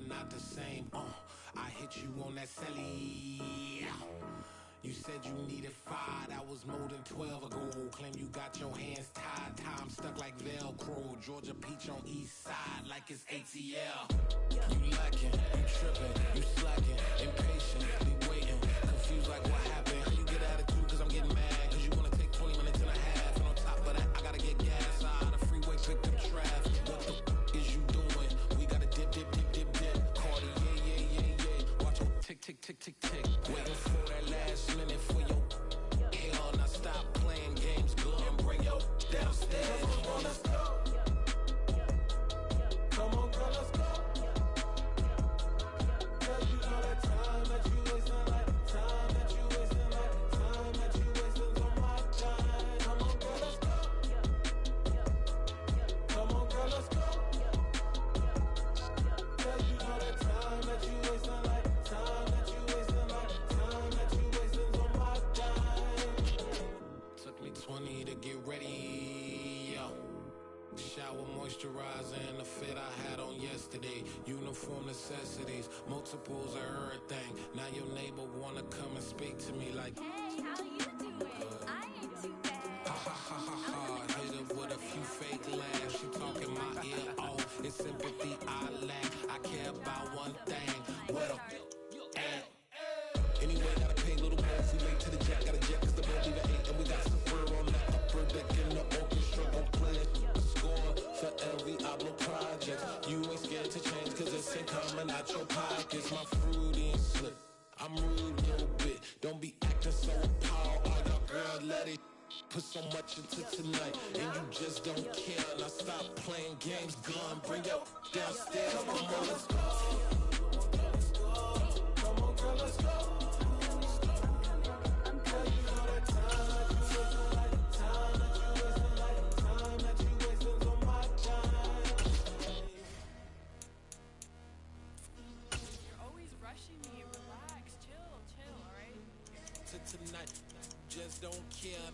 not the same. I hit you on that celly. You said you needed 5, that was more than 12 ago. Claim you got your hands tied, time stuck like Velcro. Georgia Peach on east side like it's ATL. You lacking, you tripping, you slacking, impatient, be waiting, confused like what happened. You get attitude cause I'm getting mad, cause you wanna take 20 minutes and a half. And on top of that, I gotta get gas out of the freeway, pick up traffic. What the is you doing? We gotta dip, dip, dip, dip, dip. Cardi, yeah. Watch your tick, tick, tick, tick, tick. Waiting for that last minute for your hell. Now stop playing games, good and bring your downstairs. Come on, let's go. Come on, girl, let's go. Girl, you know that time that you wasting, like time that you wasting, like time that you wasting on my time. Come on, girl, let's go. Come on, girl, let's go. Girl, you know that time that you wasting, like time that you wasting, like time that you wasting on my time. Took me 20 to get ready, yo. Shower moisturizer and the fit I had on yesterday. Uniform necessities, multiples of everything. Now your neighbor wanna come and speak to me like, Hey, how you doing? I ain't too bad. ha ha ha ha ha. Hit her with a few fake laughs. She talking my ear off. It's sympathy I lack. I care about one thing. What up? Anyway, gotta pay a little more if we late to the jet. Gotta jet cause the boat leave at 8. And we got some fur on the upper deck in the orchestra. Gon' play it. Score for every Ablo project. You ain't scared to change cause it's ain't coming out your pockets. My fruity and slip. I'm rude a little bit. Don't be acting so appalled. All y'all girl let it put so much into tonight. And you just don't care. Now stop playing games. Gun, bring your downstairs. Come on, let's go. Come on, girl, let's go. Tonight, just don't care.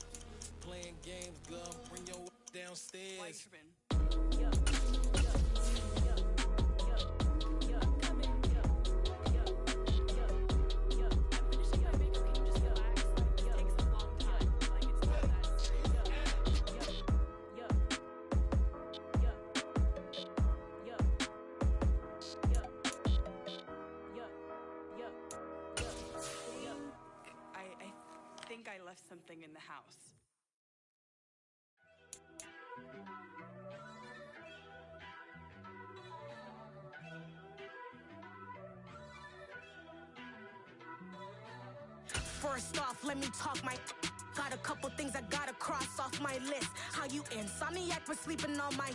Playing games, girl, bring your downstairs. I left something in the house. First off, let me talk my. Got a couple things I gotta cross off my list. How you insomniac for sleeping on my.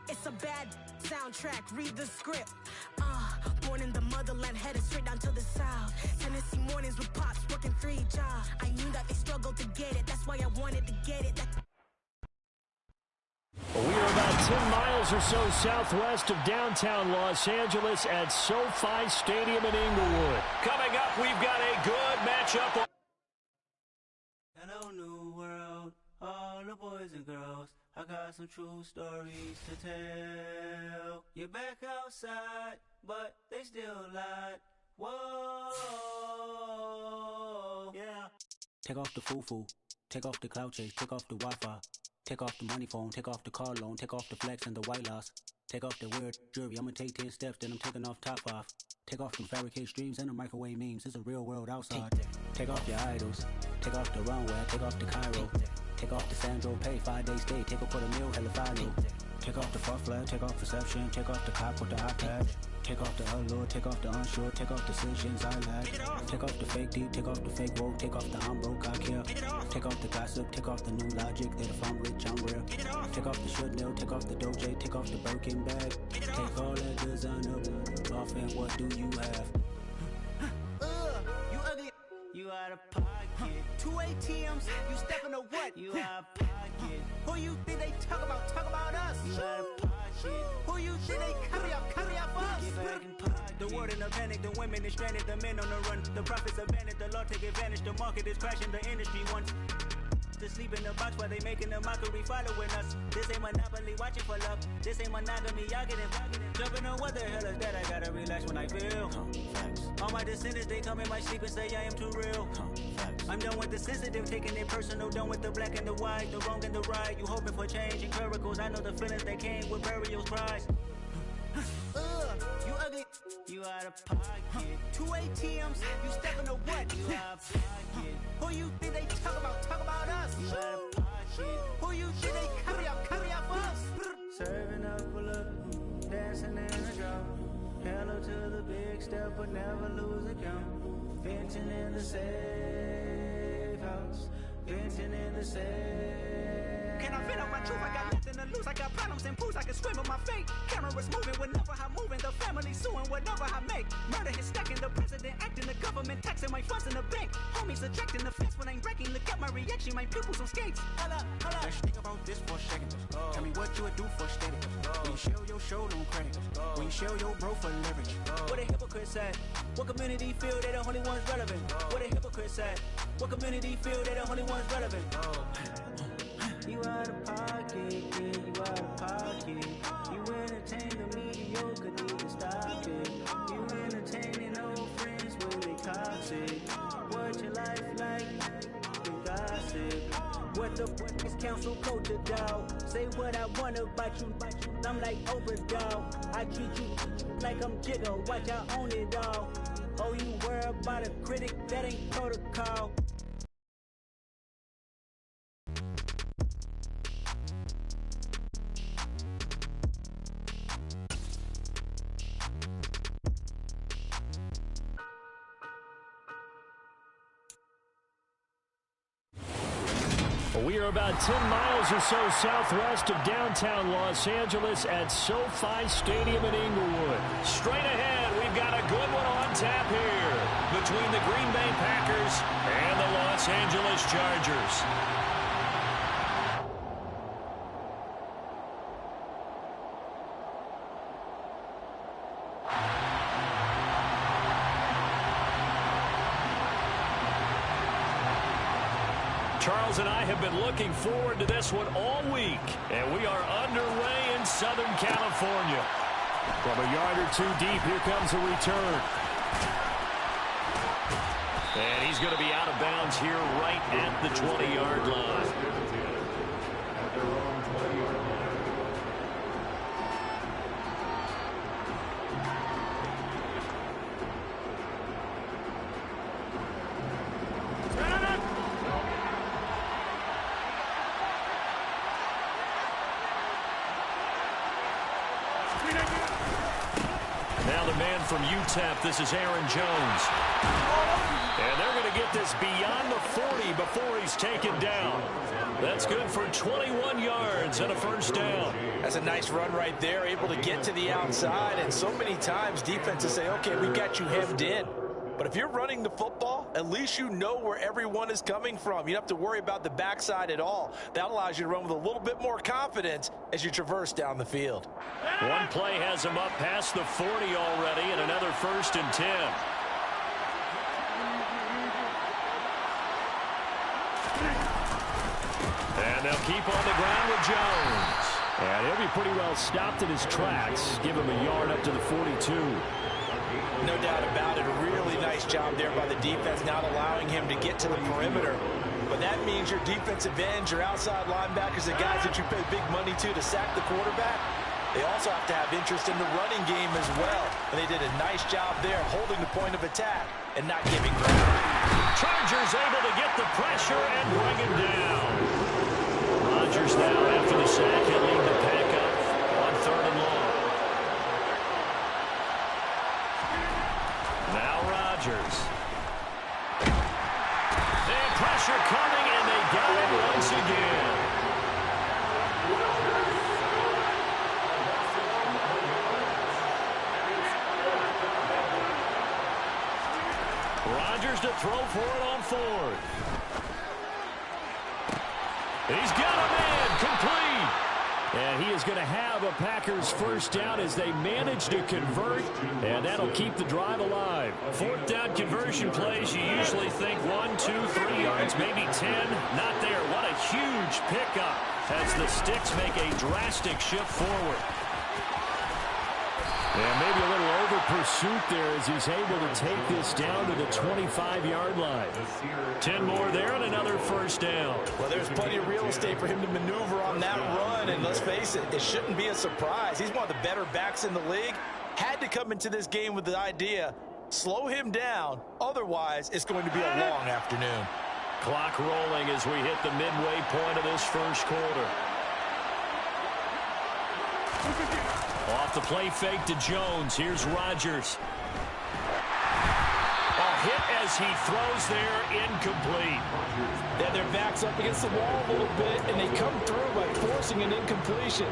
It's a bad soundtrack, read the script. Born in the motherland, headed straight down to the south. Tennessee mornings with pops, working 3 jobs. I knew that they struggled to get it, that's why I wanted to get it. We are about 10 miles or so southwest of downtown Los Angeles at SoFi Stadium in Inglewood. Coming up, we've got a good matchup. Hello, new world, all the boys and girls. I got some true stories to tell. You're back outside, but they still lied. Whoa, yeah. Take off the foo-foo, take off the cloud chase, take off the Wi-Fi. Take off the money phone, take off the car loan, take off the flex and the white loss. Take off the weird jewelry, I'ma take 10 steps, then I'm taking off top off. Take off them fabricated streams and the microwave memes, it's a real world outside. Take off your idols, take off the runway, take off the Cairo. Take off the Sandro pay, 5 days stay, take off for the meal, hella follow. Take off the far flag, take off perception, take off the cop with the iPad. Take off the allure, take off the unsure, take off decisions I lack. Take off the fake deep, take off the fake woke, take off the I'm broke, I care. Take off the gossip, take off the new logic that if I'm rich, I'm real. Take off the Chanel, take off the Doja, take off the Birkin bag. Take all that designer off and what do you have? You ugly. You out of pocket. 2 ATMs, you stepping to what? You out of pocket. Who you think they talk about? Talk about us. You out of pocket. Who you think they carry up for us? Get back in pocket. The world in a panic, the women is stranded, the men on the run. The profits abandoned, the law take advantage, the market is crashing, the industry wants. to sleep in the box while they making a mockery following us. This ain't Monopoly, watching for love. This ain't monogamy, y'all getting jumping on what the hell is that? I gotta relax when I feel. All my descendants, they come in my sleep and say I am too real. I'm done with the sensitive, taking it personal, done with the black and the white, the wrong and the right. You hoping for change and miracles. I know the feelings that came with burial cries. You ugly, you out of pocket. 2 ATMs, you stepping to what? You out of pocket. Who you think they talk about us? You out of pocket. Who you think they carry out for us? Serving up a look, dancing in a drop. Hello to the big step, but never lose a count. Venting in the safe house, venting in the safe. Can I vent out my truth? I got nothing to lose. I got problems and pools. I can swim with my fate. Cameras moving whenever I'm moving. The family suing whatever I make. Murder is stacking. The president acting. The government taxing my funds in the bank. Homies ejecting the fence when I'm breaking. Look at my reaction. My pupils on skates. Hold up. Let's think about this for a second. Tell me what you would do for status. When you show your show no credit. When you show your bro for leverage. What a hypocrite said. What community feel they the only ones relevant? What a hypocrite said. What community feel they the only ones relevant? You out of pocket, yeah, you out of pocket. You entertain the mediocre, need to stop it. You entertaining old friends when they toxic. What your life like? You gossip. What the fuck is council culture, dog? Say what I want about you. I'm like overdog. I treat you like I'm Jigga. Watch I own it all. Oh, you worry about a critic? That ain't protocol. We are about 10 miles or so southwest of downtown Los Angeles at SoFi Stadium in Inglewood. Straight ahead, we've got a good one on tap here between the Green Bay Packers and the Los Angeles Chargers. Charles and I have been looking forward to this one all week, and we are underway in Southern California. From a yard or two deep, here comes a return. And he's going to be out of bounds here right at the 20-yard line. Now the man from UTEP, this is Aaron Jones. And they're going to get this beyond the 40 before he's taken down. That's good for 21 yards and a first down. That's a nice run right there, able to get to the outside. And so many times defenses say, okay, we got you hemmed in. But if you're running the football, at least you know where everyone is coming from. You don't have to worry about the backside at all. That allows you to run with a little bit more confidence as you traverse down the field. One play has him up past the 40 already, and another 1st and 10. And they'll keep on the ground with Jones. And he'll be pretty well stopped in his tracks. Give him a yard up to the 42. No doubt about it. A really nice job there by the defense, not allowing him to get to the perimeter. But that means your defensive ends, your outside linebackers, the guys that you pay big money to sack the quarterback, they also have to have interest in the running game as well. And they did a nice job there holding the point of attack and not giving ground. Chargers able to get the pressure and bring him down. Rodgers now after the sack and lead the pack up on 3rd and long. Now Rodgers. And pressure coming, and they got it once again. Rodgers to throw for it on 4th. He's got a man complete. And he is is going to have a Packers first down as they manage to convert, and that'll keep the drive alive. Fourth down conversion plays, you usually think 1, 2, 3 yards, maybe 10. Not there. What a huge pickup as the Sticks make a drastic shift forward. And maybe a little over pursuit there as he's able to take this down to the 25-yard line. 10 more there and another first down. Well, there's plenty of real estate for him to maneuver on that run, and let's face it, it shouldn't be a surprise. He's one of the better backs in the league. Had to come into this game with the idea, slow him down, otherwise it's going to be a long afternoon. Clock rolling as we hit the midway point of this first quarter. Off the play fake to Jones. Here's Rodgers. A hit as he throws there, incomplete. Yeah, their back's up against the wall a little bit, and they come through by forcing an incompletion.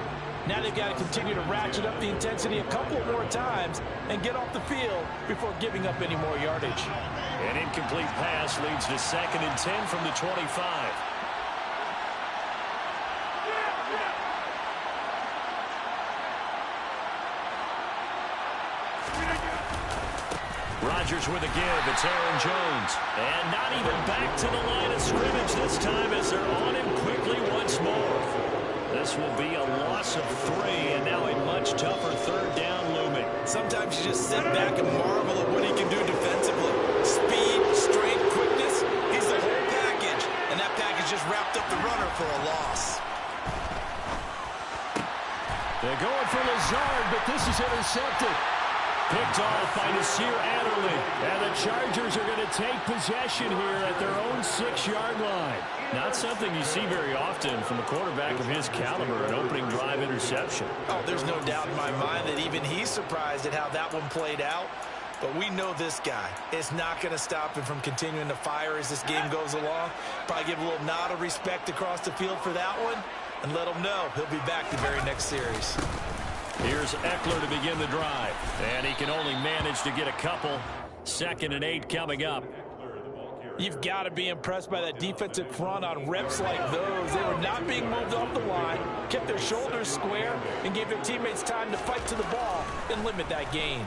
Now they've got to continue to ratchet up the intensity a couple more times and get off the field before giving up any more yardage. An incomplete pass leads to 2nd and 10 from the 25. Rodgers with a give. It's Aaron Jones. And not even back to the line of scrimmage this time as they're on him quickly once more. This will be a loss of 3, and now a much tougher third down looming. Sometimes you just sit back and marvel at what he can do defensively. Speed, strength, quickness. He's the whole package, and that package just wrapped up the runner for a loss. They're going for Lazard, but this is intercepted. Picked off by Nasir Adderley. And the Chargers are going to take possession here at their own 6-yard line. Not something you see very often from a quarterback of his caliber, an opening drive interception. Oh, there's no doubt in my mind that even he's surprised at how that one played out. But we know this guy is not going to stop him from continuing to fire as this game goes along. Probably give a little nod of respect across the field for that one and let him know he'll be back the very next series. Here's Eckler to begin the drive. And he can only manage to get a couple. 2nd and 8 coming up. You've got to be impressed by that defensive front on reps like those. They were not being moved off the line, kept their shoulders square, and gave their teammates time to fight to the ball and limit that gain.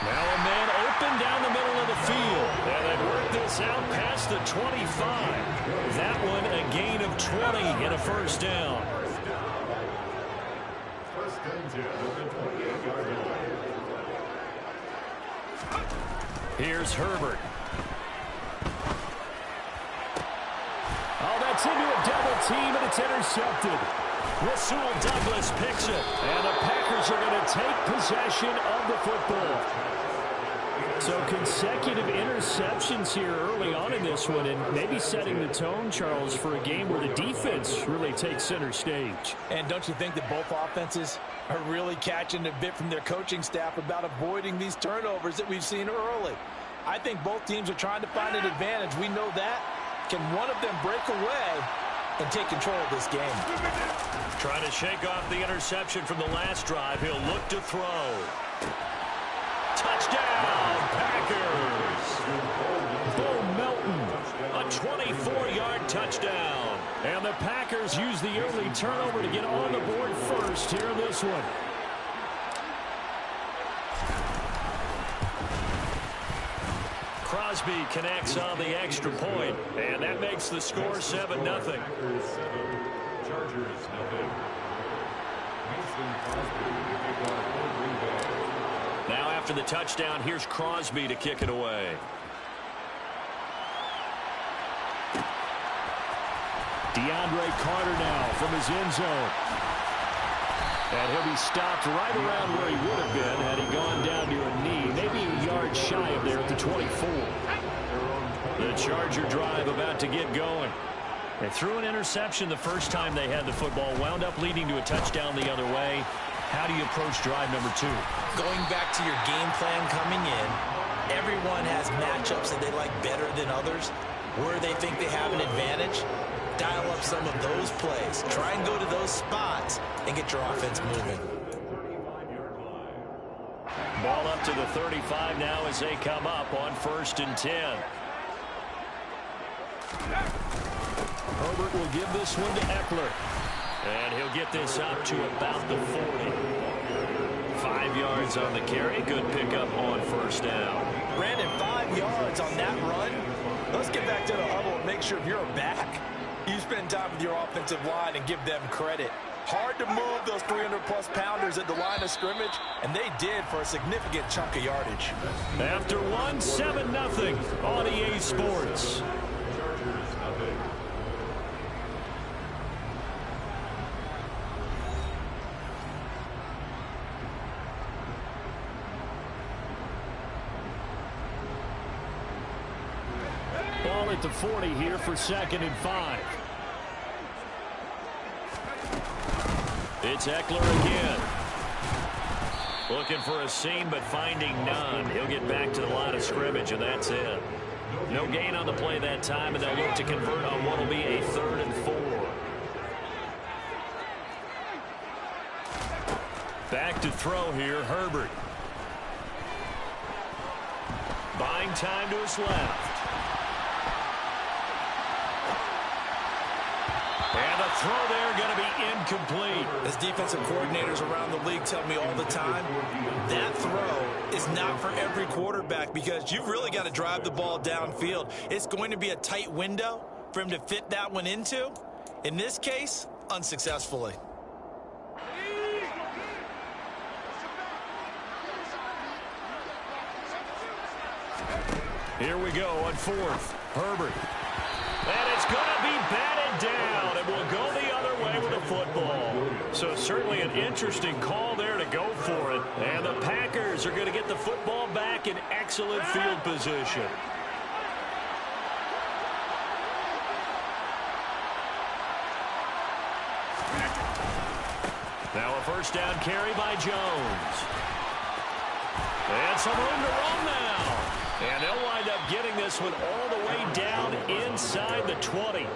Now a man open down the middle of the field. And they work this out past the 25. That one a gain of 20 and a first down. Here's Herbert. Oh, that's into a double team, and it's intercepted. Rasul Douglas picks it, and the Packers are going to take possession of the football. So consecutive interceptions here early on in this one, and maybe setting the tone, Charles, for a game where the defense really takes center stage. And don't you think that both offenses are really catching a bit from their coaching staff about avoiding these turnovers that we've seen early? I think both teams are trying to find an advantage. We know that. Can one of them break away and take control of this game? Trying to shake off the interception from the last drive. He'll look to throw. Touchdown, Packers! Bo Melton, a 24-yard touchdown. And the Packers use the early turnover to get on the board first here in this one. Crosby connects on the extra point, and that makes the score 7-0. Now after the touchdown, here's Crosby to kick it away. DeAndre Carter now from his end zone. And he'll be stopped right around where he would have been had he gone down to a knee, maybe a yard shy of there at the 24. The Charger drive about to get going. They threw an interception the first time they had the football, wound up leading to a touchdown the other way. How do you approach drive number 2? Going back to your game plan coming in, everyone has matchups that they like better than others. Where they think they have an advantage, dial up some of those plays. Try and go to those spots and get your offense moving. Ball up to the 35 now as they come up on 1st and 10. Herbert will give this one to Eckler. And he'll get this up to about the 40. 5 yards on the carry. Good pickup on first down. Brandon, 5 yards on that run. Let's get back to the huddle and make sure if you're back, you spend time with your offensive line and give them credit. Hard to move those 300-plus pounders at the line of scrimmage, and they did for a significant chunk of yardage. After 7-0 on EA Sports. Ball at the 40 here for 2nd and 5. It's Eckler again. Looking for a seam, but finding none. He'll get back to the line of scrimmage, and that's it. No gain on the play that time, and they'll look to convert on what will be a 3rd and 4. Back to throw here, Herbert. Buying time to his left. And the throw there going to be incomplete. As defensive coordinators around the league tell me all the time, that throw is not for every quarterback because you've really got to drive the ball downfield. It's going to be a tight window for him to fit that one into. In this case, unsuccessfully. Here we go on 4th. Herbert. And it's going to be batted down. It will go the other way with the football. So certainly an interesting call there to go for it. And the Packers are going to get the football back in excellent field position. Now a first down carry by Jones. And some room to run now. And they'll wind up getting this one all the way down inside the 20.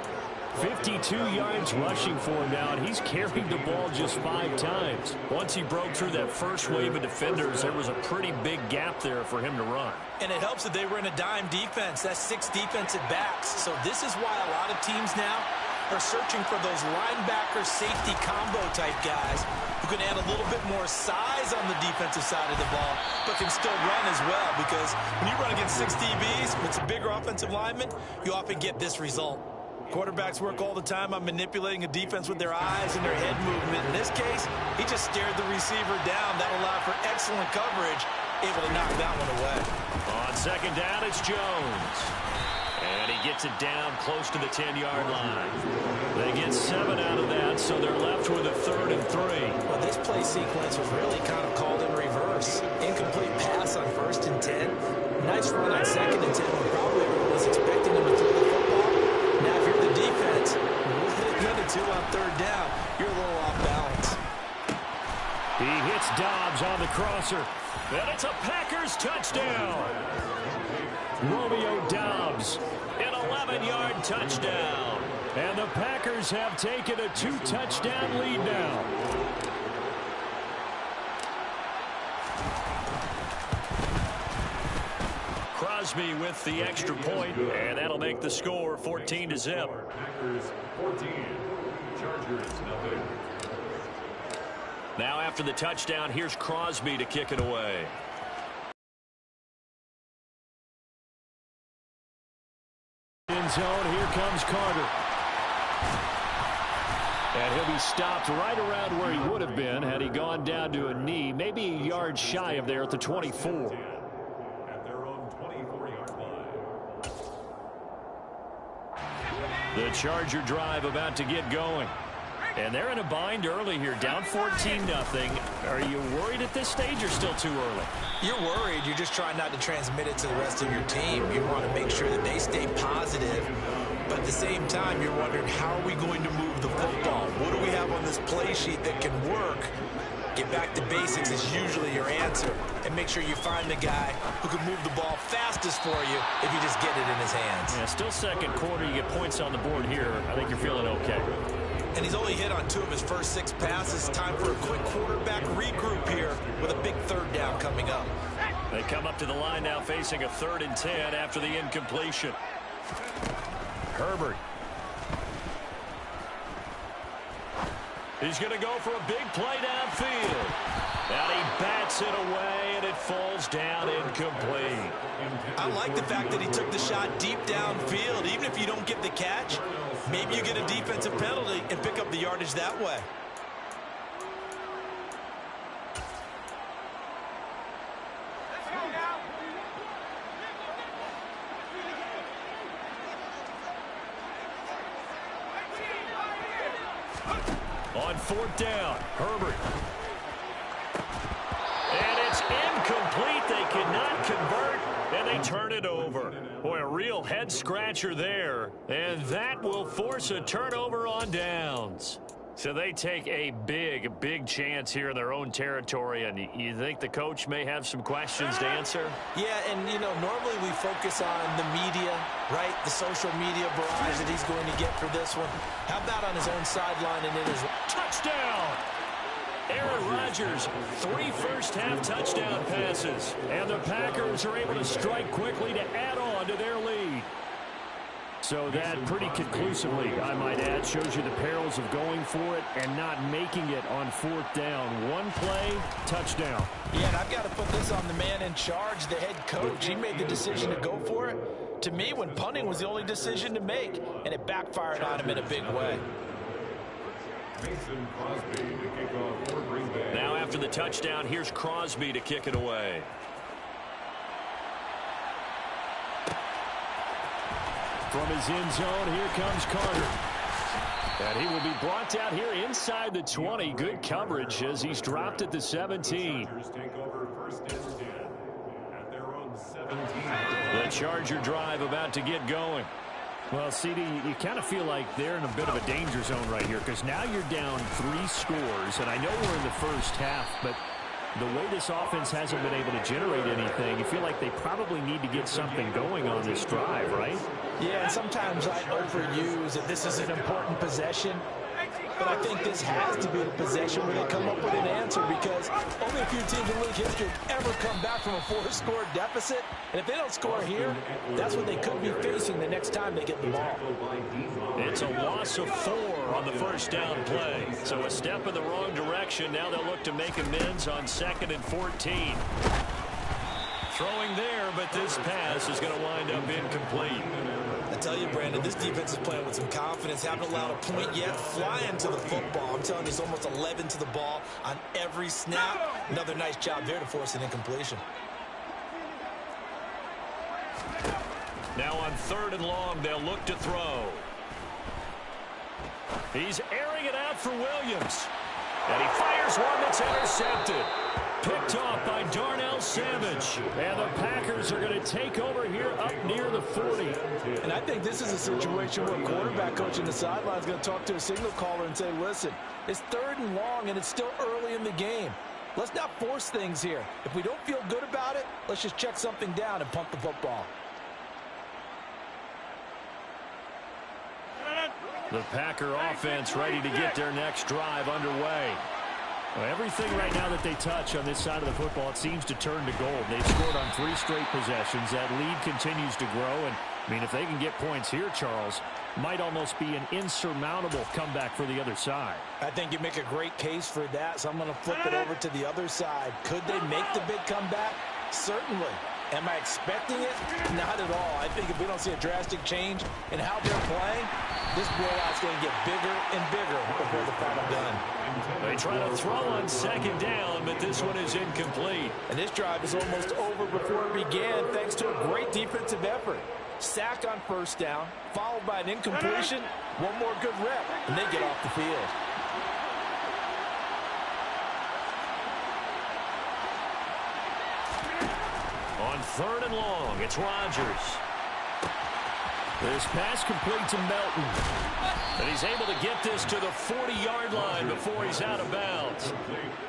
52 yards rushing for him now, and he's carried the ball just 5 times. Once he broke through that first wave of defenders, there was a pretty big gap there for him to run. And it helps that they were in a dime defense. That's 6 defensive backs. So this is why a lot of teams now are searching for those linebacker safety combo type guys who can add a little bit more size on the defensive side of the ball, but can still run as well, because when you run against 6 DBs, with some bigger offensive linemen, you often get this result. Quarterbacks work all the time on manipulating a defense with their eyes and their head movement. In this case, he just stared the receiver down. That allowed for excellent coverage, able to knock that one away. On 2nd down, it's Jones. And he gets it down close to the 10-yard line. They get 7 out of that, so they're left with a 3rd and 3. Well, this play sequence was really kind of called in reverse. Incomplete pass on 1st and 10. Nice run on 2nd and 10 when probably everyone was expecting him to throw the football. Now, if you're the defense, another 2 on 3rd down, you're a little off balance. He hits Dobbs on the crosser. And it's a Packers touchdown. Romeo Dobbs, an 11-yard touchdown. And the Packers have taken a 2-touchdown lead now. Crosby with the extra point, and that'll make the score 14-0. Packers 14, Chargers nothing. Now after the touchdown, here's Crosby to kick it away. In zone, here comes Carter. And he'll be stopped right around where he would have been had he gone down to a knee, maybe a yard shy of there at the 24. At their own 24-yard line. The Charger drive about to get going. And they're in a bind early here, down 14-0. Are you worried at this stage or still too early? You're worried. You're just trying not to transmit it to the rest of your team. You want to make sure that they stay positive. But at the same time, you're wondering, how are we going to move the football? What do we have on this play sheet that can work? Get back to basics is usually your answer. And make sure you find the guy who can move the ball fastest for you if you just get it in his hands. Yeah, still second quarter. You get points on the board here. I think you're feeling okay. And he's only hit on 2 of his first 6 passes. Time for a quick quarterback regroup here with a big 3rd down coming up. They come up to the line now facing a 3rd and 10 after the incompletion. Herbert. He's going to go for a big play downfield. And he bats it away, and it falls down incomplete. I like the fact that he took the shot deep downfield. Even if you don't get the catch, maybe you get a defensive penalty and pick up the yardage that way. On fourth down, Herbert. And it's incomplete. They cannot convert, and they turn it over. Boy, a real head-scratcher there. And that will force a turnover on downs. So they take a big chance here in their own territory, and you think the coach may have some questions to answer? Yeah, and, you know, normally we focus on the media, right? The social media barrage that he's going to get for this one. How about on his own sideline and in his touchdown? Aaron Rodgers, 3 first-half touchdown passes, and the Packers are able to strike quickly to add on to their lead. So that pretty conclusively, I might add, shows you the perils of going for it and not making it on fourth down. One play, touchdown. Yeah, and I've got to put this on the man in charge, the head coach. He made the decision to go for it. To me, when punting was the only decision to make, and it backfired on him in a big way. Now after the touchdown, here's Crosby to kick it away. From his end zone, here comes Carter. And he will be brought down here inside the 20. Good coverage as he's dropped at the 17. The Charger drive about to get going. Well, CD, you kind of feel like they're in a bit of a danger zone right here because now you're down 3 scores. And I know we're in the first half, but the way this offense hasn't been able to generate anything, you feel like they probably need to get something going on this drive, right? Yeah, and sometimes I overuse that this is an important possession. But I think this has to be the possession where they come up with an answer because only a few teams in league history have ever come back from a 4-score deficit. And if they don't score here, that's what they could be facing the next time they get the ball. It's a loss of 4 on the first down play. So a step in the wrong direction. Now they'll look to make amends on 2nd and 14. Throwing there, but this pass is going to wind up incomplete. I tell you, Brandon, this defense is playing with some confidence. Haven't allowed a point yet. Flying to the football. I'm telling you, it's almost 11 to the ball on every snap. Another nice job there to force an incompletion. Now on 3rd and long, they'll look to throw. He's airing it out for Williams. And he fires one that's intercepted. Picked off by Darnell Savage. And the Packers are going to take over here up near the 40. And I think this is a situation where a quarterback coach in the sideline is going to talk to a signal caller and say, listen, it's 3rd and long and it's still early in the game. Let's not force things here. If we don't feel good about it, let's just check something down and punt the football. The Packer offense ready to get their next drive underway. Well, everything right now that they touch on this side of the football, it seems to turn to gold. They've scored on 3 straight possessions. That lead continues to grow. And, I mean, if they can get points here, Charles, might almost be an insurmountable comeback for the other side. I think you make a great case for that, so I'm going to flip it over to the other side. Could they make the big comeback? Certainly. Am I expecting it? Not at all. I think if we don't see a drastic change in how they're playing, this blowout's going to get bigger and bigger before the final done. They try to throw on 2nd down, but this one is incomplete. And this drive is almost over before it began thanks to a great defensive effort. Sack on 1st down, followed by an incompletion, one more good rep, and they get off the field. On 3rd and long, it's Rodgers. This pass complete to Melton. And he's able to get this to the 40-yard line before he's out of bounds.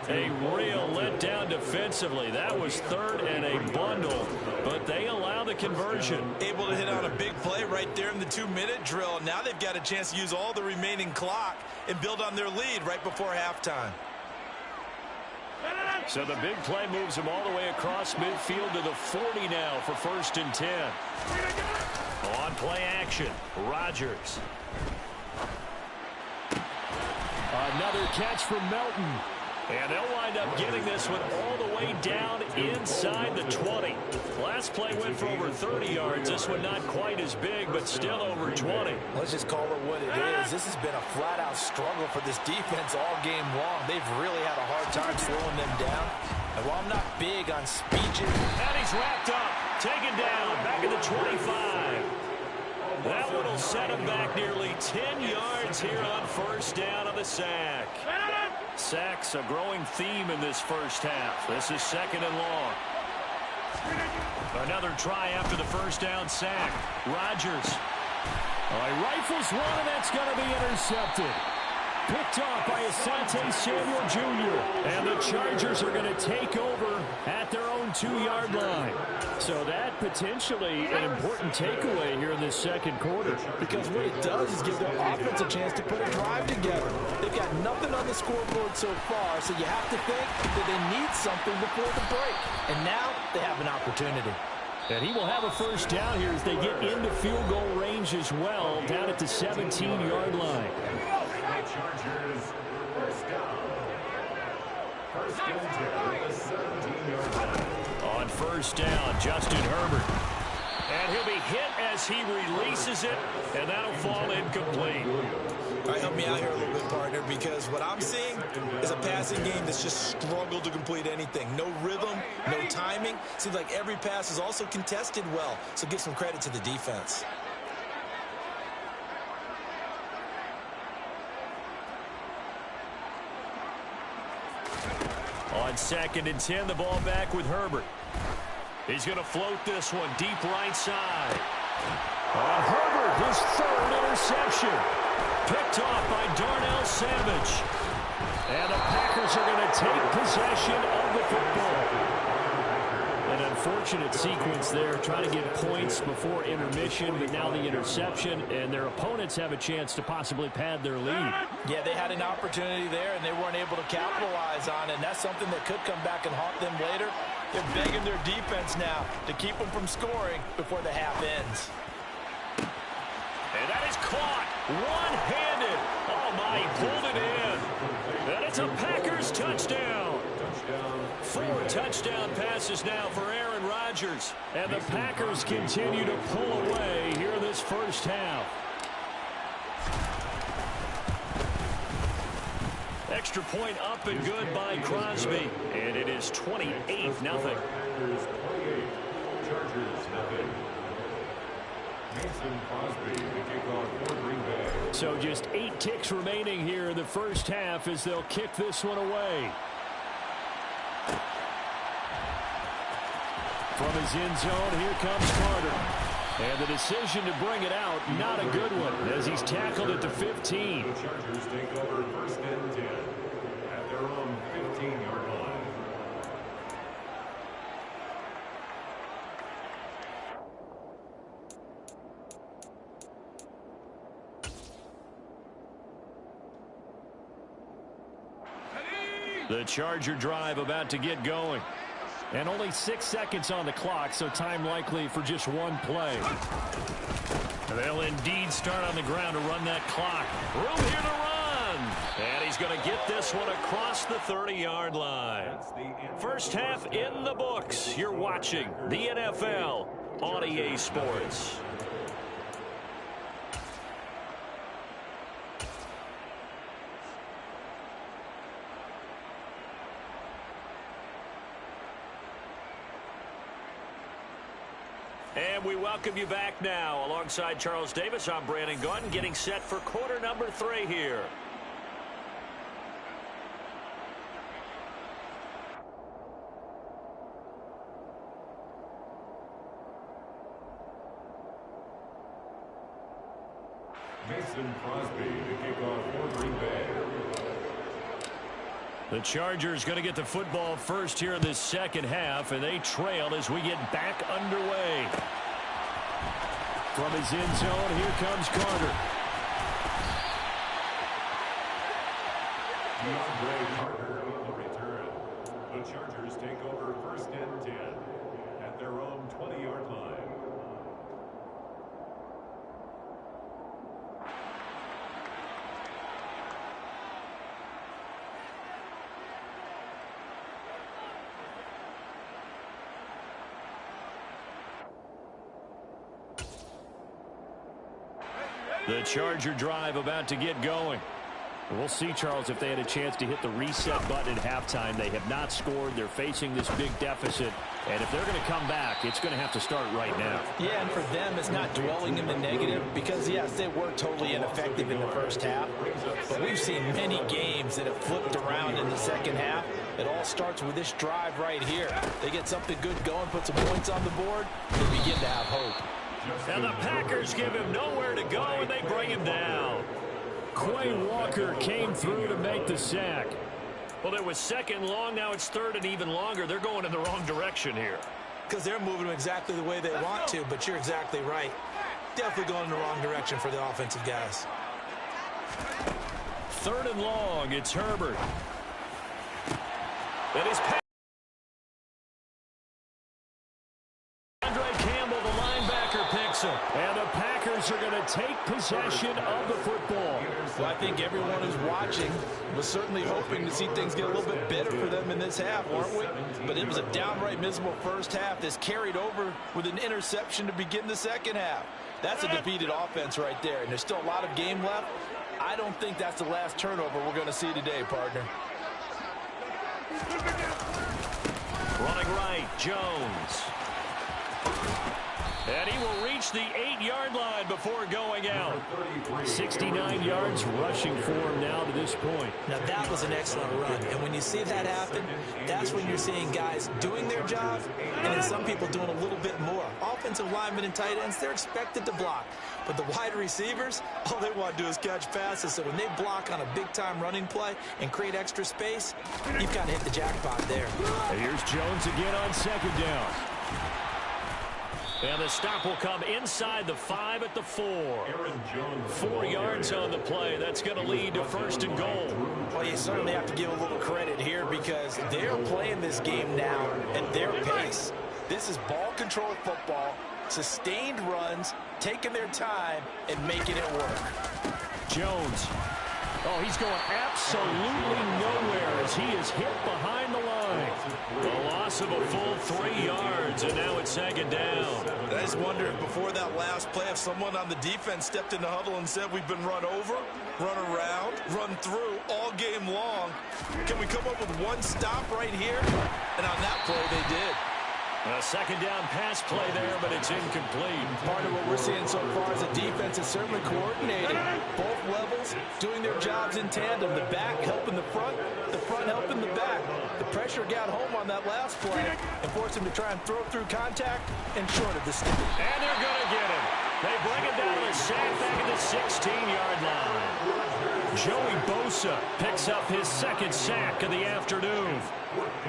A real letdown defensively. That was 3rd and a bundle, but they allow the conversion. Able to hit on a big play right there in the 2-minute drill. Now they've got a chance to use all the remaining clock and build on their lead right before halftime. So the big play moves him all the way across midfield to the 40 now for 1st and 10. On play action, Rodgers. Another catch from Melton. And they'll wind up getting this one all the way down inside the 20. Last play went for over 30 yards. This one not quite as big, but still over 20. Let's just call it what it is. This has been a flat-out struggle for this defense all game long. They've really had a hard time slowing them down. And while I'm not big on speeches... And he's wrapped up, taken down, back at the 25. That one will set him back nearly 10 yards here on first down on the sack. Sacks a growing theme in this first half. This is second and long. Another try after the first down sack. Rodgers. He rifles one, and that's going to be intercepted. Picked off by Asante Samuel Jr. And the Chargers are going to take over at their own 2-yard line. So that potentially an important takeaway here in this second quarter. Because what it does is give their offense a chance to put a drive together. They've got nothing on the scoreboard so far, so you have to think that they need something before the break. And now they have an opportunity. And he will have a first down here as they get into field goal range as well, down at the 17-yard line. Chargers, first down. First and 10 at the 17-yard line. On first down, Justin Herbert. And he'll be hit as he releases it, and that'll fall incomplete. All right, help me out here a little bit, partner, because what I'm seeing is a passing game that's just struggled to complete anything. No rhythm, no timing. Seems like every pass is also contested well, so give some credit to the defense. On second and 10, the ball back with Herbert. He's going to float this one deep right side. And Herbert, his third interception. Picked off by Darnell Savage. And the Packers are going to take possession of the football. An unfortunate sequence there, trying to get points before intermission, but now the interception, and their opponents have a chance to possibly pad their lead. Yeah, they had an opportunity there, and they weren't able to capitalize on it, and that's something that could come back and haunt them later. They're begging their defense now to keep them from scoring before the half ends. And that is caught one-handed. Oh, my, he pulled it in. And it's a Packers touchdown. 4 touchdown passes now for Aaron Rodgers. And the Packers continue to pull away here in this first half. Extra point up and good by Crosby. And it is 28-0. Chargers 28, Chargers nothing. Mason Crosby, the kickoff for Green Bay. So just 8 ticks remaining here in the first half as they'll kick this one away. From his end zone, here comes Carter. And the decision to bring it out, not a good one, as he's tackled at the 15. The Chargers take over first and 10 at their own 15-yard line. The Charger drive about to get going. And only 6 seconds on the clock, so time likely for just one play. They'll indeed start on the ground to run that clock. Room here to run. And he's going to get this one across the 30-yard line. First half in the books. You're watching the NFL on EA Sports. And we welcome you back now. Alongside Charles Davis, I'm Brandon Gunn, getting set for quarter number 3 here. Mason Crosby, the kickoff for Green Bay. The Chargers going to get the football first here in this second half, and they trail as we get back underway. From his end zone, here comes Carter. DeAndre Carter on the return. The Chargers take over first and 10 at their own 20-yard line. The Charger drive about to get going. We'll see, Charles, if they had a chance to hit the reset button at halftime. They have not scored. They're facing this big deficit. And if they're going to come back, it's going to have to start right now. Yeah, and for them, it's not dwelling in the negative because, yes, they were totally ineffective in the first half. But we've seen many games that have flipped around in the second half. It all starts with this drive right here. They get something good going, put some points on the board, they begin to have hope. And the Packers give him nowhere to go, and they bring him down. Quay Walker came through to make the sack. Well, it was second long. Now it's third and even longer. They're going in the wrong direction here. Because they're moving exactly the way they want to, but you're exactly right. Definitely going in the wrong direction for the offensive guys. Third and long. It's Herbert. And his pass. And the Packers are going to take possession of the football. Well, I think everyone who's watching was certainly hoping to see things get a little bit better for them in this half, weren't we? But it was a downright miserable first half. This carried over with an interception to begin the second half. That's a defeated offense right there, and there's still a lot of game left. I don't think that's the last turnover we're going to see today, partner. Running right, Jones. And he will reach the 8-yard line before going out. 69 yards rushing for him now to this point. Now, that was an excellent run. And when you see that happen, that's when you're seeing guys doing their job and then some people doing a little bit more. Offensive linemen and tight ends, they're expected to block. But the wide receivers, all they want to do is catch passes. So when they block on a big-time running play and create extra space, you've got to hit the jackpot there. And here's Jones again on second down. And the stop will come inside the 5 at the 4. 4 yards on the play. That's going to lead to first and goal. Well, you certainly have to give a little credit here because they're playing this game now at their pace. This is ball control football, sustained runs, taking their time, and making it work. Jones. Oh, he's going absolutely nowhere as he is hit behind the line. The loss of a full 3 yards, and now it's second down. I just wonder if before that last play, if someone on the defense stepped in the huddle and said, we've been run over, run around, run through all game long. Can we come up with one stop right here? And on that play, they did. A second down pass play there, but it's incomplete. Part of what we're seeing so far is the defense is certainly coordinating. Both levels doing their jobs in tandem. The back helping the front helping the back. The pressure got home on that last play and forced him to try and throw through contact and short of the stick. And they're going to get him. They bring him down to the sack back at the 16-yard line. Joey Bosa picks up his second sack of the afternoon.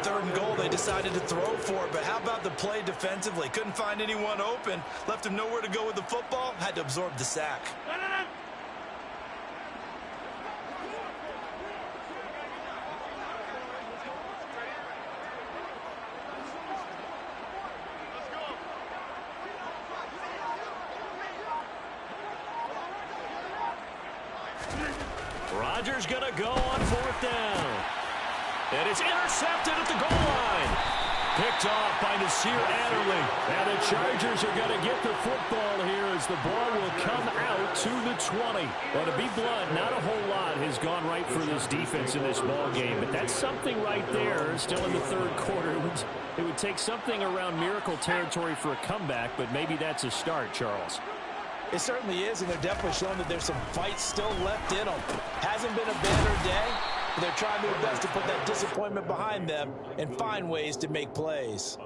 Third and goal, they decided to throw for it, but how about the play defensively? Couldn't find anyone open, left him nowhere to go with the football, had to absorb the sack. Rodgers going to go on fourth down. And it's intercepted at the goal line. Picked off by Nasir Adderley. And the Chargers are going to get the football here as the ball will come out to the 20. Well, to be blunt, not a whole lot has gone right for this defense in this ball game. But that's something right there still in the third quarter. It would take something around miracle territory for a comeback, but maybe that's a start, Charles. It certainly is, and they're definitely showing that there's some fight still left in them. Hasn't been a banner day. They're trying their best to put that disappointment behind them and find ways to make plays.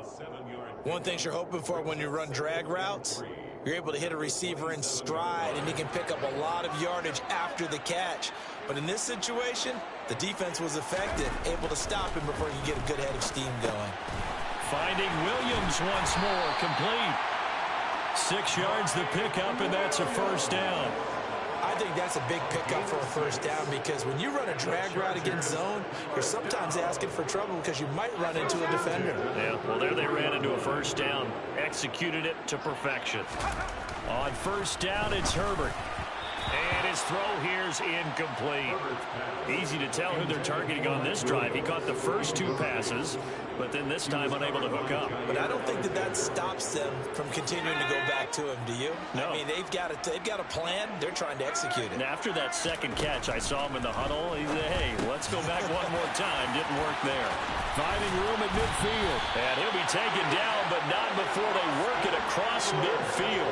One thing you're hoping for when you run drag routes, you're able to hit a receiver in stride and he can pick up a lot of yardage after the catch. But in this situation, the defense was effective, able to stop him before you get a good head of steam going. Finding Williams once more, complete. 6 yards the pickup, and that's a first down. I think that's a big pickup for a first down because when you run a drag route against zone, you're sometimes asking for trouble because you might run into a defender. Yeah, well, there they ran into a first down. Executed it to perfection. On first down, it's Herbert. And his throw here's incomplete. Easy to tell who they're targeting on this drive. He caught the first 2 passes, but then this time unable to hook up. But I don't think that stops them from continuing to go back to him, do you? No. I mean, they've got a plan. They're trying to execute it. And after that second catch, I saw him in the huddle. He said, hey, let's go back one more time. Didn't work there. Finding room at midfield. And he'll be taken down, but not before they work it across midfield.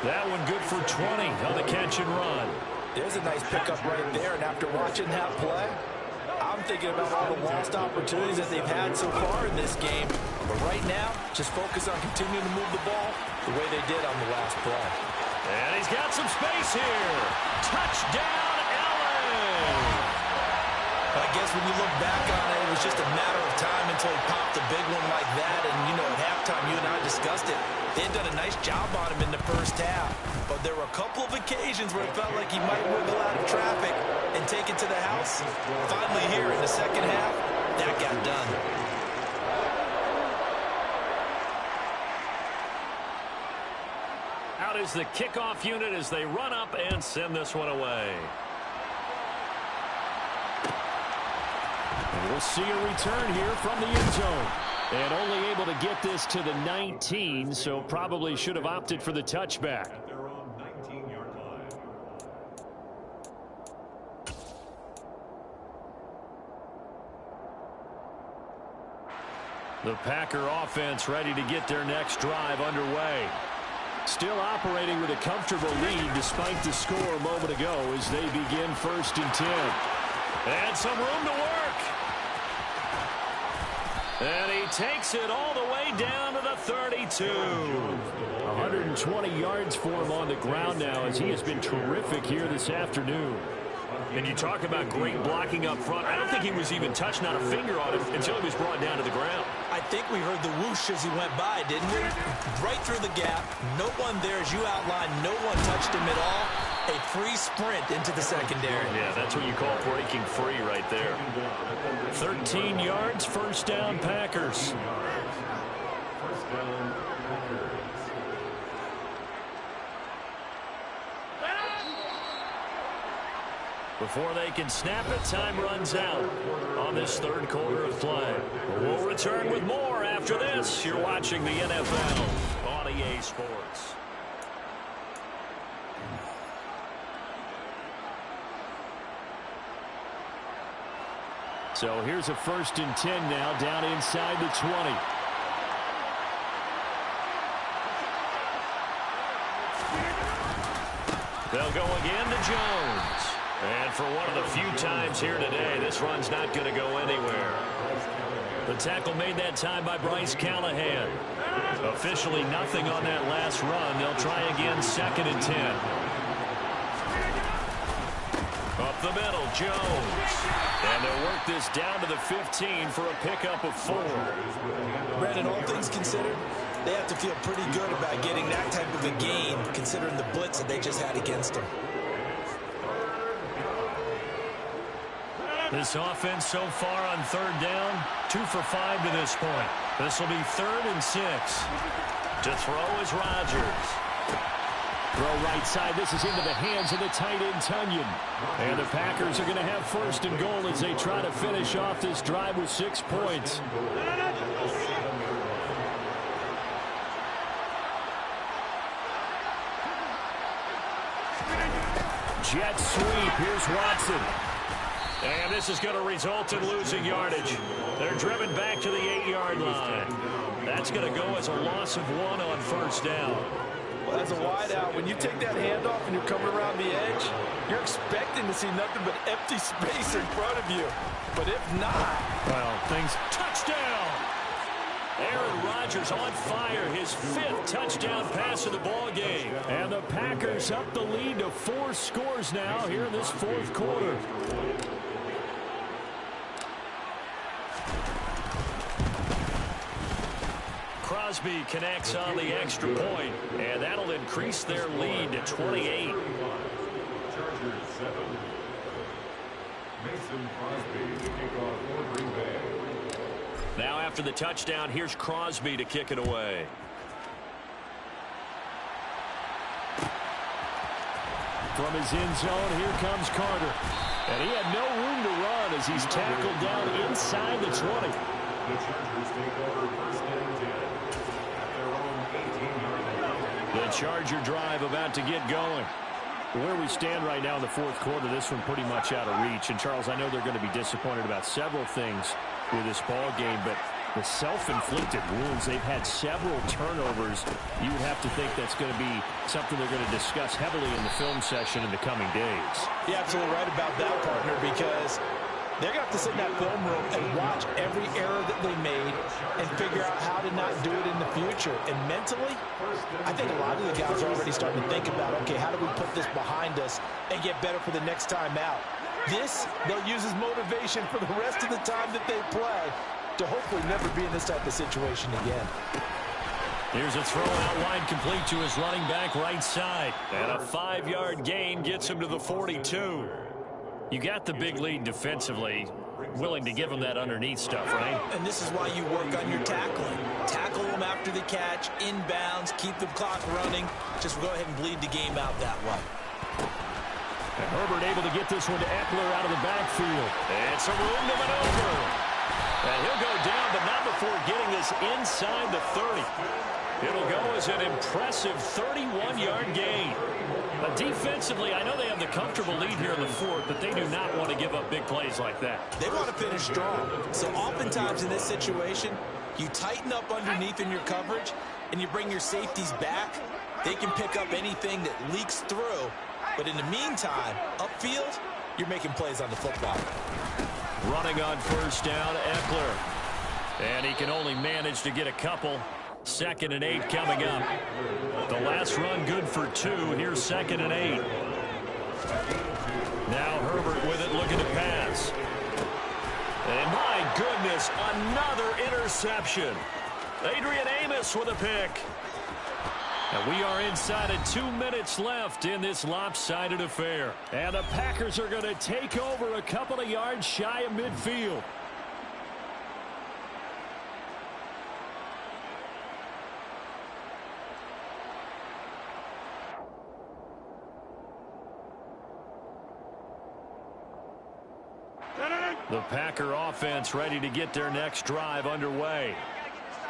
That one good for 20 on the catch and run. There's a nice pickup right there, and after watching that play, I'm thinking about all the lost opportunities that they've had so far in this game. But right now, just focus on continuing to move the ball the way they did on the last play. And he's got some space here. Touchdown, Allen! I guess when you look back on it, it was just a matter of time until he popped a big one like that. And, you know, at halftime, you and I discussed it. They had done a nice job on him in the first half. But there were a couple of occasions where it felt like he might wiggle out of traffic and take it to the house. Finally here in the second half, that got done. Out is the kickoff unit as they run up and send this one away. And we'll see a return here from the end zone. And only able to get this to the 19, so probably should have opted for the touchback. At their own 19-yard line. The Packer offense ready to get their next drive underway. Still operating with a comfortable lead despite the score a moment ago as they begin 1st and 10. And some room to work. And he takes it all the way down to the 32. 120 yards for him on the ground now as he has been terrific here this afternoon. And you talk about great blocking up front. I don't think he was even touched, not a finger on him, until he was brought down to the ground. I think we heard the whoosh as he went by, didn't we? Right through the gap. No one there, as you outlined. No one touched him at all. A free sprint into the secondary. Yeah, that's what you call breaking free right there. 13 yards, 1st down, Packers. 1st down, Packers. Before they can snap it, time runs out on this 3rd quarter of play. We'll return with more after this. You're watching the NFL on EA Sports. So here's a 1st and 10 now down inside the 20. They'll go again to Jones. And for one of the few times here today, this run's not going to go anywhere. The tackle made that time by Bryce Callahan. Officially nothing on that last run. They'll try again 2nd and 10. Up the middle, Jones. And they'll work this down to the 15 for a pickup of 4. Brandon, all things considered, they have to feel pretty good about getting that type of a gain, considering the blitz that they just had against them. This offense so far on 3rd down, 2 for 5 to this point. This will be 3rd and 6. To throw is Rodgers. Throw right side. This is into the hands of the tight end, Tunyon. And the Packers are going to have 1st and goal as they try to finish off this drive with 6 points. Jet sweep. Here's Watson. And this is going to result in losing yardage. They're driven back to the 8-yard line. That's going to go as a loss of 1 on 1st down. Well, as a wideout, when you take that handoff and you're coming around the edge, you're expecting to see nothing but empty space in front of you. But if not, well, touchdown! Aaron Rodgers on fire, his 5th touchdown pass of the ball game. And the Packers up the lead to 4 scores now here in this 4th quarter. Crosby connects on the extra point, and that'll increase their lead to 28. Chargers 7. Mason Crosby to kick off for Green Bay. Now after the touchdown, here's Crosby to kick it away. from his end zone. Here comes Carter. And he had no room to run as he's tackled down inside the 20. The Chargers take over first and 10 at their own 18-yard line. The Charger drive about to get going. Where we stand right now in the fourth quarter, this one pretty much out of reach. And, Charles, I know they're going to be disappointed about several things with this ball game, but the self-inflicted wounds, they've had several turnovers. You would have to think that's going to be something they're going to discuss heavily in the film session in the coming days. You're absolutely right about that, partner, because they're going to have to sit in that film room and watch every error that they made and figure out how to not do it in the future. And mentally, I think a lot of the guys are already starting to think about, okay, how do we put this behind us and get better for the next time out? This, they'll use as motivation for the rest of the time that they play to hopefully never be in this type of situation again. Here's a throw out wide complete to his running back right side. And a 5-yard gain gets him to the 42. You got the big lead defensively, willing to give him that underneath stuff, right? And this is why you work on your tackling. Tackle them after the catch, inbounds, keep the clock running. Just go ahead and bleed the game out that way. And Herbert able to get this one to Eckler out of the backfield. It's a room to maneuver. And he'll go down, but not before getting this inside the 30. It'll go as an impressive 31-yard gain. But defensively, I know they have the comfortable lead here in the fourth, but they do not want to give up big plays like that. They want to finish strong. So oftentimes in this situation, you tighten up underneath in your coverage, and you bring your safeties back. They can pick up anything that leaks through. But in the meantime, upfield, you're making plays on the football. Running on first down, Eckler. And he can only manage to get a couple. 2nd and 8 coming up. The last run good for 2. Here's 2nd and 8. Now Herbert with it, looking to pass. And my goodness, another interception. Adrian Amos with a pick. And we are inside of 2 minutes left in this lopsided affair. And the Packers are going to take over a couple of yards shy of midfield. The Packer offense ready to get their next drive underway.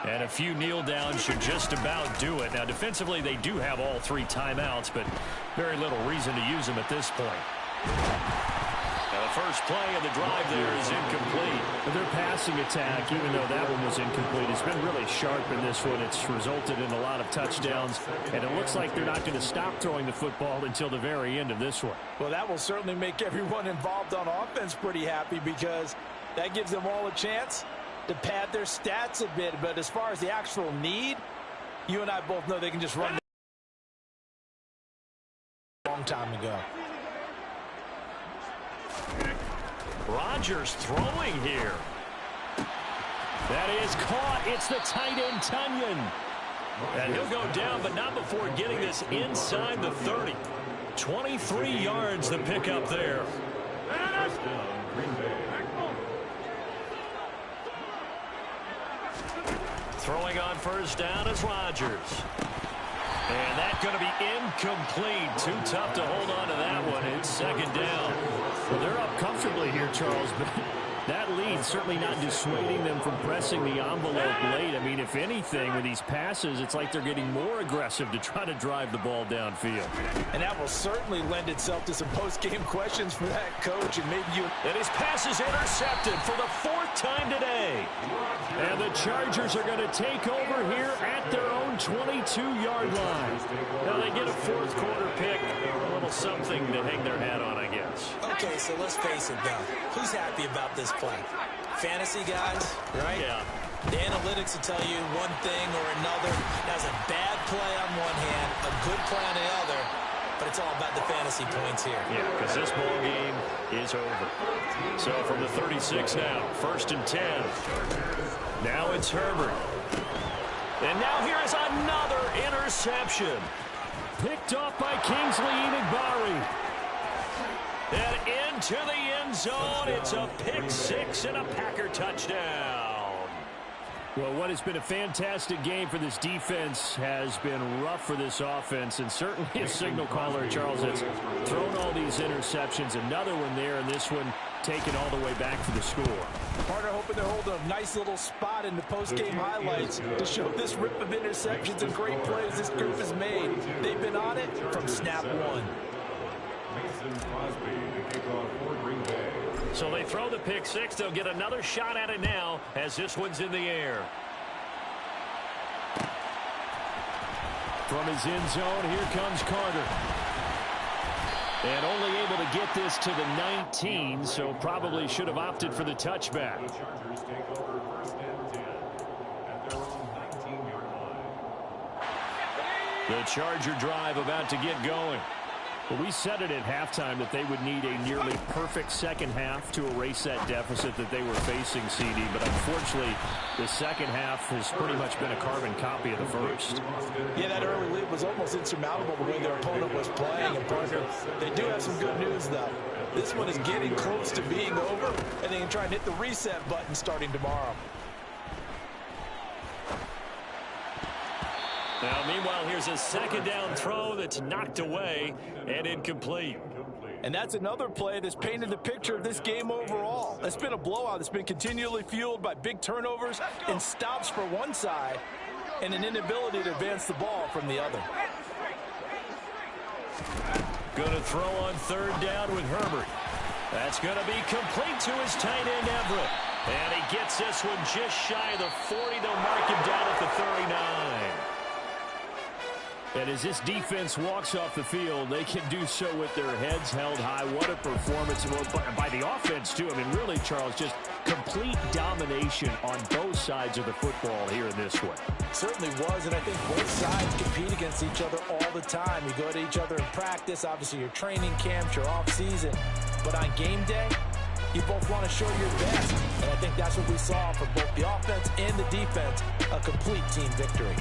And a few kneel downs should just about do it. Now, defensively, they do have all 3 timeouts, but very little reason to use them at this point. Now, the first play of the drive there is incomplete. Their passing attack, even though that one was incomplete, has been really sharp in this one. It's resulted in a lot of touchdowns, and it looks like they're not going to stop throwing the football until the very end of this one. Well, that will certainly make everyone involved on offense pretty happy because that gives them all a chance to pad their stats a bit. But as far as the actual need, you and I both know they can just run a long time ago. Rodgers throwing here. That is caught. It's the tight end, Tunyon. And he'll go down, but not before getting this inside the 30. 23 yards the pickup there. Throwing on first down is Rodgers. And that's going to be incomplete. Too tough to hold on to that one. It's 2nd down. Well, they're up comfortably here, Charles, but that lead certainly not dissuading them from pressing the envelope late. I mean, if anything, with these passes, it's like they're getting more aggressive to try to drive the ball downfield. And that will certainly lend itself to some post-game questions for that coach. And maybe you... And his pass is intercepted for the 4th time today. And the Chargers are going to take over here at their own 22-yard line. Now they get a 4th quarter pick. A little something to hang their hat on, I guess. Okay, so let's face it, though. Who's happy about this play? Fantasy guys, right? Yeah. The analytics will tell you one thing or another. That's a bad play on one hand, a good play on the other, but it's all about the fantasy points here. Yeah, because this ball game is over. So from the 36 now, 1st and 10. Now it's Herbert. And now here is another interception. Picked off by Kingsley Enagbare. And into the end zone. It's a pick 6 and a Packer touchdown. Well, what has been a fantastic game for this defense has been rough for this offense, and certainly a signal caller, Charles, has thrown all these interceptions. Another one there, and this one taken all the way back for the score. Partner hoping they're holding a nice little spot in the post-game highlights to show this rip of interceptions and great plays this group has made. They've been on it from snap one. Mason Crosby, the kickoff for Green Bay. So they throw the pick six. They'll get another shot at it now as this one's in the air. From his end zone, here comes Carter. And only able to get this to the 19, so probably should have opted for the touchback. The Chargers take over first and 10 at their own 19-yard line. The Charger drive about to get going. Well, we said it at halftime that they would need a nearly perfect second half to erase that deficit that they were facing, CD. But unfortunately, the second half has pretty much been a carbon copy of the first. Yeah, that early lead was almost insurmountable the way their opponent was playing. And partner, they do have some good news, though. This one is getting close to being over, and they can try and hit the reset button starting tomorrow. Now, meanwhile, here's a second down throw that's knocked away and incomplete. And that's another play that's painted the picture of this game overall. It's been a blowout. It's been continually fueled by big turnovers and stops for one side and an inability to advance the ball from the other. Going to throw on third down with Herbert. That's going to be complete to his tight end, Everett. And he gets this one just shy of the 40. They'll mark him down at the 39. And as this defense walks off the field, they can do so with their heads held high. What a performance by the offense, too. I mean, really, Charles, just complete domination on both sides of the football here in this one. Certainly was, and I think both sides compete against each other all the time. You go to each other in practice, obviously your training camps, your off-season. But on game day, you both want to show your best. And I think that's what we saw from both the offense and the defense, a complete team victory.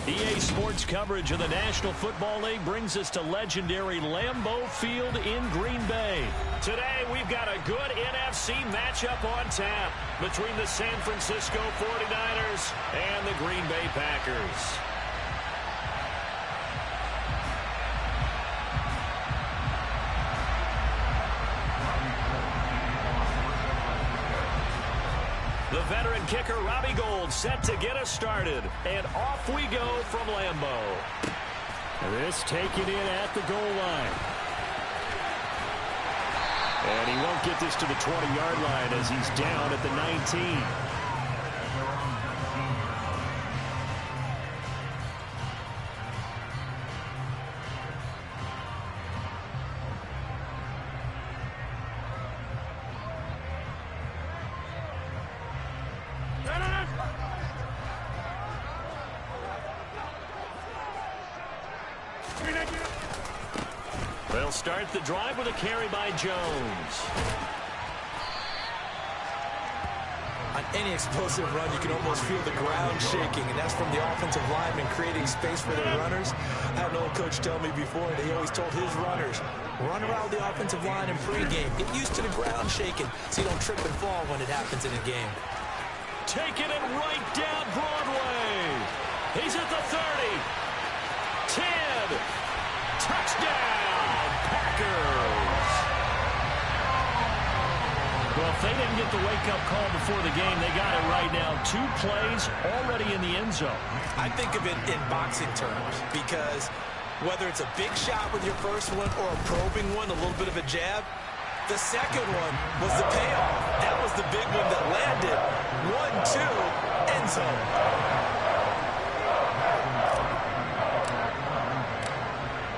EA Sports coverage of the National Football League brings us to legendary Lambeau Field in Green Bay. Today, we've got a good NFC matchup on tap between the San Francisco 49ers and the Green Bay Packers. The veteran kicker, Robbie Gould, set to get us started. And off we go from Lambeau. This taken in at the goal line. And he won't get this to the 20-yard line as he's down at the 19. start the drive with a carry by Jones. On any explosive run, you can almost feel the ground shaking, and that's from the offensive linemen creating space for their runners. I had an old coach tell me before that he always told his runners, run around the offensive line in pregame. Get used to the ground shaking so you don't trip and fall when it happens in a game. Taking it right down Broadway. He's at the 30. 10. Touchdown, Packers. Well, if they didn't get the wake-up call before the game, they got it right now. 2 plays already in the end zone. I think of it in boxing terms because whether it's a big shot with your first one or a probing one, a little bit of a jab, the second one was the payoff. That was the big one that landed. 1-2, end zone.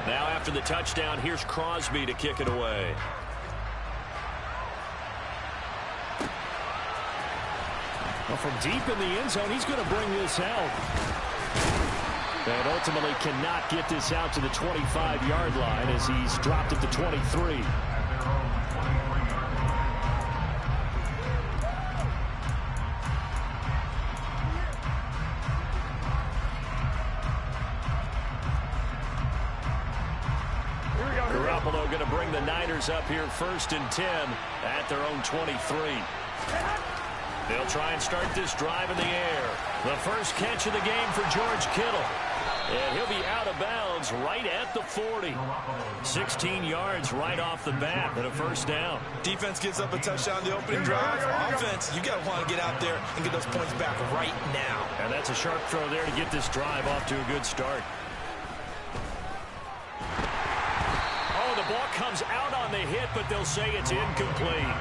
Now after the touchdown, here's Crosby to kick it away. Well, from deep in the end zone, he's going to bring this out. And ultimately cannot get this out to the 25-yard line as he's dropped at the 23. Garoppolo going to bring the Niners up here 1st and 10 at their own 23. They'll try and start this drive in the air. The first catch of the game for George Kittle. And he'll be out of bounds right at the 40. 16 yards right off the bat and a first down. Defense gives up a touchdown the opening drive. Offense, you got to want to get out there and get those points back right now. And that's a sharp throw there to get this drive off to a good start. Oh, the ball comes out on the hit, but they'll say it's incomplete.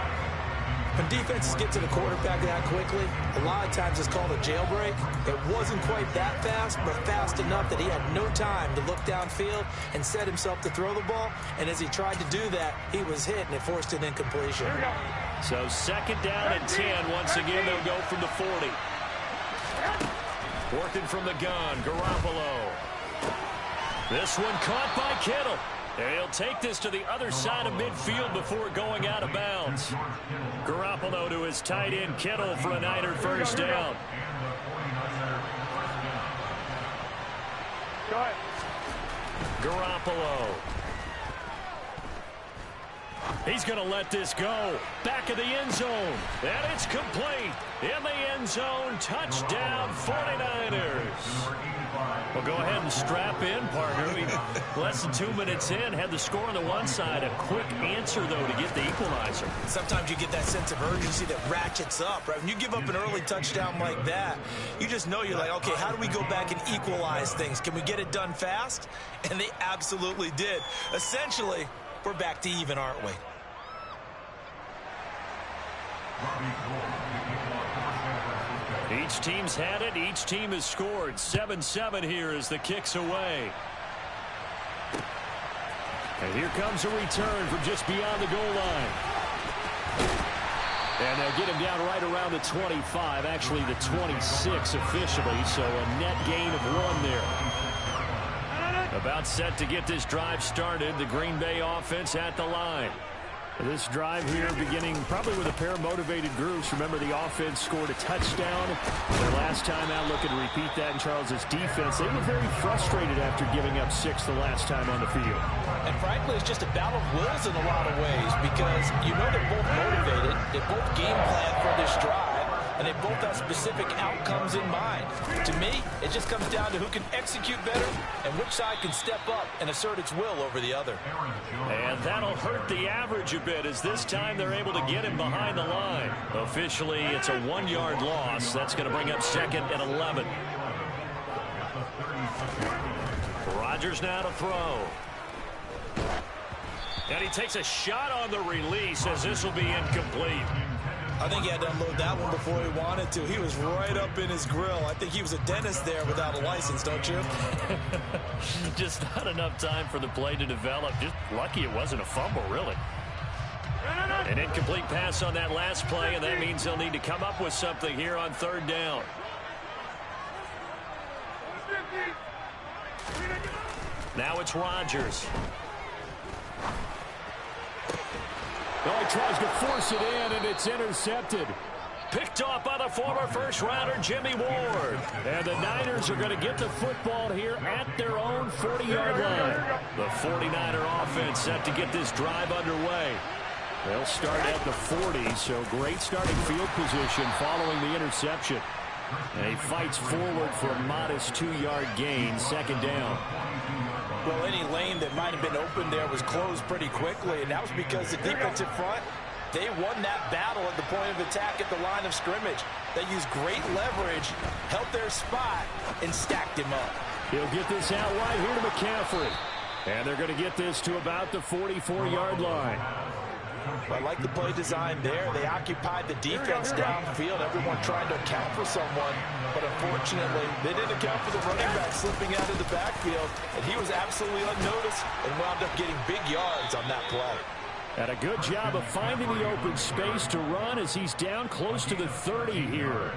When defenses get to the quarterback that quickly, a lot of times it's called a jailbreak. It wasn't quite that fast, but fast enough that he had no time to look downfield and set himself to throw the ball. And as he tried to do that, he was hit, and it forced an incompletion. So 2nd down and 10. Once again, they'll go from the 40. Working from the gun, Garoppolo. This one caught by Kittle. And he'll take this to the other side of midfield before going out of bounds. Garoppolo to his tight end, Kittle, for a Niner first down. Garoppolo. He's going to let this go. Back of the end zone. And it's complete. In the end zone, touchdown 49ers. Well, go ahead and strap in, partner. Less than 2 minutes in, had the score on the one side. A quick answer, though, to get the equalizer. Sometimes you get that sense of urgency that ratchets up, right? When you give up an early touchdown like that, you just know you're like, okay, how do we go back and equalize things? Can we get it done fast? And they absolutely did. Essentially, we're back to even, aren't we? Each team's had it. Each team has scored. 7-7 here as the kick's away. And here comes a return from just beyond the goal line. And they'll get him down right around the 25. Actually, the 26 officially. So a net gain of 1 there. About set to get this drive started. The Green Bay offense at the line. This drive here beginning probably with a pair of motivated groups. Remember, the offense scored a touchdown their last time out. Looking to repeat that in Charles's defense. They were very frustrated after giving up 6 the last time on the field. And frankly, it's just a battle of wills in a lot of ways because you know they're both motivated. They both game plan for this drive, and they both have specific outcomes in mind. To me, it just comes down to who can execute better and which side can step up and assert its will over the other. And that'll hurt the average a bit as this time they're able to get him behind the line. Officially, it's a 1-yard loss. That's going to bring up 2nd and 11. Rodgers now to throw. And he takes a shot on the release as this will be incomplete. I think he had to unload that one before he wanted to. He was right up in his grill. I think he was a dentist there without a license, don't you? Just not enough time for the play to develop. Just lucky it wasn't a fumble, really. An incomplete pass on that last play, and that means they'll need to come up with something here on 3rd down. Now it's Rodgers. Oh, he tries to force it in, and it's intercepted. Picked off by the former first-rounder Jimmy Ward. And the Niners are going to get the football here at their own 40-yard line. The 49er offense set to get this drive underway. They'll start at the 40, so great starting field position following the interception. And he fights forward for a modest 2-yard gain, second down. Well, any lane that might have been open there was closed pretty quickly, and that was because the defensive front, they won that battle at the point of attack at the line of scrimmage. They used great leverage, held their spot, and stacked him up. He'll get this out wide here to McCaffrey. And they're going to get this to about the 44-yard line. I like the play design there. They occupied the defense downfield. Everyone trying to account for someone. But unfortunately, they didn't account for the running back slipping out of the backfield. And he was absolutely unnoticed and wound up getting big yards on that play. And a good job of finding the open space to run as he's down close to the 30 here.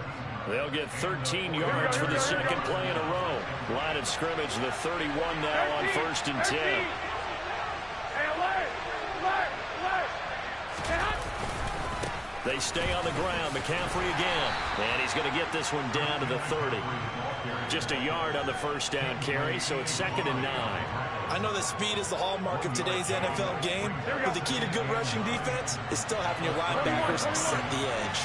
They'll get 13 yards for the second play in a row. Line of scrimmage, the 31 now on 1st and 10. They stay on the ground. McCaffrey again. And he's going to get this one down to the 30. Just a yard on the first down carry, so it's 2nd and 9. I know that speed is the hallmark of today's NFL game, but the key to good rushing defense is still having your linebackers set the edge.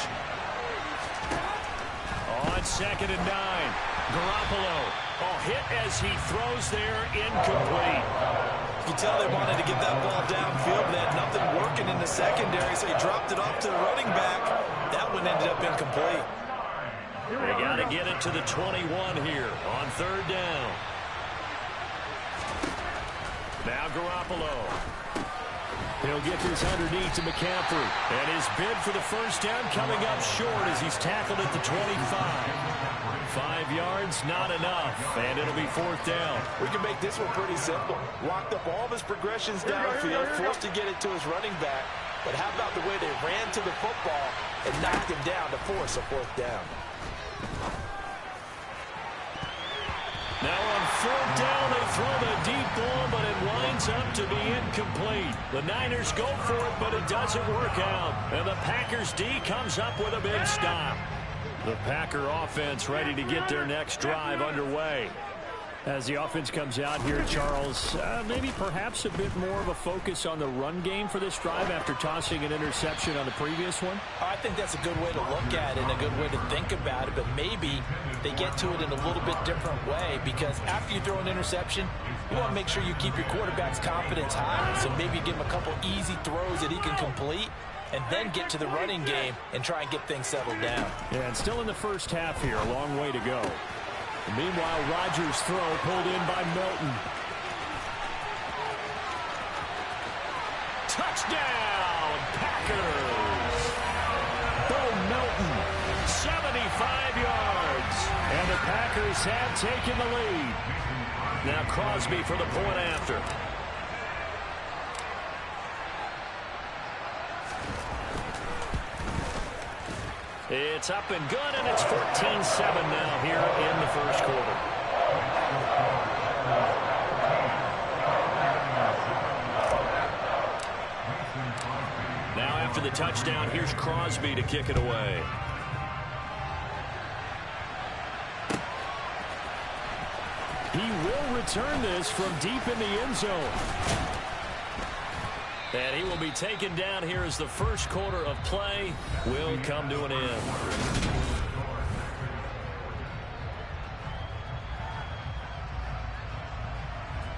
On 2nd and 9, Garoppolo. Oh, hit as he throws there, incomplete. You can tell they wanted to get that ball downfield, but they had nothing working in the secondary, so he dropped it off to the running back. That one ended up incomplete. They got to get it to the 21 here on 3rd down. Now Garoppolo. He'll get this underneath to McCaffrey. And his bid for the first down coming up short as he's tackled at the 25. 5 yards, not enough. And it'll be 4th down. We can make this one pretty simple. Locked up all of his progressions downfield, forced to get it to his running back. But how about the way they ran to the football and knocked him down to force a 4th down? Now on 4th down, they throw the deep ball, but it winds up to be incomplete. The Niners go for it, but it doesn't work out. And the Packers D comes up with a big stop. The Packer offense ready to get their next drive underway. As the offense comes out here, Charles, maybe perhaps a bit more of a focus on the run game for this drive after tossing an interception on the previous one? I think that's a good way to look at it and a good way to think about it, but maybe they get to it in a little bit different way because after you throw an interception, you want to make sure you keep your quarterback's confidence high. So maybe give him a couple easy throws that he can complete and then get to the running game and try and get things settled down. Yeah, and still in the first half here, a long way to go. And meanwhile, Rodgers' throw pulled in by Melton. Touchdown, Packers! Bo Melton, 75 yards. And the Packers have taken the lead. Now Crosby for the point after. It's up and good, and it's 14-7 now here in the first quarter. Now after the touchdown, here's Crosby to kick it away. He will return this from deep in the end zone. And he will be taken down here as the first quarter of play will come to an end.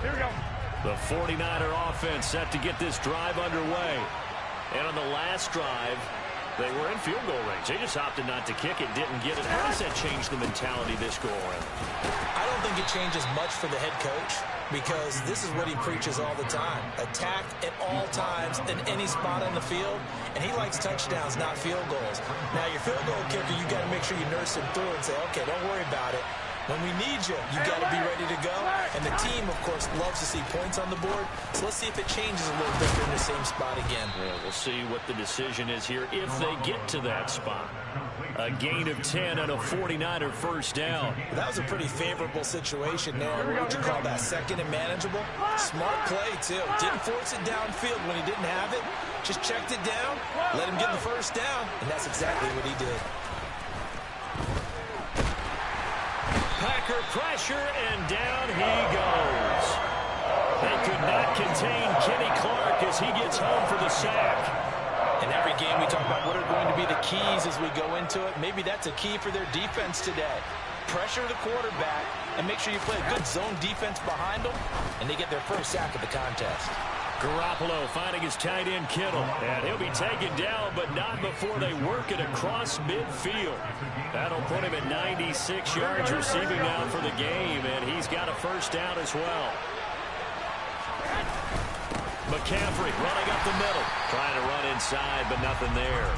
Here we go. The 49er offense set to get this drive underway. And on the last drive, they were in field goal range. They just opted not to kick it, didn't get it. How does that change the mentality this go around? I don't think it changes much for the head coach because this is what he preaches all the time. Attack at all times in any spot on the field, and he likes touchdowns, not field goals. Now, your field goal kicker, you got to make sure you nurse him through and say, okay, don't worry about it. When we need you, you got to be ready to go. And the team, of course, loves to see points on the board. So let's see if it changes a little bit in the same spot again. Yeah, we'll see what the decision is here if they get to that spot. A gain of 10 and a 49er first down. That was a pretty favorable situation there. What would you call that, second and manageable? Smart play, too. Didn't force it downfield when he didn't have it. Just checked it down, let him get the first down, and that's exactly what he did. Packer pressure, and down he goes. They could not contain Kenny Clark as he gets home for the sack. In every game we talk about what are going to be the keys as we go into it. Maybe that's a key for their defense today. Pressure the quarterback and make sure you play a good zone defense behind them, and they get their first sack of the contest. Garoppolo finding his tight end Kittle, and he'll be taken down, but not before they work it across midfield. That'll put him at 96 yards receiving now for the game, and he's got a first down as well. McCaffrey running up the middle, trying to run inside, but nothing there.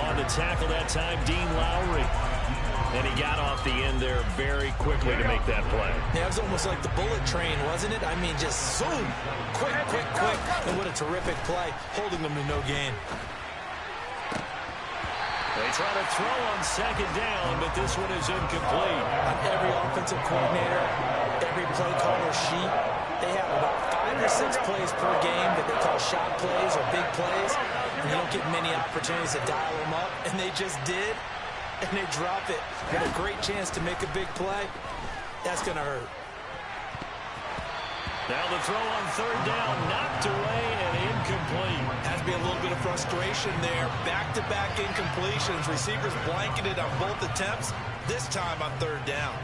On the tackle that time, Dean Lowry. And he got off the end there very quickly to make that play. Yeah, it was almost like the bullet train, wasn't it? I mean, just zoom, quick, quick, quick. And what a terrific play, holding them to no gain. They try to throw on second down, but this one is incomplete. On every offensive coordinator, every play caller sheet, they have about 5 or 6 plays per game that they call shot plays or big plays. And you don't get many opportunities to dial them up, and they just did. And they drop it. Got a great chance to make a big play. That's going to hurt. Now the throw on third down, knocked away and incomplete. Has to be a little bit of frustration there. Back-to-back incompletions. Receivers blanketed on both attempts, this time on third down.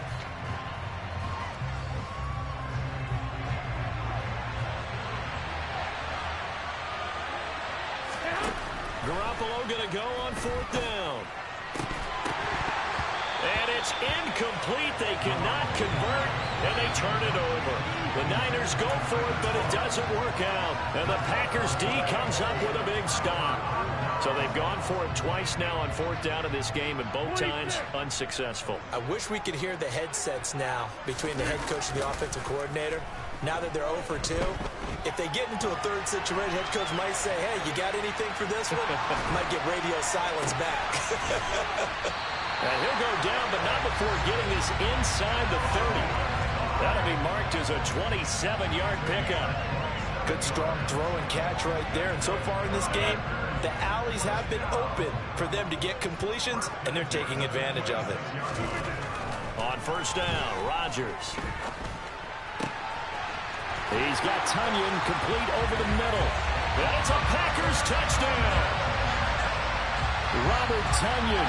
Garoppolo going to go on fourth down. And it's incomplete. They cannot convert, and they turn it over. The Niners go for it, but it doesn't work out. And the Packers D comes up with a big stop. So they've gone for it twice now on fourth down in this game, and both times unsuccessful. I wish we could hear the headsets now between the head coach and the offensive coordinator. Now that they're 0 for 2, if they get into a third situation, head coach might say, hey, you got anything for this one? Might get radio silence back. And he'll go down, but not before getting this inside the 30. That'll be marked as a 27-yard pickup. Good strong throw and catch right there. And so far in this game, the alleys have been open for them to get completions, and they're taking advantage of it. On first down, Rodgers. He's got Tunyon complete over the middle. And it's a Packers touchdown. Robert Tunyon,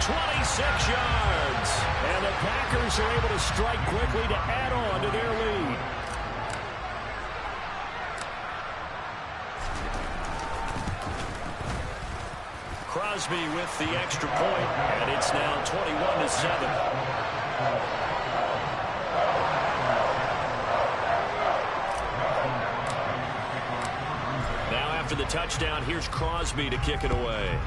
26 yards. And the Packers are able to strike quickly to add on to their lead. Crosby with the extra point, and it's now 21-7. After the touchdown, here's Crosby to kick it away.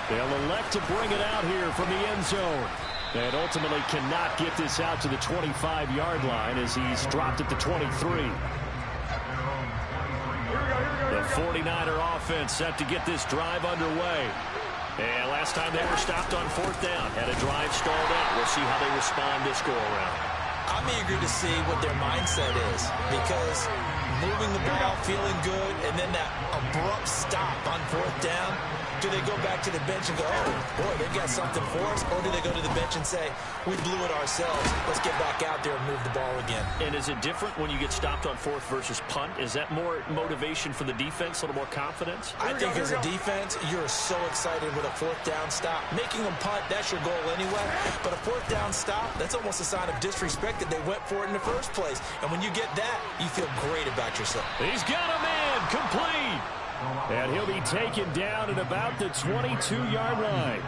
They'll elect to bring it out here from the end zone. And ultimately cannot get this out to the 25-yard line as he's dropped at the 23. The 49er offense set to get this drive underway. And last time they were stopped on fourth down, had a drive stalled out. We'll see how they respond this go-around. I'm eager to see what their mindset is, because moving the ball, feeling good, and then that abrupt stop on fourth down, do they go back to the bench and go, oh, boy, they've got something for us? Or do they go to the bench and say, we blew it ourselves, let's get back out there and move the ball again? And is it different when you get stopped on fourth versus punt? Is that more motivation for the defense, a little more confidence? I think as a defense, you're so excited with a fourth down stop. Making them punt, that's your goal anyway. But a fourth down stop, that's almost a sign of disrespect that they went for it in the first place. And when you get that, you feel great about yourself. He's got a man complete. And he'll be taken down at about the 22-yard line.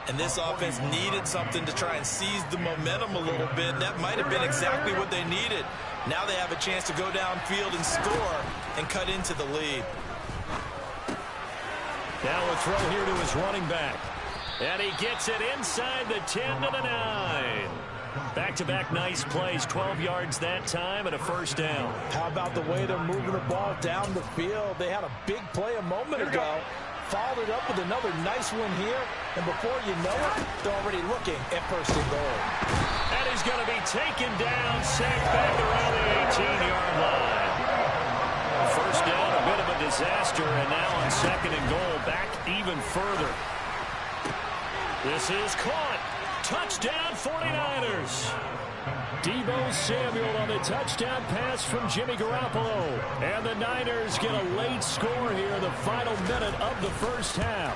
And this offense needed something to try and seize the momentum a little bit. That might have been exactly what they needed. Now they have a chance to go downfield and score and cut into the lead. Now a throw here to his running back. And he gets it inside the 10 to the 9. Back-to-back nice plays, 12 yards that time and a first down. How about the way they're moving the ball down the field? They had a big play a moment ago. Followed it up with another nice one here. And before you know it, they're already looking at first and goal. And he's going to be taken down, sacked back around the 18-yard line. First down, a bit of a disaster, and now on second and goal, back even further. This is caught. Touchdown, 49ers. Deebo Samuel on the touchdown pass from Jimmy Garoppolo. And the Niners get a late score here in the final minute of the first half.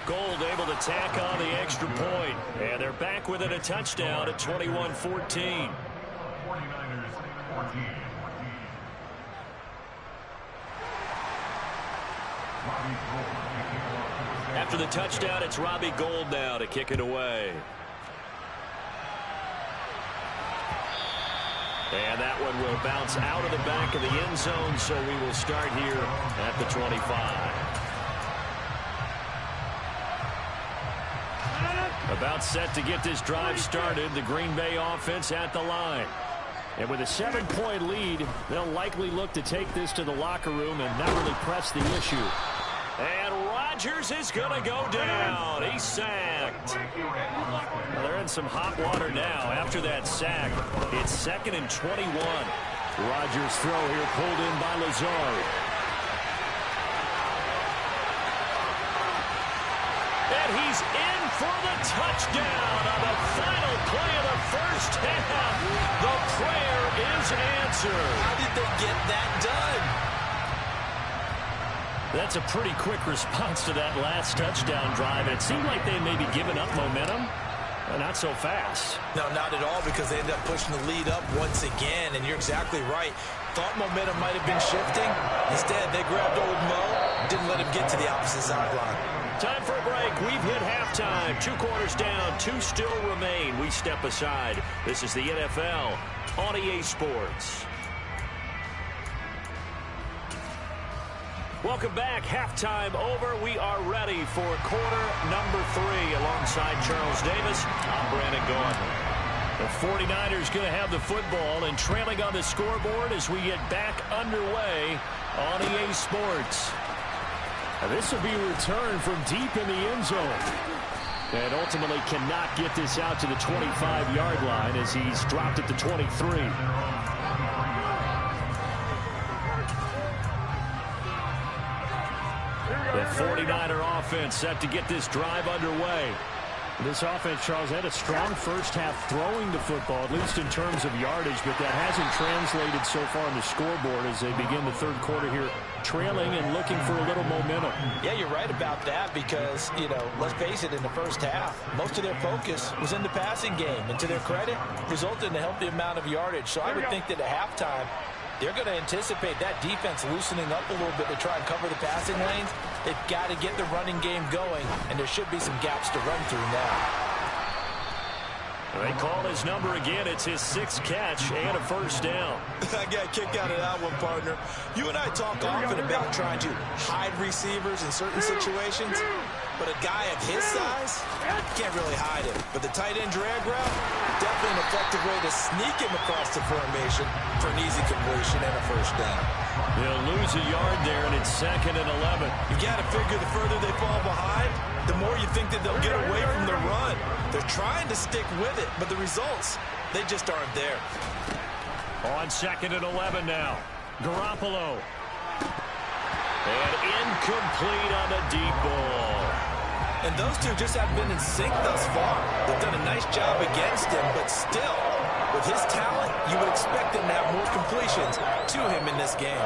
Gold able to tack on the extra point. And they're back within a touchdown at 21-14. 49ers 14. After the touchdown, it's Robbie Gould now to kick it away. And that one will bounce out of the back of the end zone, so we will start here at the 25. About set to get this drive started, the Green Bay offense at the line. And with a 7-point lead, they'll likely look to take this to the locker room and not really press the issue. And Rodgers is going to go down. He's sacked. Well, they're in some hot water now after that sack. It's 2nd and 21. Rodgers' throw here pulled in by Lazard. And he's in for the touchdown on the final play of the first half. The prayer is answered. How did they get that done? That's a pretty quick response to that last touchdown drive. It seemed like they may be giving up momentum. Not so fast. No, not at all, because they ended up pushing the lead up once again, and you're exactly right. Thought momentum might have been shifting. Instead, they grabbed old Mo, didn't let him get to the opposite sideline. Time for a break. We've hit halftime. 2 quarters down, 2 still remain. We step aside. This is the NFL on EA Sports. Welcome back. Halftime over. We are ready for quarter number 3. Alongside Charles Davis, I'm Brandon Gordon. The 49ers going to have the football and trailing on the scoreboard as we get back underway on EA Sports. Now this will be a return from deep in the end zone. And ultimately cannot get this out to the 25-yard line as he's dropped at the 23. The 49er offense set to get this drive underway. This offense, Charles, had a strong first half throwing the football, at least in terms of yardage, but that hasn't translated so far on the scoreboard as they begin the third quarter here, trailing and looking for a little momentum. Yeah, you're right about that because, let's face it, in the first half, most of their focus was in the passing game. And to their credit, resulted in a healthy amount of yardage. So I would think that at halftime, they're going to anticipate that defense loosening up a little bit to try and cover the passing lanes. They've got to get the running game going, and there should be some gaps to run through now. They call his number again. It's his 6th catch and a first down. I got a kick out of that one, partner. You and I talk often about trying to hide receivers in certain situations, but a guy of his size can't really hide him. But the tight end drag route, definitely an effective way to sneak him across the formation for an easy completion and a first down. They'll lose a yard there, and it's 2nd and 11. You got to figure the further they fall behind, the more you think that they'll get away from the run. They're trying to stick with it, but the results, they just aren't there. On 2nd and 11 now. Garoppolo. And incomplete on the deep ball. And those two just haven't been in sync thus far. They've done a nice job against him, but still, with his talent, you would expect him to have more completions to him in this game.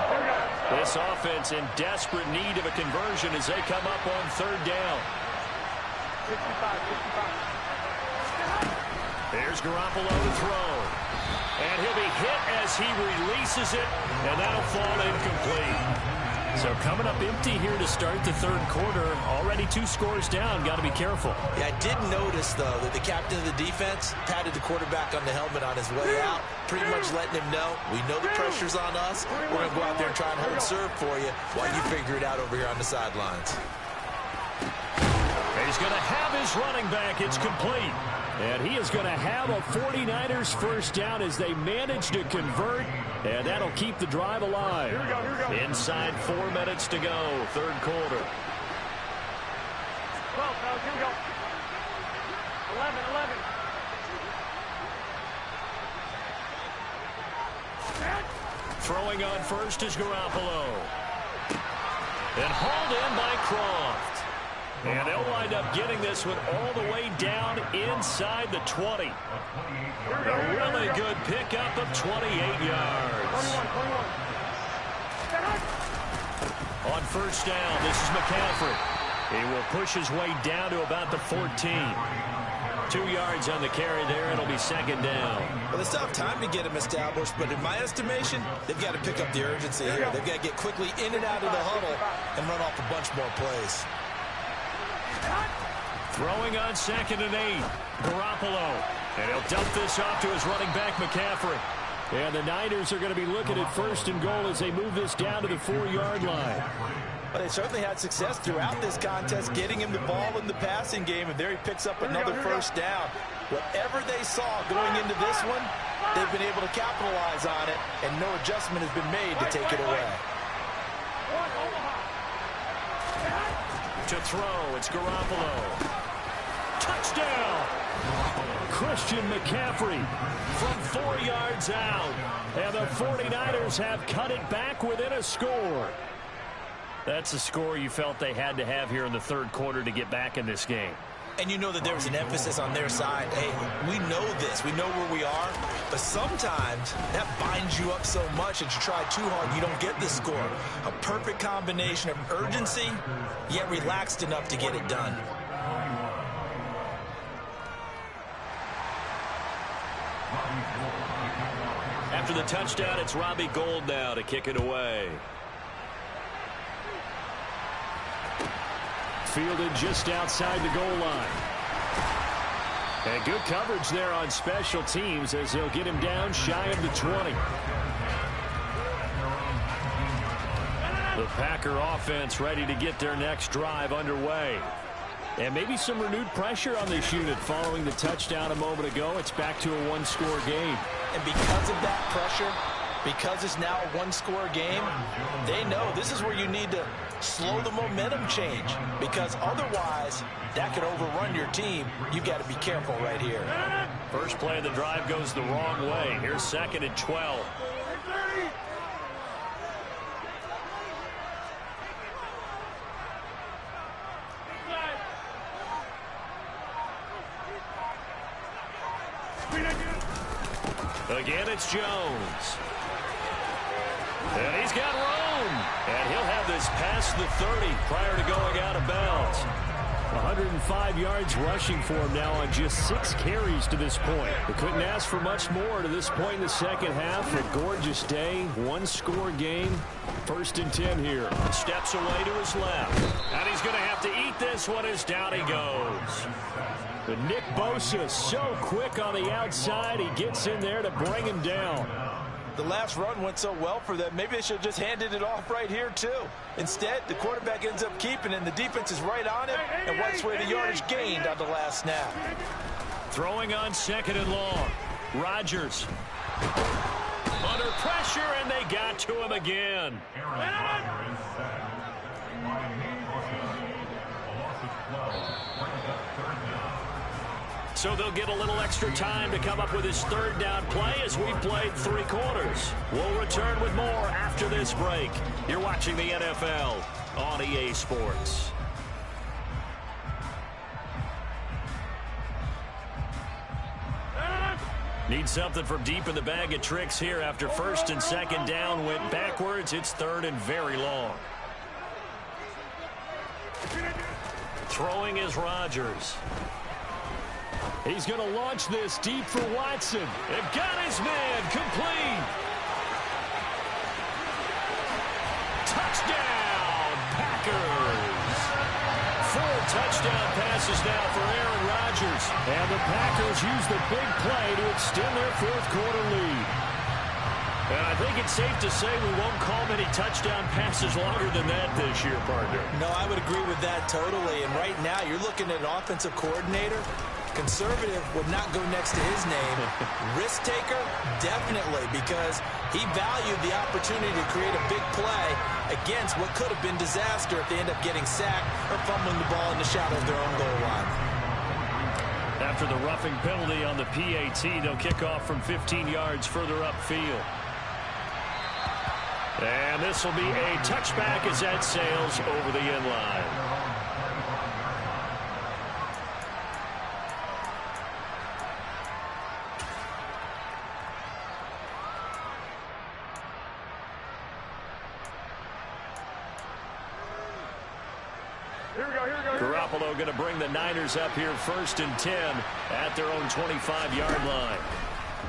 This offense in desperate need of a conversion as they come up on 3rd down. 65. There's Garoppolo to throw. And he'll be hit as he releases it, and that'll fall incomplete. So coming up empty here to start the third quarter. Already 2 scores down. Got to be careful. Yeah, I did notice, though, that the captain of the defense patted the quarterback on the helmet on his way out, pretty much letting him know, we know the pressure's on us. We're going to go out there and try and hold serve for you while you figure it out over here on the sidelines. He's going to have his running back. It's complete. And he is going to have a 49ers first down as they manage to convert. And that'll keep the drive alive. Here we go. Inside 4 minutes to go, third quarter. 12, fellas, here we go. 11. Throwing on first is Garoppolo. And hauled in by Croft. And they'll wind up getting this one all the way down inside the 20. A really good pickup of 28 yards. On first down, this is McCaffrey. He will push his way down to about the 14. 2 yards on the carry there. It'll be second down. Well, they still have time to get him established, but in my estimation, they've got to pick up the urgency here. They've got to get quickly in and out of the huddle and run off a bunch more plays. Throwing on 2nd and 8. Garoppolo. And he'll dump this off to his running back, McCaffrey. And the Niners are going to be looking at 1st and goal as they move this down to the 4-yard line. Well, they certainly had success throughout this contest getting him the ball in the passing game, and there he picks up another first down. Whatever they saw going into this one, they've been able to capitalize on it, and no adjustment has been made to take it away. To throw, it's Garoppolo. Touchdown! Christian McCaffrey from 4 yards out. And the 49ers have cut it back within a score. That's a score you felt they had to have here in the third quarter to get back in this game. And you know that there was an emphasis on their side. Hey, we know this. We know where we are. But sometimes that binds you up so much that you try too hard, you don't get the score. A perfect combination of urgency, yet relaxed enough to get it done. After the touchdown, it's Robbie Gould now to kick it away. Fielded just outside the goal line. And good coverage there on special teams as they'll get him down shy of the 20. The Packer offense ready to get their next drive underway. And maybe some renewed pressure on this unit following the touchdown a moment ago. It's back to a one-score game. And because of that pressure, because it's now a one-score game, they know this is where you need to slow the momentum change, because otherwise that could overrun your team. You've got to be careful right here. First play of the drive goes the wrong way. Here's 2nd and 12. Again, it's Jones. And he's got room. And he'll have this past the 30 prior to going out of bounds. 105 yards rushing for him now on just 6 carries to this point. They couldn't ask for much more to this point in the second half. A gorgeous day, one-score game. 1st and 10 here. Steps away to his left. And he's going to have to eat this one as down he goes. But Nick Bosa so quick on the outside. He gets in there to bring him down. The last run went so well for them. Maybe they should have just handed it off right here, too. Instead, the quarterback ends up keeping it, and the defense is right on it and wipes away the yardage gained on the last snap. Throwing on 2nd and long. Rodgers. Under pressure, and they got to him again. So they'll get a little extra time to come up with his 3rd down play as we've played 3 quarters. We'll return with more after this break. You're watching the NFL on EA Sports. Need something from deep in the bag of tricks here after 1st and 2nd down went backwards. It's 3rd and very long. Throwing is Rodgers. He's going to launch this deep for Watson. And got his man complete. Touchdown, Packers. 4 touchdown passes now for Aaron Rodgers. And the Packers use the big play to extend their 4th quarter lead. And I think it's safe to say we won't call many touchdown passes longer than that this year, partner. No, I would agree with that totally. And right now, you're looking at an offensive coordinator. Conservative would not go next to his name. Risk taker, definitely, because he valued the opportunity to create a big play against what could have been disaster if they end up getting sacked or fumbling the ball in the shadow of their own goal line. After the roughing penalty on the PAT, they'll kick off from 15 yards further upfield. And this will be a touchback as that sails over the end line. Garoppolo going to bring the Niners up here 1st and 10 at their own 25-yard line.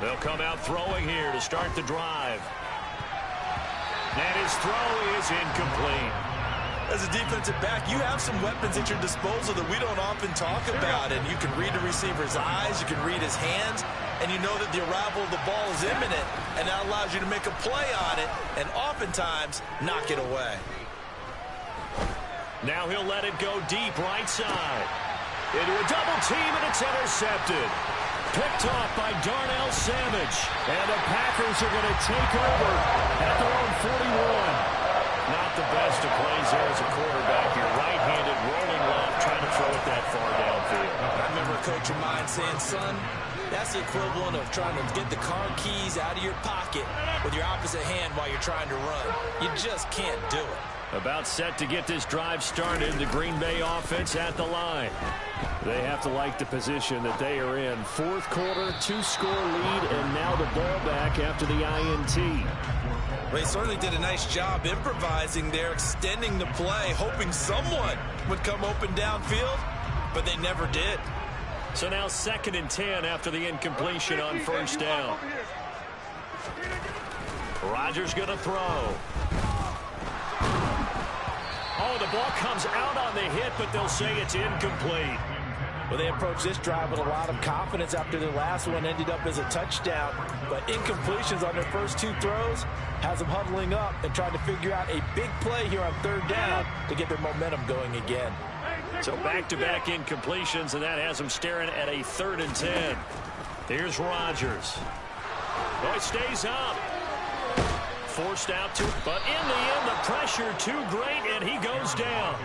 They'll come out throwing here to start the drive. And his throw is incomplete. As a defensive back, you have some weapons at your disposal that we don't often talk about. And you can read the receiver's eyes, you can read his hands, and you know that the arrival of the ball is imminent. And that allows you to make a play on it and oftentimes knock it away. Now he'll let it go deep right side. Into a double team, and it's intercepted. Picked off by Darnell Savage. And the Packers are going to take over at their own 41. Not the best of plays there as a quarterback. You're right-handed, rolling left, trying to throw it that far downfield. I remember a coach of mine saying, son, that's the equivalent of trying to get the car keys out of your pocket with your opposite hand while you're trying to run. You just can't do it. About set to get this drive started, the Green Bay offense at the line. They have to like the position that they are in. 4th quarter, 2-score lead, and now the ball back after the INT. They certainly did a nice job improvising there, extending the play, hoping someone would come open downfield, but they never did. So now 2nd and 10 after the incompletion on 1st down. Rodgers going to throw. Oh, the ball comes out on the hit, but they'll say it's incomplete. Well, they approached this drive with a lot of confidence after the last one ended up as a touchdown. But incompletions on their first 2 throws has them huddling up and trying to figure out a big play here on 3rd down to get their momentum going again. So back-to-back incompletions, and that has them staring at a 3rd and 10. Here's Rodgers. Oh, he stays up. Forced out to, but in the end, the pressure too great, and he goes down.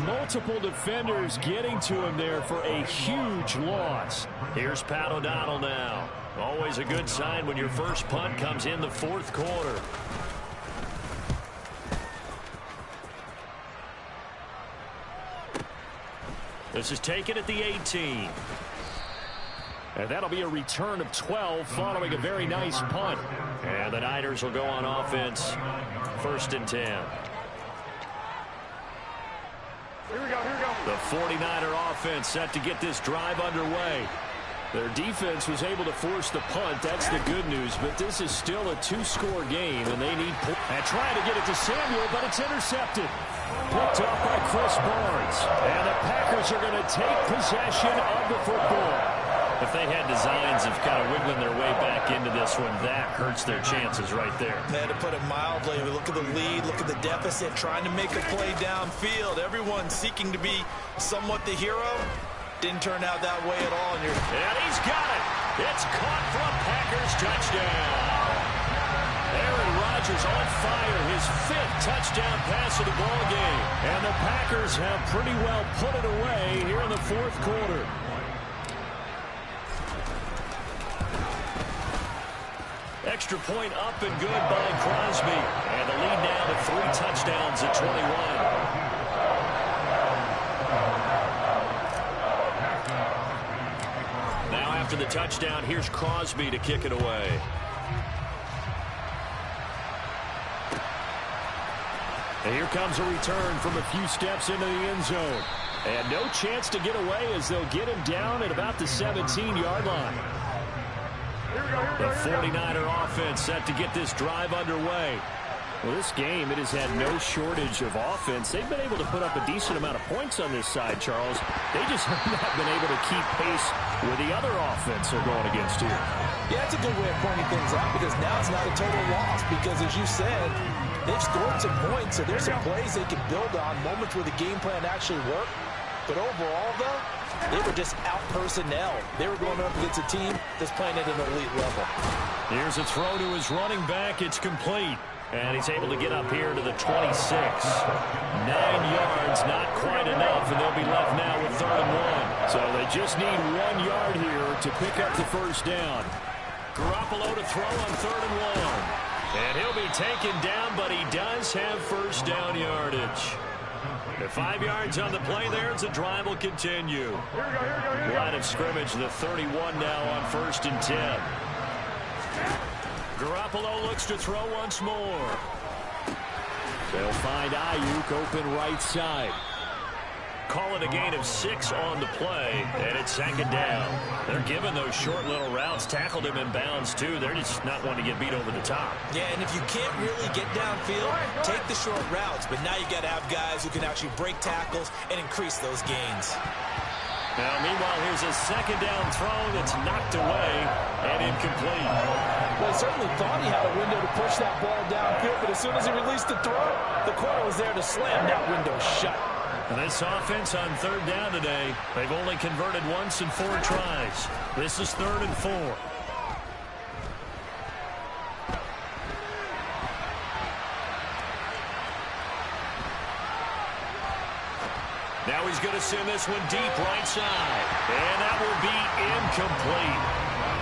Multiple defenders getting to him there for a huge loss. Here's Pat O'Donnell now. Always a good sign when your first punt comes in the 4th quarter. This is taken at the 18. And that'll be a return of 12 following a very nice punt. And the Niners will go on offense. 1st and 10. Here we go. The 49er offense set to get this drive underway. Their defense was able to force the punt. That's the good news. But this is still a 2-score game, and they need points. And trying to get it to Samuel, but it's intercepted. Picked off by Chris Barnes. And the Packers are going to take possession of the football. If they had designs of kind of wiggling their way back into this one, that hurts their chances right there. Man, to put it mildly, we look at the lead, look at the deficit, trying to make a play downfield. Everyone seeking to be somewhat the hero. Didn't turn out that way at all. And he's got it. It's caught for a Packers touchdown. Aaron Rodgers on fire, his 5th touchdown pass of the ball game. And the Packers have pretty well put it away here in the 4th quarter. Extra point up and good by Crosby. And the lead now to 3 touchdowns at 21. Now after the touchdown, here's Crosby to kick it away. And here comes a return from a few steps into the end zone. And no chance to get away as they'll get him down at about the 17-yard line. The 49er offense set to get this drive underway. Well, this game, it has had no shortage of offense. They've been able to put up a decent amount of points on this side, Charles. They just have not been able to keep pace with the other offense they're going against here. Yeah, that's a good way of pointing things out because now it's not a total loss because, as you said, they've scored some points, so there's some plays they can build on, moments where the game plan actually worked. But overall, though, they were just out personnel. They were going up against a team that's playing at an elite level. Here's a throw to his running back. It's complete. And he's able to get up here to the 26. 9 yards, not quite enough, and they'll be left now with 3rd and 1. So they just need 1 yard here to pick up the first down. Garoppolo to throw on 3rd and 1. And he'll be taken down, but he does have first down yardage. The 5 yards on the play there as the drive will continue. Line of scrimmage, the 31 now on 1st and 10. Garoppolo looks to throw once more. They'll find Ayuk open right side. Call it a gain of 6 on the play, and it's 2nd down. They're giving those short little routes. Tackled him in bounds, too. They're just not wanting to get beat over the top. Yeah, and if you can't really get downfield, take the short routes. But now you got to have guys who can actually break tackles and increase those gains. Now, meanwhile, here's a 2nd down throw that's knocked away and incomplete. Well, he certainly thought he had a window to push that ball downfield, but as soon as he released the throw, the corner was there to slam that window shut. And this offense on 3rd down today, they've only converted once in 4 tries. This is 3rd and 4. Now he's going to send this one deep right side. And that will be incomplete.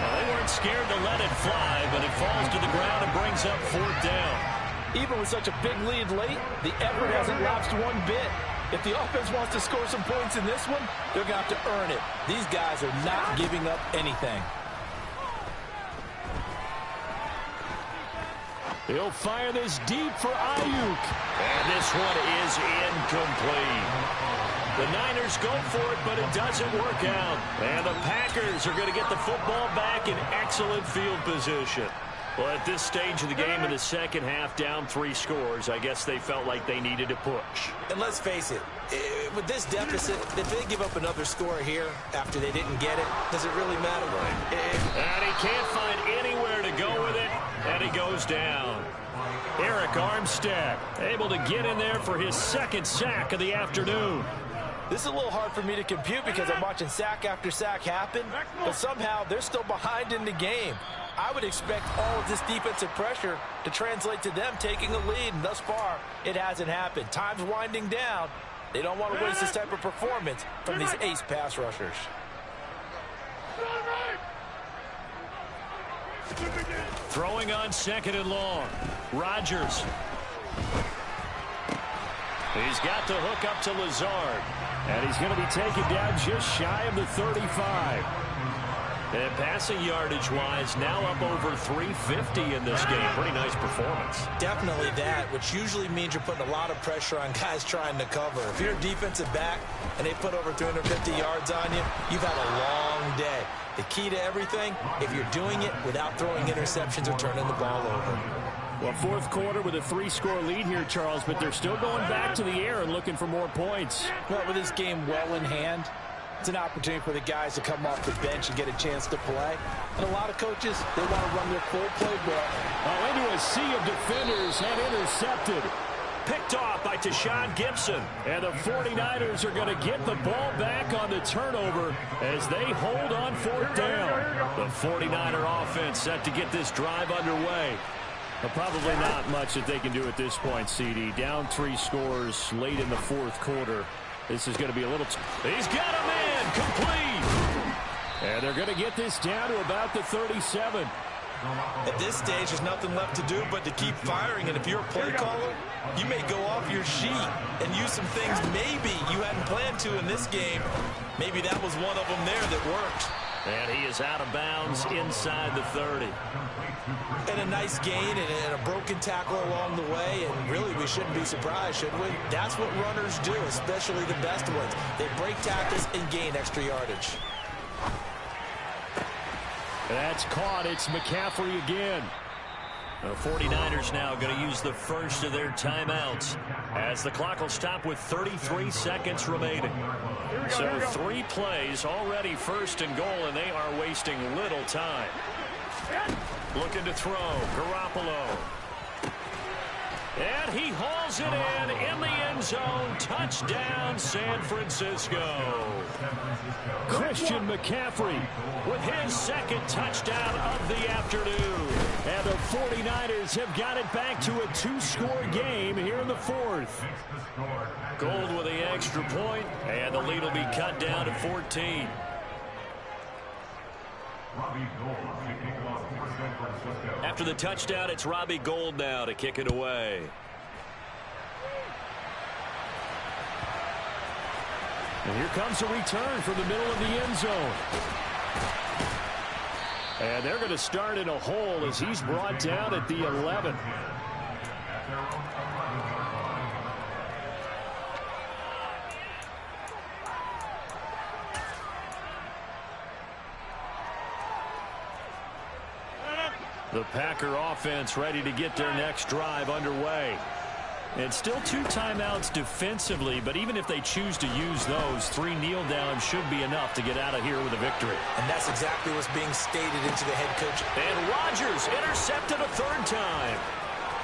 Well, they weren't scared to let it fly, but it falls to the ground and brings up 4th down. Even with such a big lead late, the effort hasn't lapsed one bit. If the offense wants to score some points in this one, they're going to have to earn it. These guys are not giving up anything. He'll fire this deep for Ayuk. And this one is incomplete. The Niners go for it, but it doesn't work out. And the Packers are going to get the football back in excellent field position. Well, at this stage of the game in the second half, down 3 scores, I guess they felt like they needed to push. And let's face it, with this deficit, if they give up another score here after they didn't get it, does it really matter? And he can't find anywhere to go with it, and he goes down. Eric Armstead able to get in there for his 2nd sack of the afternoon. This is a little hard for me to compute because I'm watching sack after sack happen, but somehow they're still behind in the game. I would expect all of this defensive pressure to translate to them taking a lead, and thus far, it hasn't happened. Time's winding down. They don't want to waste this type of performance from these ace pass rushers. Throwing on 2nd and long. Rodgers. He's got the hook up to Lazard. And he's going to be taken down just shy of the 35. And passing yardage-wise, now up over 350 in this game. Pretty nice performance. Definitely that, which usually means you're putting a lot of pressure on guys trying to cover. If you're a defensive back and they put over 350 yards on you, you've had a long day. The key to everything, if you're doing it without throwing interceptions or turning the ball over. Well, 4th quarter with a 3-score lead here, Charles, but they're still going back to the air and looking for more points. Well, with this game well in hand, it's an opportunity for the guys to come off the bench and get a chance to play. And a lot of coaches, they want to run their full playbook. Oh, into a sea of defenders and intercepted. Picked off by Tashawn Gibson. And the 49ers are going to get the ball back on the turnover as they hold on 4th down. The 49er offense set to get this drive underway. But probably not much that they can do at this point, CD. Down 3 scores late in the 4th quarter. This is going to be a little... He's got a man complete! And they're going to get this down to about the 37. At this stage, there's nothing left to do but to keep firing. And if you're a play caller, you may go off your sheet and use some things maybe you hadn't planned to in this game. Maybe that was one of them there that worked. And he is out of bounds inside the 30. And a nice gain and a broken tackle along the way. And really, we shouldn't be surprised, should we? That's what runners do, especially the best ones. They break tackles and gain extra yardage. That's caught. It's McCaffrey again. The 49ers now going to use the first of their timeouts as the clock will stop with 33 seconds remaining. So 3 plays already 1st and goal, and they are wasting little time. Looking to throw. Garoppolo. And he hauls it in the end zone. Touchdown, San Francisco. Christian McCaffrey with his 2nd touchdown of the afternoon. And the 49ers have got it back to a 2-score game here in the 4th. Gold with the extra point, and the lead will be cut down to 14. After the touchdown, it's Robbie Gould now to kick it away. And here comes a return from the middle of the end zone. And they're going to start in a hole as he's brought down at the 11. The Packer offense ready to get their next drive underway. And still 2 timeouts defensively, but even if they choose to use those, 3 kneel downs should be enough to get out of here with a victory. And that's exactly what's being stated into the head coach. And Rodgers intercepted a 3rd time.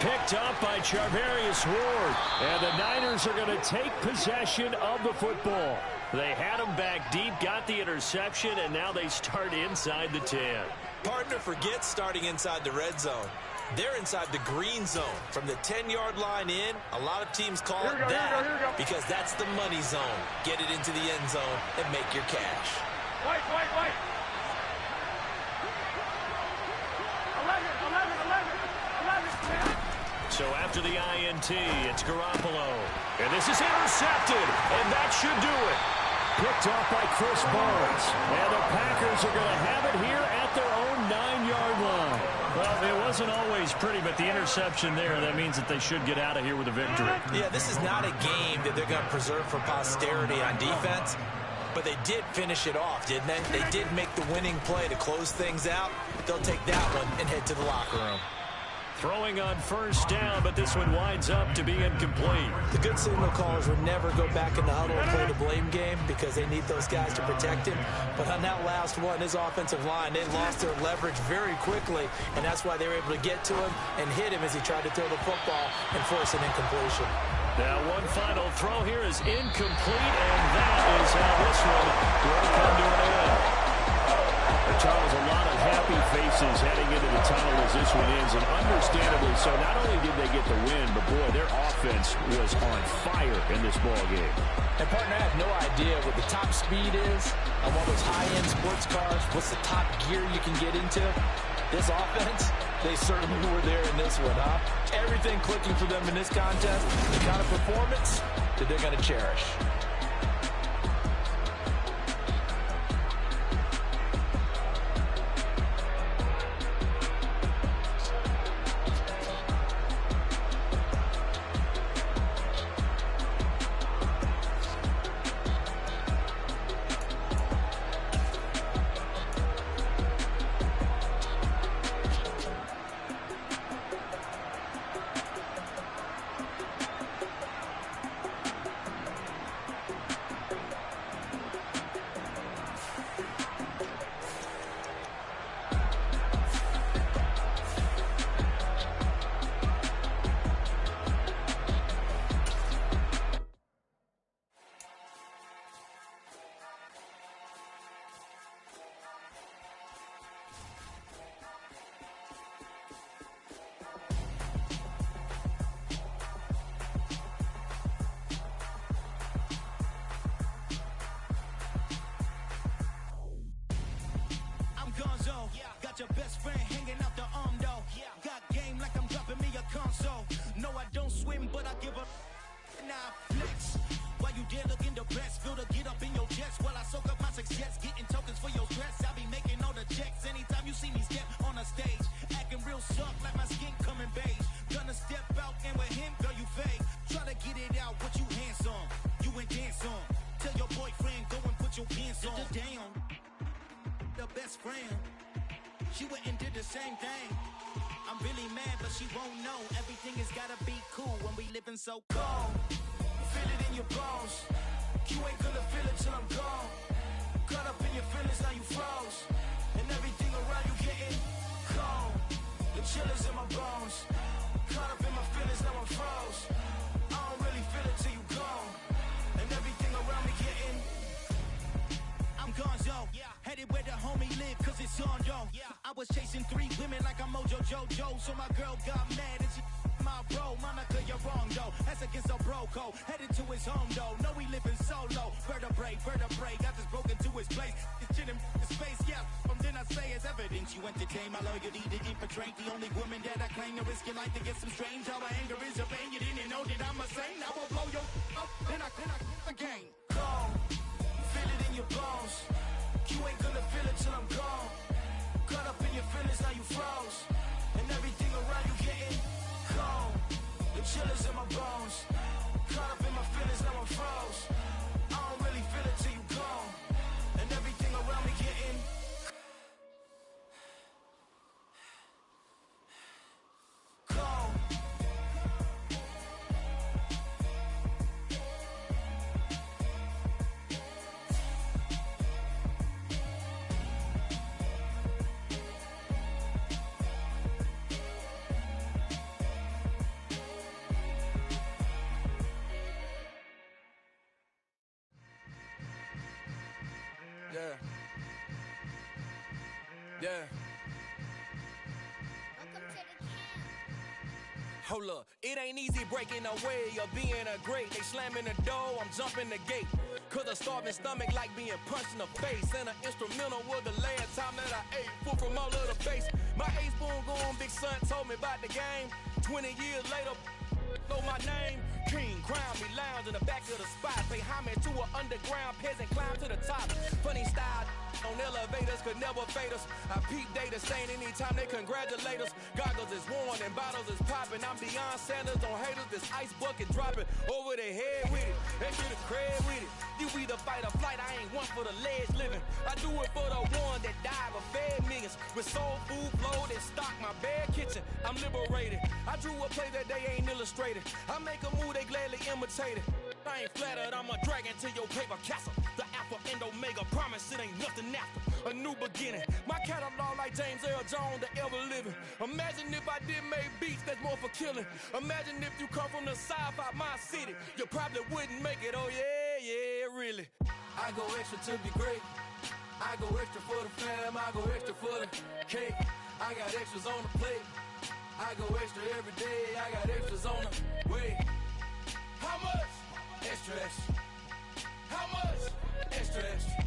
Picked up by Charvarius Ward. And the Niners are going to take possession of the football. They had him back deep, got the interception, and now they start inside the 10. Partner forgets starting inside the red zone. They're inside the green zone. From the 10-yard line in, a lot of teams call it that because that's the money zone. Get it into the end zone and make your cash. Wait. 11. So after the INT, it's Garoppolo. And this is intercepted, and that should do it. Picked off by Chris Barnes. And the Packers are going to have it here at their own 9-yard line. Well, it wasn't always pretty, but the interception there, that means that they should get out of here with a victory. Yeah, this is not a game that they're going to preserve for posterity on defense, but they did finish it off, didn't they? They did make the winning play to close things out. They'll take that one and head to the locker room. Throwing on 1st down, but this one winds up to be incomplete. The good signal callers would never go back in the huddle and play the blame game because they need those guys to protect him. But on that last one, his offensive line, they lost their leverage very quickly, and that's why they were able to get to him and hit him as he tried to throw the football and force an incompletion. Now one final throw here is incomplete, and that is how this one will come to an end. Charles, a lot of happy faces heading into the tunnel as this one ends, and understandably so. Not only did they get the win, but boy, their offense was on fire in this ball game. And partner, I have no idea what the top speed is on one of those high-end sports cars. What's the top gear you can get into? This offense, they certainly were there in this one, huh? Everything clicking for them in this contest, the kind of performance that they're going to cherish. Got your best friend hanging out the arm though. Got game like I'm dropping me a console. No, I don't swim, but I give a nah flex. While you there looking depressed, feel the get up in your chest while I soak up my success, getting tokens for your stress. I be making all the checks anytime you see me step on a stage, acting real soft like my skin coming beige. Gonna step out and with him, girl, you fake. Try to get it out, what you handsome, you ain't dance on. Tell your boyfriend go and put your pants on. Down, the best friend. She went and did the same thing. I'm really mad, but she won't know. Everything has gotta be cool when we living so cold. Feel it in your bones. You ain't gonna feel it till I'm gone. Caught up in your feelings, now you froze. And everything around you getting cold. The chill is in my bones. Caught up in my feelings, now I'm froze. I don't really feel it till you gone. And everything around me getting I'm gonzo, headed where the homie live, cause it's on, yo. I was chasing 3 women like I'm Mojo Jojo, so my girl got mad and she my bro. Monica, you're wrong, yo. That's against a broco. Headed to his home though, know he living solo. Vertebrae, got this broken to his place. It's shit in his face, yeah. From then I say it's evidence you entertain my loyalty to infiltrate the only woman that I claim to risk your life to get some strange. All my anger is a pain, you didn't know that I'm a saint. I will blow your up, then I again. Gone, feel it in your bones. You ain't gonna feel it till I'm gone. Caught up in your feelings, now you froze. And everything around you getting cold. The chillers in my bones. Caught up in my feelings, now I'm froze. I don't really feel it till you gone. And everything around me getting cold. Yeah. Hold up, it ain't easy breaking away or being a great. They slamming the door, I'm jumping the gate. Cause a starving stomach like being punched in the face. And an instrumental was the last time that I ate. Full from all of the bass. My ace boom goon, big son told me about the game. 20 years later, know my name. King, crown me, lounge in the back of the spot. Pay homage to an underground peasant, climb to the top. Funny style on elevators could never fade us. I peep data stain anytime they congratulate us. Goggles is worn and bottles is popping. I'm beyond Sanders on haters. This ice bucket dropping over their head with it. They get a cred with it. You either fight or flight. I ain't one for the ledge living. I do it for the one that died but fed millions. With soul food flowed and stock my bare kitchen. I'm liberated. I drew a play that they ain't illustrated. I make a move they gladly imitate it. I ain't flattered, I'm a dragon to your paper castle. The alpha and omega, promise it ain't nothing after. A new beginning. My catalog like James Earl Jones, the ever living. Imagine if I did make beats that's more for killing. Imagine if you come from the sci-fi, my city. You probably wouldn't make it, oh yeah, really. I go extra to be great. I go extra for the fam, I go extra for the cake. I got extras on the plate. I go extra every day, I got extras on the way. How much? Extra, extra. How much? Extra, extra.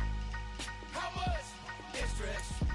How much? Extra, extra.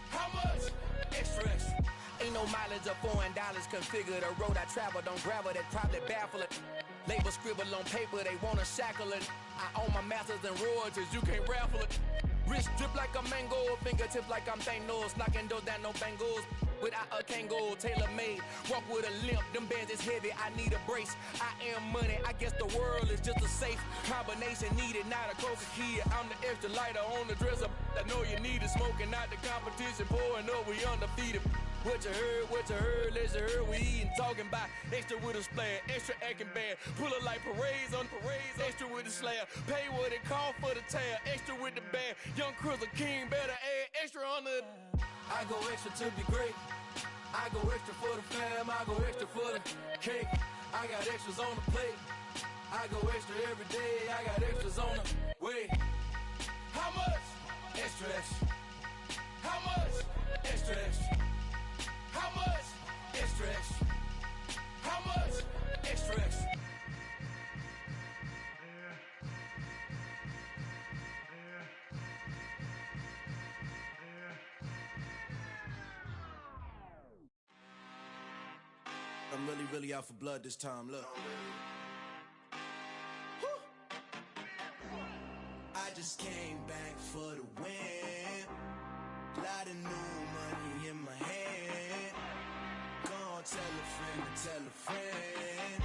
How much? Extra, extra. Ain't no mileage of $4 configure the road I travel. Don't gravel, that probably baffle it. Label scribble on paper, they wanna shackle it. I own my masters and royalties, you can't raffle it. Wrist drip like a mango, fingertips like I'm Thanos. Knocking doors down, no bangles. Without a Kango, tailor-made. Walk with a limp, them bands is heavy, I need a brace. I am money, I guess the world is just a safe combination needed, not a coca kid. I'm the extra lighter on the dresser. I know you need it, smoking out the competition, pouring up, we undefeated. What you heard, let's heard, we eating, talking about extra with a splash, extra acting bad. Pull it like parades on parades, extra with the slab. Pay what it cost for the tab, extra with the bag. Young Crystal King, better add extra on the. I go extra to be great. I go extra for the fam, I go extra for the cake. I got extras on the plate. I go extra every day, I got extras on the way. How much? Extra, extra. How much? Extra, extra. How much? Extra, extra. How much? Extra, extra. I'm really out for blood this time, look. I just came back for the win. Lot of new money in my hand. Gonna tell a friend to tell a friend.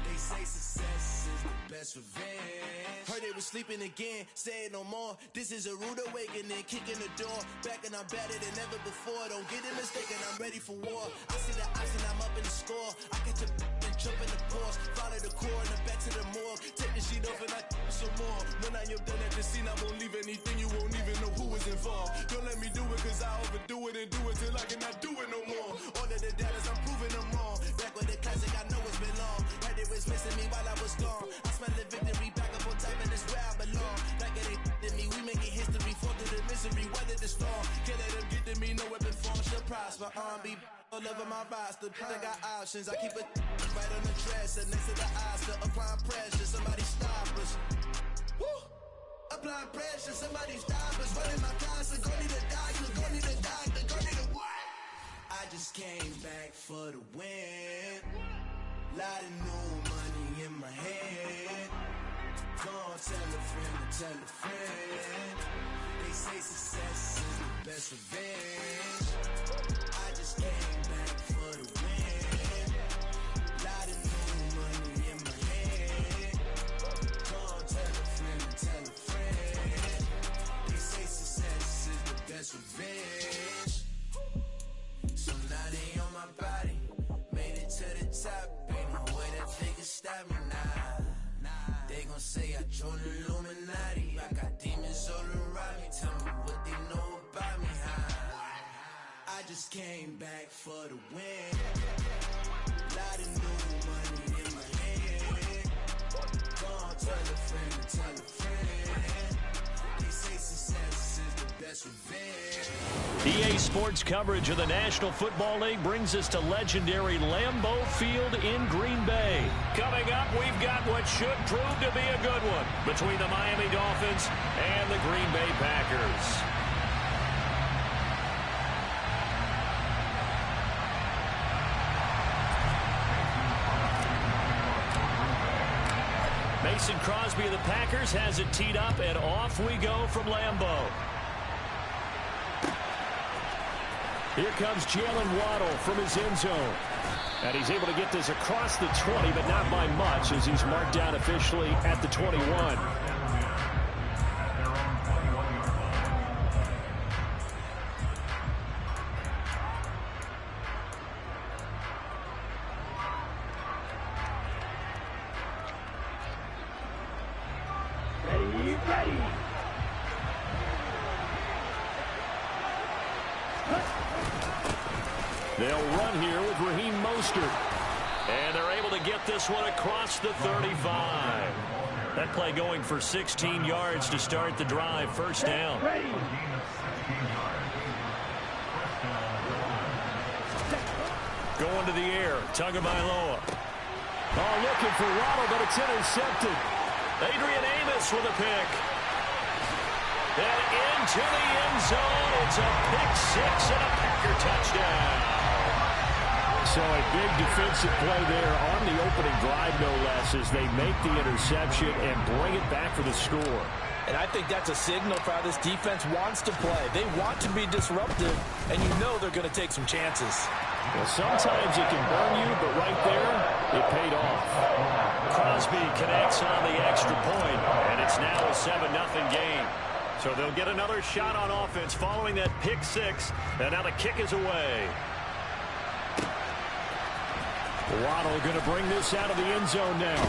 They say success is the best revenge. Heard they was sleeping again, say it no more. This is a rude awakening, kicking the door. Back and I'm better than ever before. Don't get it mistaken, I'm ready for war. I see the oxen, I'm up in the score. I get to and jump in the course. Follow the core and then back to the morgue. Take the sheet off and I some more. When I am done at the scene, I won't leave anything. You won't even know who is involved. Don't let me do it cause I overdo it and do it till I cannot do it no more. All of the doubters, I'm proving them wrong. Back with the classic, I know it's been long. Heard they was missing me while I was gone. I smell the victory, back up on time and it's where I belong. Like it ain't to me, we making history. Fall through the misery, weather the storm. Can't let them get to me, no weapon form should prosper. R&B Over my roster, I got options. I keep it right on the dresser next to the Oscar. Applying pressure, somebody stop us. Woo! Applying pressure, somebody stop us. Running my concert, go need a doctor, go need a doctor, go need a what? I just came back for the win. Lot of new money in my head. Go on, tell a friend to tell a friend. They say success is the best revenge. I just came back for the win. Lot of new money in my head. Go on, tell a friend to tell a friend. They say success is the best revenge. So now they on my body. Made it to the top. Ain't no way that they can stop me now. They gon' say I joined the Illuminati. I got demons all around me. Tell me what they know about me, huh? I just came back for the win. Lot of new money in my hand. Go on, tell a friend to tell a friend. They say success is the best revenge. EA Sports coverage of the National Football League brings us to legendary Lambeau Field in Green Bay. Coming up, we've got what should prove to be a good one between the Miami Dolphins and the Green Bay Packers. Mason Crosby of the Packers has it teed up, and off we go from Lambeau. Here comes Jalen Waddle from his end zone. And he's able to get this across the 20, but not by much, as he's marked down officially at the 21. They'll run here with Raheem Mostert. And they're able to get this one across the 35. That play going for 16 yards to start the drive. First down. Going to the air. Tagovailoa. Oh, looking for Waddle, but it's intercepted. Adrian Amos with a pick. And into the end zone. It's a pick six and a Packer touchdown. So a big defensive play there on the opening drive, no less, as they make the interception and bring it back for the score. And I think that's a signal for how this defense wants to play. They want to be disruptive, and you know they're going to take some chances. Well, sometimes it can burn you, but right there, it paid off. Crosby connects on the extra point, and it's now a 7-0 game. So they'll get another shot on offense following that pick six, and now the kick is away. Waddle going to bring this out of the end zone now.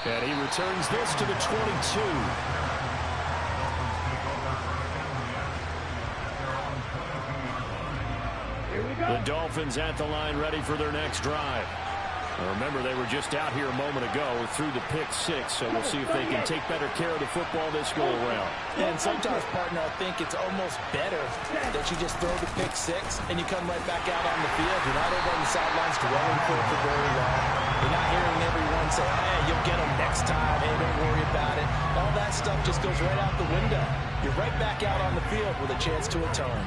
And he returns this to the 22. The Dolphins at the line ready for their next drive. Now remember, they were just out here a moment ago through the pick six, so we'll see if they can take better care of the football this go-around. And sometimes, partner, I think it's almost better that you just throw the pick six and you come right back out on the field. You're not over on the sidelines dwelling for very long. You're not hearing everyone say, hey, you'll get them next time. Hey, don't worry about it. All that stuff just goes right out the window. You're right back out on the field with a chance to atone.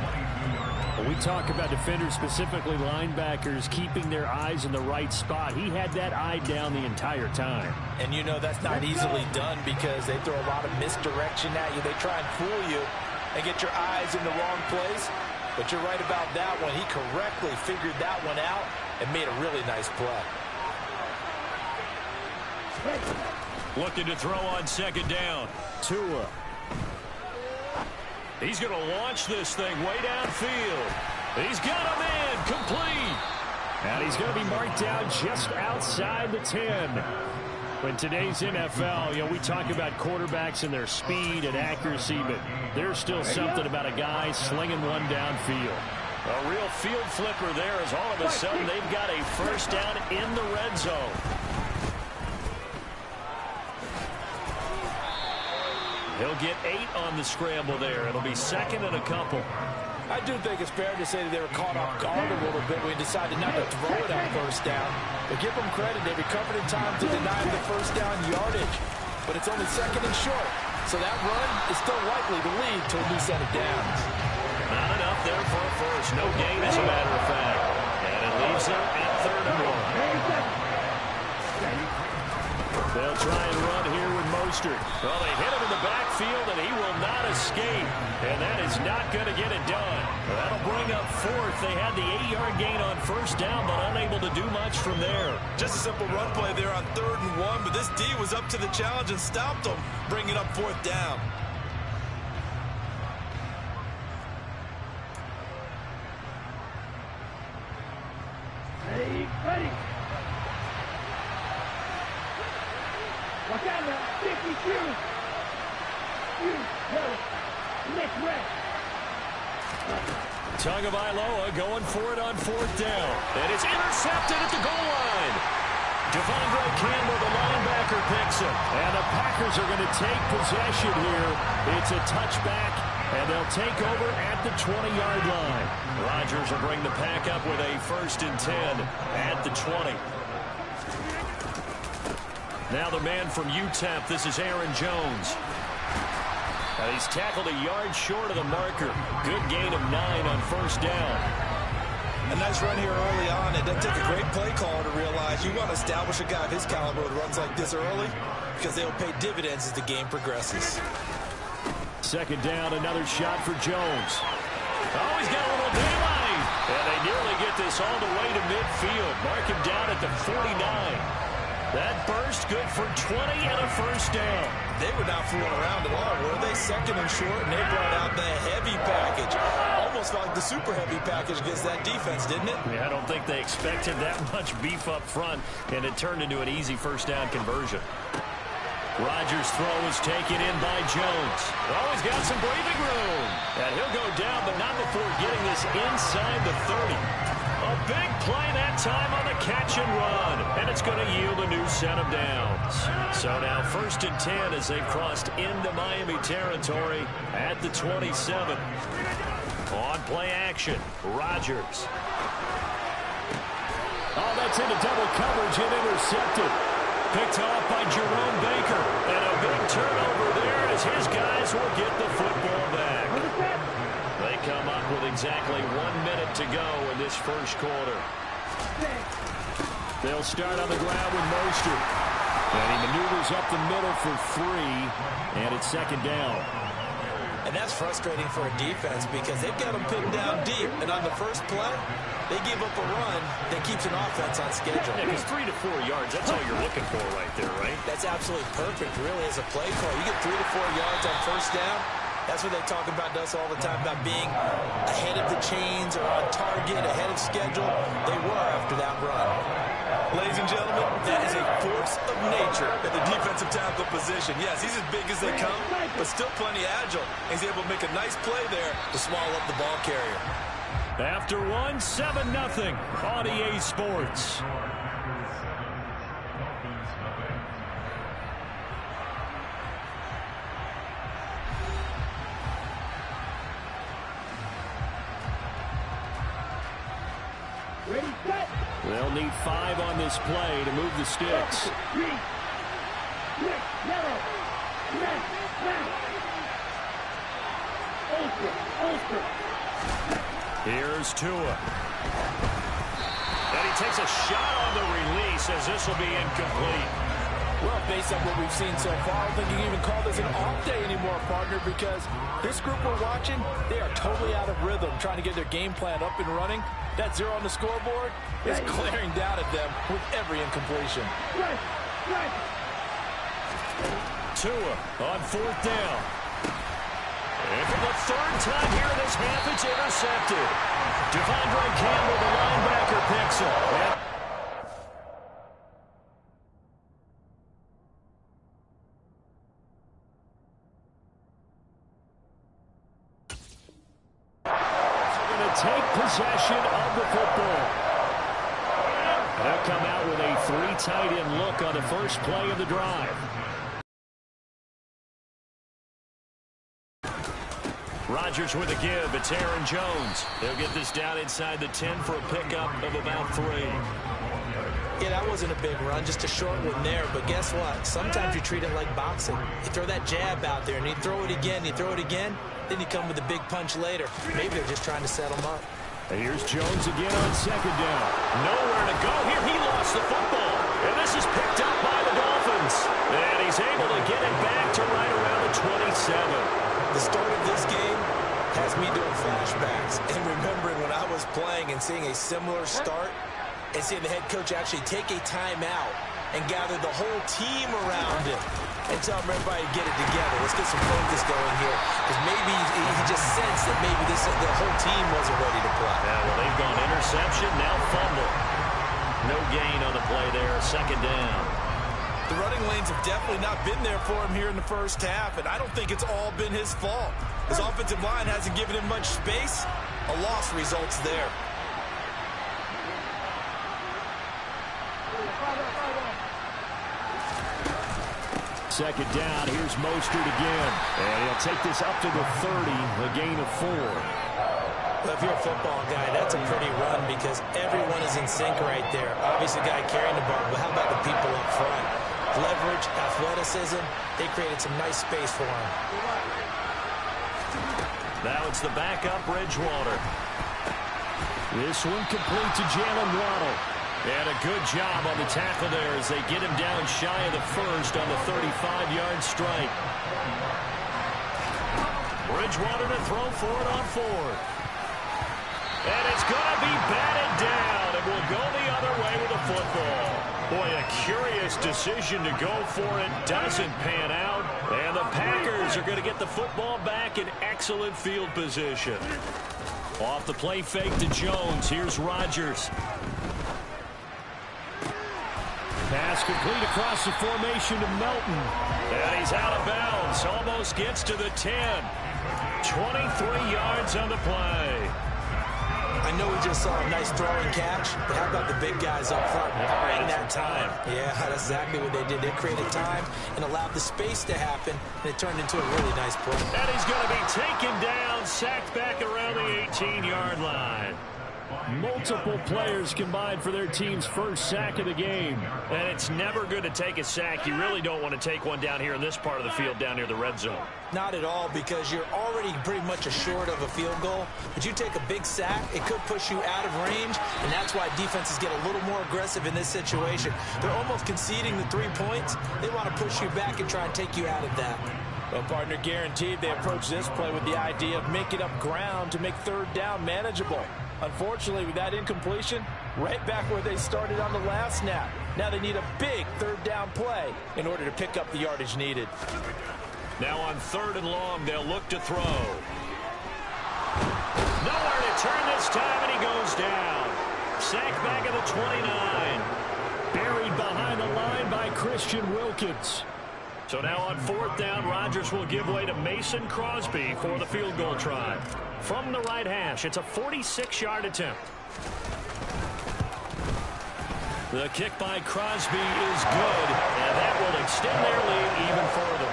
We talk about defenders, specifically linebackers, keeping their eyes in the right spot. He had that eye down the entire time. And you know that's not easily done because they throw a lot of misdirection at you. They try and fool you and get your eyes in the wrong place. But you're right about that one. He correctly figured that one out and made a really nice play. Looking to throw on second down. Tua. He's going to launch this thing way downfield. He's got him in, complete. And he's going to be marked down just outside the 10. In today's NFL, you know, we talk about quarterbacks and their speed and accuracy, but there's still something about a guy slinging one downfield. A real field flipper there, as all of a sudden they've got a first down in the red zone. He'll get 8 on the scramble there. It'll be second and a couple. I do think it's fair to say that they were caught off guard a little bit when we decided not to throw it on first down. But give them credit, they recovered in time to deny the first down yardage. But it's only second and short, so that run is still likely to lead to a new set of downs. Not enough there for a first. No gain, as a matter of fact. And it leaves them at 3rd and 1. They'll try and run here with Mostert. Well, they hit him in the backfield, and he will not escape. And that is not going to get it done. That'll bring up 4th. They had the 8-yard gain on first down, but unable to do much from there. Just a simple run play there on 3rd and 1, but this D was up to the challenge and stopped them, bringing up 4th down. Ready. Watch out now, 52. Next rep. Tagovailoa going for it on 4th down. And it's intercepted at the goal line. Devondre Campbell, the linebacker, picks it. And the Packers are going to take possession here. It's a touchback, and they'll take over at the 20-yard line. Rodgers will bring the Pack up with a 1st and 10 at the 20. Now the man from UTEP, this is Aaron Jones. He's tackled a yard short of the marker. Good gain of 9 on first down. A nice run here early on. It doesn't take a great play caller to realize you want to establish a guy of his caliber that runs like this early because they'll pay dividends as the game progresses. 2nd down, another shot for Jones. Oh, he's got a little daylight. And they nearly get this all the way to midfield. Mark him down at the 49. That burst good for 20 and a first down. They were not fooling around at all, were they? 2nd and short, and they brought out the heavy package. Almost like the super heavy package against that defense, didn't it? Yeah, I don't think they expected that much beef up front, and it turned into an easy first down conversion. Rodgers' throw is taken in by Jones. Oh, he's got some breathing room. And he'll go down, but not before getting this inside the 30. A big play that time on the catch and run. And it's going to yield a new set of downs. So now 1st and 10 as they've crossed into Miami territory at the 27. On play action, Rodgers. Oh, that's into double coverage and intercepted. Picked off by Jerome Baker. And a big turnover there as his guys will get the football back. They come up with exactly 1 minute to go in this first quarter. They'll start on the ground with Mostert. And he maneuvers up the middle for 3. And it's 2nd down. And that's frustrating for a defense because they've got them pinned down deep. And on the first play, they give up a run that keeps an offense on schedule. Yeah, because 3 to 4 yards, that's all you're looking for right there, right? That's absolutely perfect, really, as a play call. You get 3 to 4 yards on first down. That's what they talk about us all the time, about being ahead of the chains or on target, ahead of schedule. They were after that run. Ladies and gentlemen, that is a force of nature at the defensive tackle position. Yes, he's as big as they come, but still plenty agile. He's able to make a nice play there to swallow up the ball carrier. After 1, 7-0 on EA Sports. They'll need 5 on this play to move the sticks. Here's Tua. And he takes a shot on the release as this will be incomplete. Well, based on what we've seen so far, I don't think you can even call this an off day anymore, partner, because this group we're watching, they are totally out of rhythm, trying to get their game plan up and running. That 0 on the scoreboard is glaring down at them with every incompletion. Tua on 4th down. And for the 3rd time here in this half, it's intercepted. Devondre Campbell, the linebacker, picks it. Take possession of the football. They'll come out with a 3 tight end look on the first play of the drive. Rodgers with a give. It's Aaron Jones. They'll get this down inside the 10 for a pickup of about 3. Yeah, that wasn't a big run, just a short one there. But guess what? Sometimes you treat it like boxing. You throw that jab out there, and you throw it again, then you come with a big punch later. Maybe they're just trying to set him up. And here's Jones again on second down. Nowhere to go here. He lost the football. And this is picked up by the Dolphins. And he's able to get it back to right around the 27. The start of this game has me doing flashbacks and remembering when I was playing and seeing a similar start and seeing the head coach actually take a timeout and gather the whole team around him and tell everybody to get it together. Let's get some focus going here. Because maybe he just sensed that maybe the whole team wasn't ready to play. Yeah, well, they've gone interception, now fumble. No gain on the play there, second down. The running lanes have definitely not been there for him here in the first half, and I don't think it's all been his fault. His offensive line hasn't given him much space. A loss results there. Second down, here's Mostert again. And he'll take this up to the 30, a gain of 4. Well, if you're a football guy, that's a pretty run because everyone is in sync right there. Obviously, the guy carrying the ball, but how about the people up front? Leverage, athleticism, they created some nice space for him. Now it's the backup, Bridgewater. This one complete to Jalen Waddle. And a good job on the tackle there as they get him down shy of the first on the 35-yard strike. Bridgewater to throw for it on 4th. And it's going to be batted down, and will go the other way with the football. Boy, a curious decision to go for it. Doesn't pan out. And the Packers are going to get the football back in excellent field position. Off the play fake to Jones. Here's Rodgers. Pass complete across the formation to Melton. And he's out of bounds. Almost gets to the 10. 23 yards on the play. I know we just saw a nice throwing catch, but how about the big guys up front buying that time? Yeah, that's exactly what they did. They created time and allowed the space to happen, and it turned into a really nice play. And he's going to be taken down, sacked back around the 18-yard line. Multiple players combined for their team's first sack of the game. And it's never good to take a sack. You really don't want to take one down here in this part of the field down near the red zone. Not at all, because you're already pretty much assured of a field goal. But you take a big sack, it could push you out of range, and that's why defenses get a little more aggressive in this situation. They're almost conceding the 3 points. They want to push you back and try and take you out of that. Well, partner, guaranteed they approach this play with the idea of making up ground to make third down manageable. Unfortunately, with that incompletion, right back where they started on the last snap. Now they need a big third down play in order to pick up the yardage needed. Now on 3rd and long, they'll look to throw. Nowhere to turn this time, and he goes down. Sacked back at the 29. Buried behind the line by Christian Wilkins. So now on 4th down, Rodgers will give way to Mason Crosby for the field goal try. From the right hash, it's a 46-yard attempt. The kick by Crosby is good, and that will extend their lead even further.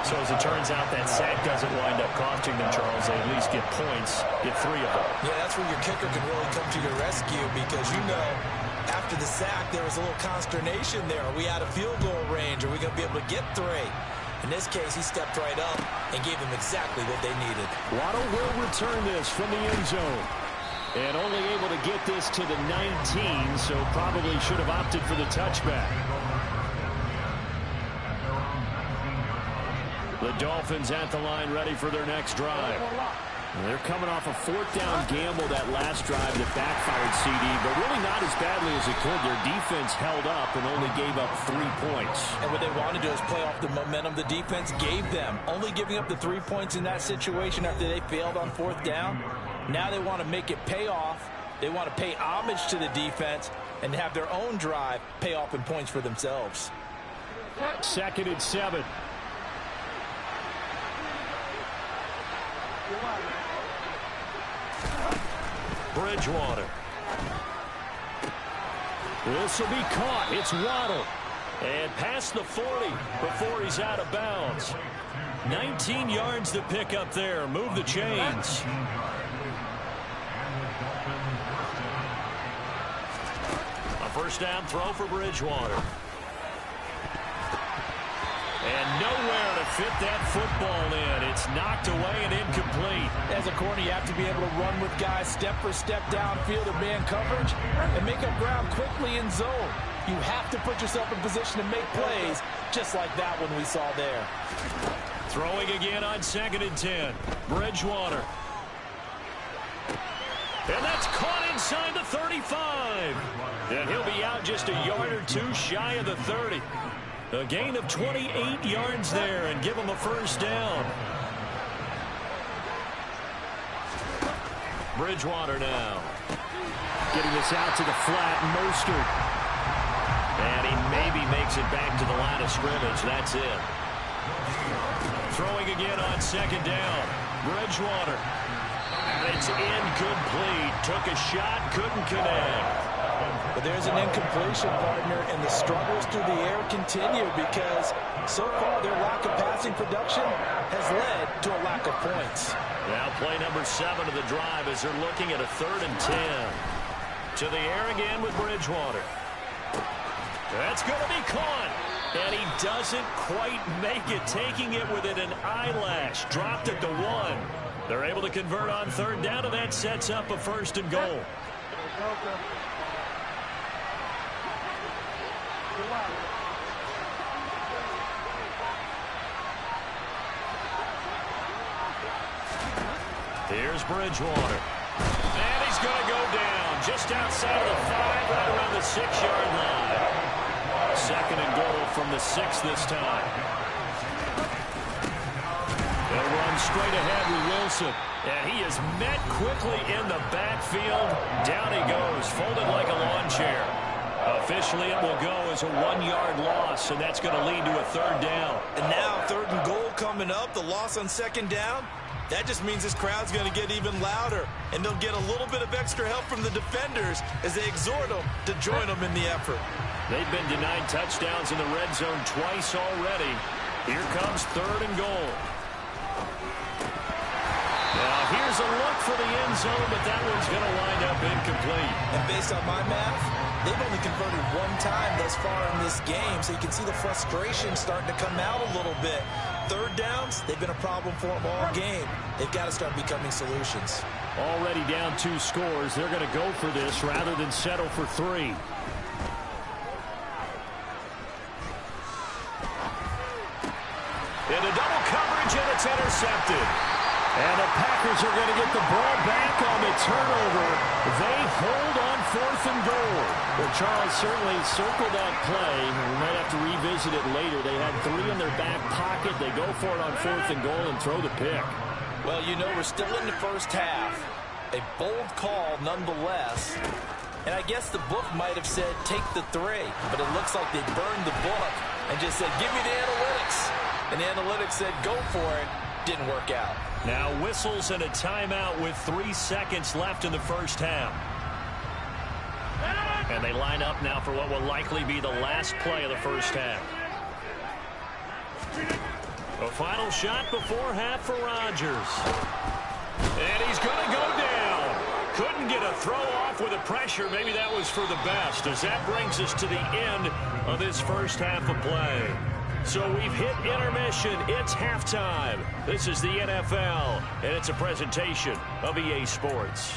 So as it turns out, that sack doesn't wind up costing them, Charles. They at least get points, get 3 of them. Yeah, that's where your kicker can really come to your rescue because, you know, after the sack, there was a little consternation there. Are we out of field goal range? Are we going to be able to get 3? In this case, he stepped right up and gave them exactly what they needed. Waddle will return this from the end zone. And only able to get this to the 19, so probably should have opted for the touchback. The Dolphins at the line ready for their next drive. They're coming off a 4th down gamble that last drive that backfired CD, but really not as badly as it could. Their defense held up and only gave up 3 points. And what they want to do is play off the momentum the defense gave them. Only giving up the 3 points in that situation after they failed on 4th down. Now they want to make it pay off. They want to pay homage to the defense and have their own drive pay off in points for themselves. 2nd and 7. Bridgewater. This will be caught. It's Waddle. And past the 40 before he's out of bounds. 19 yards to pick up there. Move the chains. A first down throw for Bridgewater. And nowhere to fit that football in. It's knocked away and incomplete. As a corner, you have to be able to run with guys step for step downfield in man coverage and make up ground quickly in zone. You have to put yourself in position to make plays, just like that one we saw there. Throwing again on 2nd and 10. Bridgewater. And that's caught inside the 35. And he'll be out just a yard or two shy of the 30. A gain of 28 yards there and give him a first down. Bridgewater now. Getting this out to the flat. Mostert. And he maybe makes it back to the line of scrimmage. That's it. Throwing again on 2nd down. Bridgewater. And it's incomplete. Took a shot, couldn't connect. But there's an incompletion, partner, and the struggles through the air continue because so far their lack of passing production has led to a lack of points. Now play number 7 of the drive as they're looking at a 3rd and 10. To the air again with Bridgewater. That's going to be caught. And he doesn't quite make it, taking it within an eyelash. Dropped it to 1. They're able to convert on 3rd down, and that sets up a 1st and goal. Here's Bridgewater. And he's going to go down just outside of the 5, right around the 6-yard line. 2nd and goal from the 6 this time. They'll run straight ahead with Wilson. And he is met quickly in the backfield. Down he goes, folded like a lawn chair. Officially, it will go as a 1-yard loss, and that's going to lead to a 3rd down. And now 3rd and goal coming up, the loss on 2nd down. That just means this crowd's going to get even louder, and they'll get a little bit of extra help from the defenders as they exhort them to join them in the effort. They've been denied touchdowns in the red zone twice already. Here comes 3rd and goal. Now here's a look for the end zone, but that one's going to wind up incomplete. And based on my math, they've only converted 1 time thus far in this game, so you can see the frustration starting to come out a little bit. 3rd downs, they've been a problem for them all game. They've got to start becoming solutions. Already down 2 scores. They're going to go for this rather than settle for 3. Into double coverage, and it's intercepted. And the Packers are going to get the ball back on the turnover. They hold on 4th and goal. Well, Charles certainly circled that play. We might have to revisit it later. They had 3 in their back pocket. They go for it on 4th and goal and throw the pick. Well, you know, we're still in the first half. A bold call nonetheless. And I guess the book might have said take the 3. But it looks like they burned the book and just said give me the analytics. And the analytics said go for it. Didn't work out. Now whistles and a timeout with 3 seconds left in the first half. And they line up now for what will likely be the last play of the first half. A final shot before half for Rodgers. And he's going to go down. Couldn't get a throw off with the pressure. Maybe that was for the best, as that brings us to the end of this first half of play. So we've hit intermission. It's halftime. This is the NFL, and it's a presentation of EA Sports.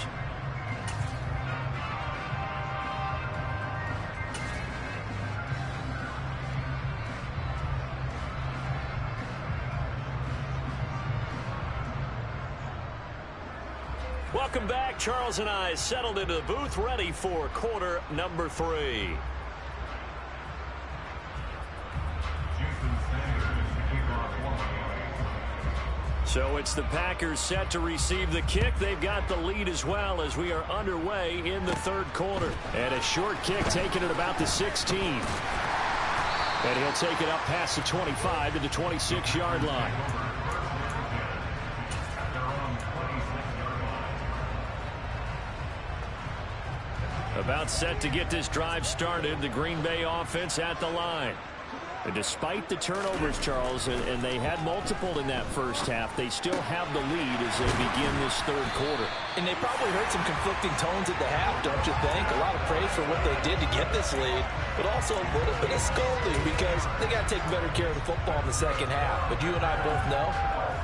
Welcome back. Charles and I settled into the booth, ready for quarter number 3. So it's the Packers set to receive the kick. They've got the lead as well as we are underway in the 3rd quarter. And a short kick taken at about the 16. And he'll take it up past the 25 to the 26-yard line. About set to get this drive started, the Green Bay offense at the line. And despite the turnovers, Charles, and they had multiple in that first half, they still have the lead as they begin this third quarter. And they probably heard some conflicting tones at the half, don't you think? A lot of praise for what they did to get this lead, but also a little bit of scolding because they got to take better care of the football in the second half. But you and I both know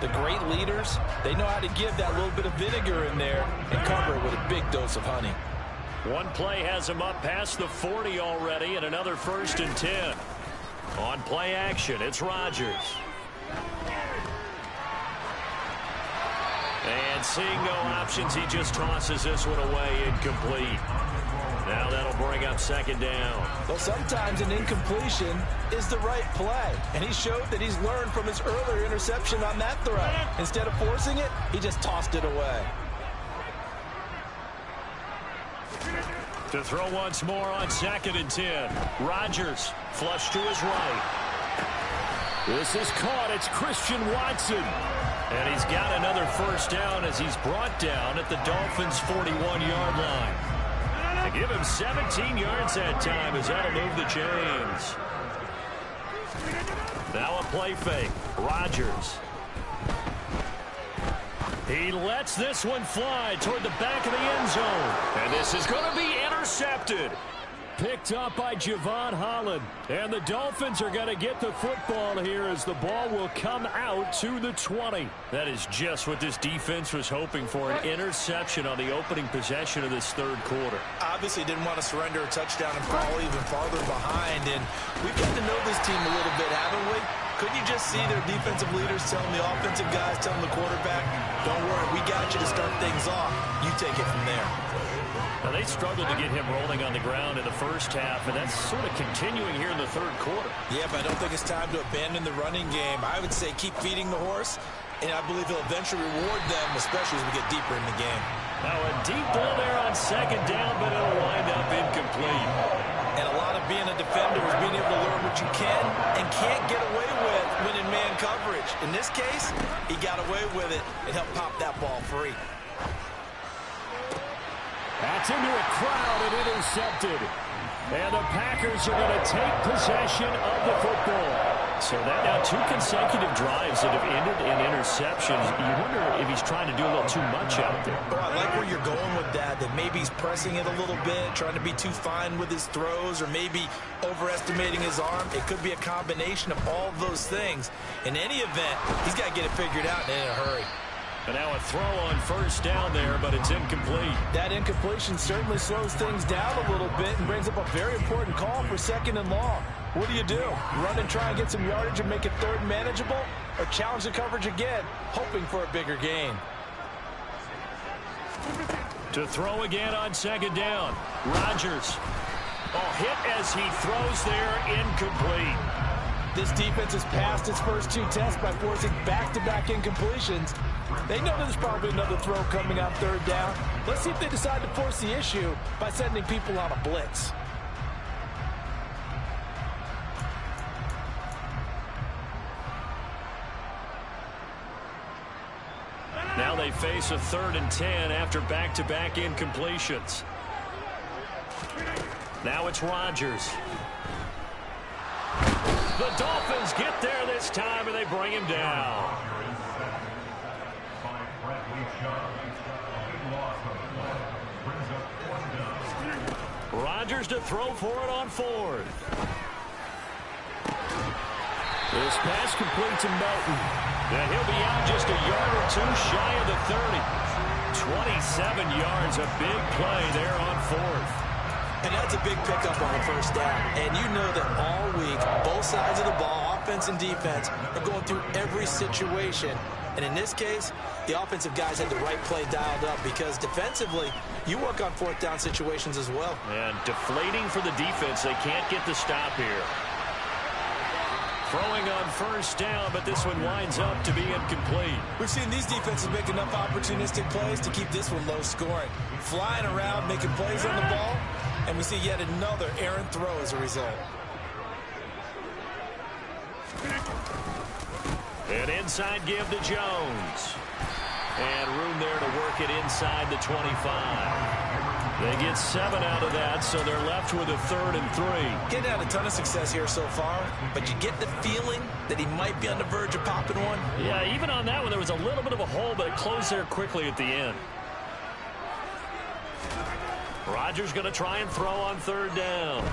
the great leaders, they know how to give that little bit of vinegar in there and cover it with a big dose of honey. One play has them up past the 40 already, and another 1st and 10. On play action, it's Rodgers. And seeing no options, he just tosses this one away, incomplete. Now that'll bring up 2nd down. Well, sometimes an incompletion is the right play, and he showed that he's learned from his earlier interception on that throw. Instead of forcing it, he just tossed it away. To throw once more on 2nd and 10. Rodgers flush to his right. This is caught. It's Christian Watson. And he's got another 1st down as he's brought down at the Dolphins' 41-yard line. They give him 17 yards that time as that'll move the chains. Now a play fake. Rodgers. He lets this one fly toward the back of the end zone. And this is going to be intercepted. Picked up by Javon Holland. And the Dolphins are going to get the football here as the ball will come out to the 20. That is just what this defense was hoping for, an interception on the opening possession of this third quarter. Obviously didn't want to surrender a touchdown and fall even farther behind. And we've got to know this team a little bit, haven't we? Couldn't you just see their defensive leaders telling the offensive guys, telling the quarterback, don't worry, we got you to start things off. You take it from there. Now, they struggled to get him rolling on the ground in the first half, and that's sort of continuing here in the third quarter. Yeah, but I don't think it's time to abandon the running game. I would say keep feeding the horse, and I believe he'll eventually reward them, especially as we get deeper in the game. Now, a deep ball there on 2nd down, but it'll wind up incomplete. And a lot of being a defender is being able to learn what you can and can't get away with when in man coverage. In this case, he got away with it and helped pop that ball free. That's into a crowd and intercepted. And the Packers are going to take possession of the football. So that now 2 consecutive drives that have ended in interceptions. You wonder if he's trying to do a little too much out there. Oh, I like where you're going with that maybe he's pressing it a little bit, trying to be too fine with his throws, or maybe overestimating his arm. It could be a combination of all of those things. In any event, he's got to get it figured out and in a hurry. And now a throw on 1st down there, but it's incomplete. That incompletion certainly slows things down a little bit and brings up a very important call for 2nd and long. What do? Run and try and get some yardage and make it 3rd manageable? Or challenge the coverage again, hoping for a bigger gain? To throw again on 2nd down. Rodgers. Hit as he throws there, incomplete. This defense has passed its first 2 tests by forcing back-to-back incompletions. They know there's probably another throw coming on 3rd down. Let's see if they decide to force the issue by sending people on a blitz. Now they face a 3rd and 10 after back-to-back incompletions. Now it's Rodgers. The Dolphins get there this time, and they bring him down. Rodgers to throw for it on 4th. This pass complete to Melton. And he'll be out just a yard or 2 shy of the 30. 27 yards, a big play there on 4th. And that's a big pickup on the 1st down. And you know that all week, both sides of the ball, offense and defense, are going through every situation. And in this case, the offensive guys had the right play dialed up because defensively, you work on 4th down situations as well. And deflating for the defense. They can't get the stop here. Throwing on 1st down, but this one winds up to be incomplete. We've seen these defenses make enough opportunistic plays to keep this one low scoring. Flying around, making plays on the ball, and we see yet another errant throw as a result. An inside give to Jones. And room there to work it inside the 25. They get 7 out of that, so they're left with a 3rd and 3. Getting had a ton of success here so far, but you get the feeling that he might be on the verge of popping one. Yeah, even on that one, there was a little bit of a hole, but it closed there quickly at the end. Rodgers going to try and throw on 3rd down.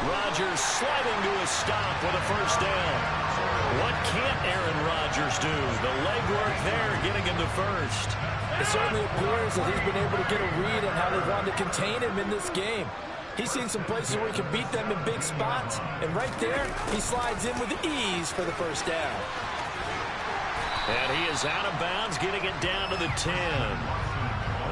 Rodgers sliding to a stop with a 1st down. What can't Aaron Rodgers do? The legwork there getting him to 1st. It certainly appears that he's been able to get a read on how they wanted to contain him in this game. He's seen some places where he can beat them in big spots, and right there, he slides in with ease for the 1st down. And he is out of bounds, getting it down to the 10.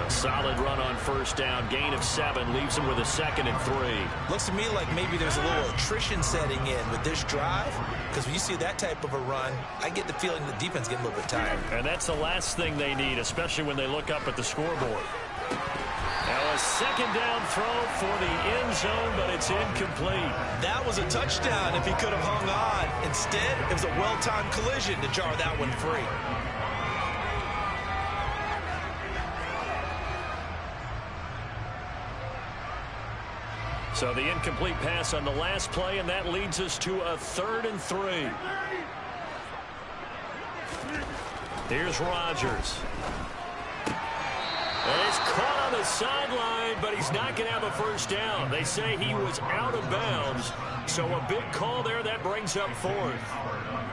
A solid run on 1st down. Gain of 7 leaves him with a 2nd and 3. Looks to me like maybe there's a little attrition setting in with this drive, because when you see that type of a run, I get the feeling the defense getting a little bit tired. And that's the last thing they need, especially when they look up at the scoreboard. Now a 2nd down throw for the end zone, but it's incomplete. That was a touchdown if he could have hung on. Instead, it was a well-timed collision to jar that one free. So the incomplete pass on the last play, and that leads us to a 3rd and 3. Here's Rodgers. And he's caught on the sideline, but he's not going to have a 1st down. They say he was out of bounds, so a big call there. That brings up 4th.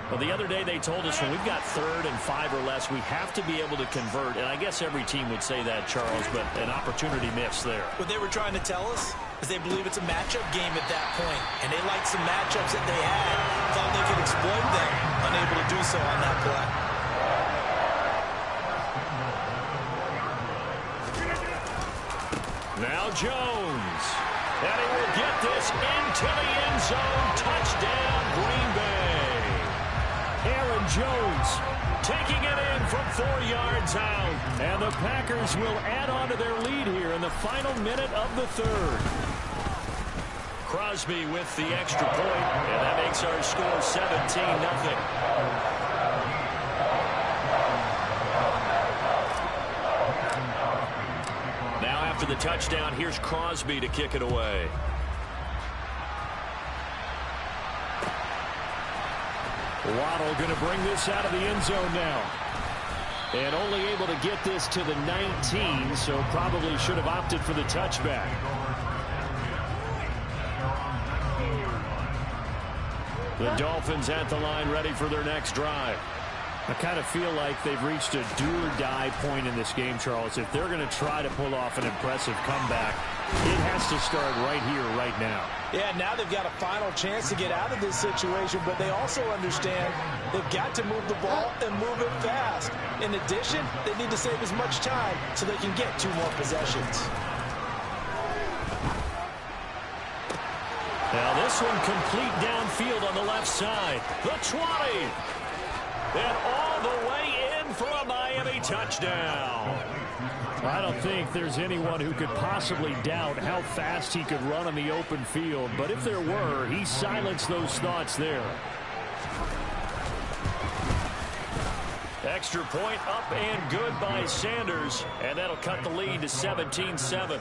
Well, the other day they told us when we've got 3rd and 5 or less, we have to be able to convert. And I guess every team would say that, Charles, but an opportunity missed there. What they were trying to tell us is they believe it's a matchup game at that point, and they liked some matchups that they had, thought they could exploit them, unable to do so on that play. Now Jones, and he will get this into the end zone. Touchdown, Green Bay. Aaron Jones taking it in from 4 yards out. And the Packers will add on to their lead here in the final minute of the 3rd. Crosby with the extra point, and that makes our score 17-0. After the touchdown, here's Crosby to kick it away. Waddle going to bring this out of the end zone now. And only able to get this to the 19, so probably should have opted for the touchback. The Dolphins at the line ready for their next drive. I kind of feel like they've reached a do-or-die point in this game, Charles. If they're going to try to pull off an impressive comeback, it has to start right here, right now. Yeah, now they've got a final chance to get out of this situation, but they also understand they've got to move the ball and move it fast. In addition, they need to save as much time so they can get 2 more possessions. Now this one complete downfield on the left side. The 20. And all the way in for a Miami touchdown. I don't think there's anyone who could possibly doubt how fast he could run on the open field. But if there were, he silenced those thoughts there. Extra point up and good by Sanders. And that'll cut the lead to 17-7.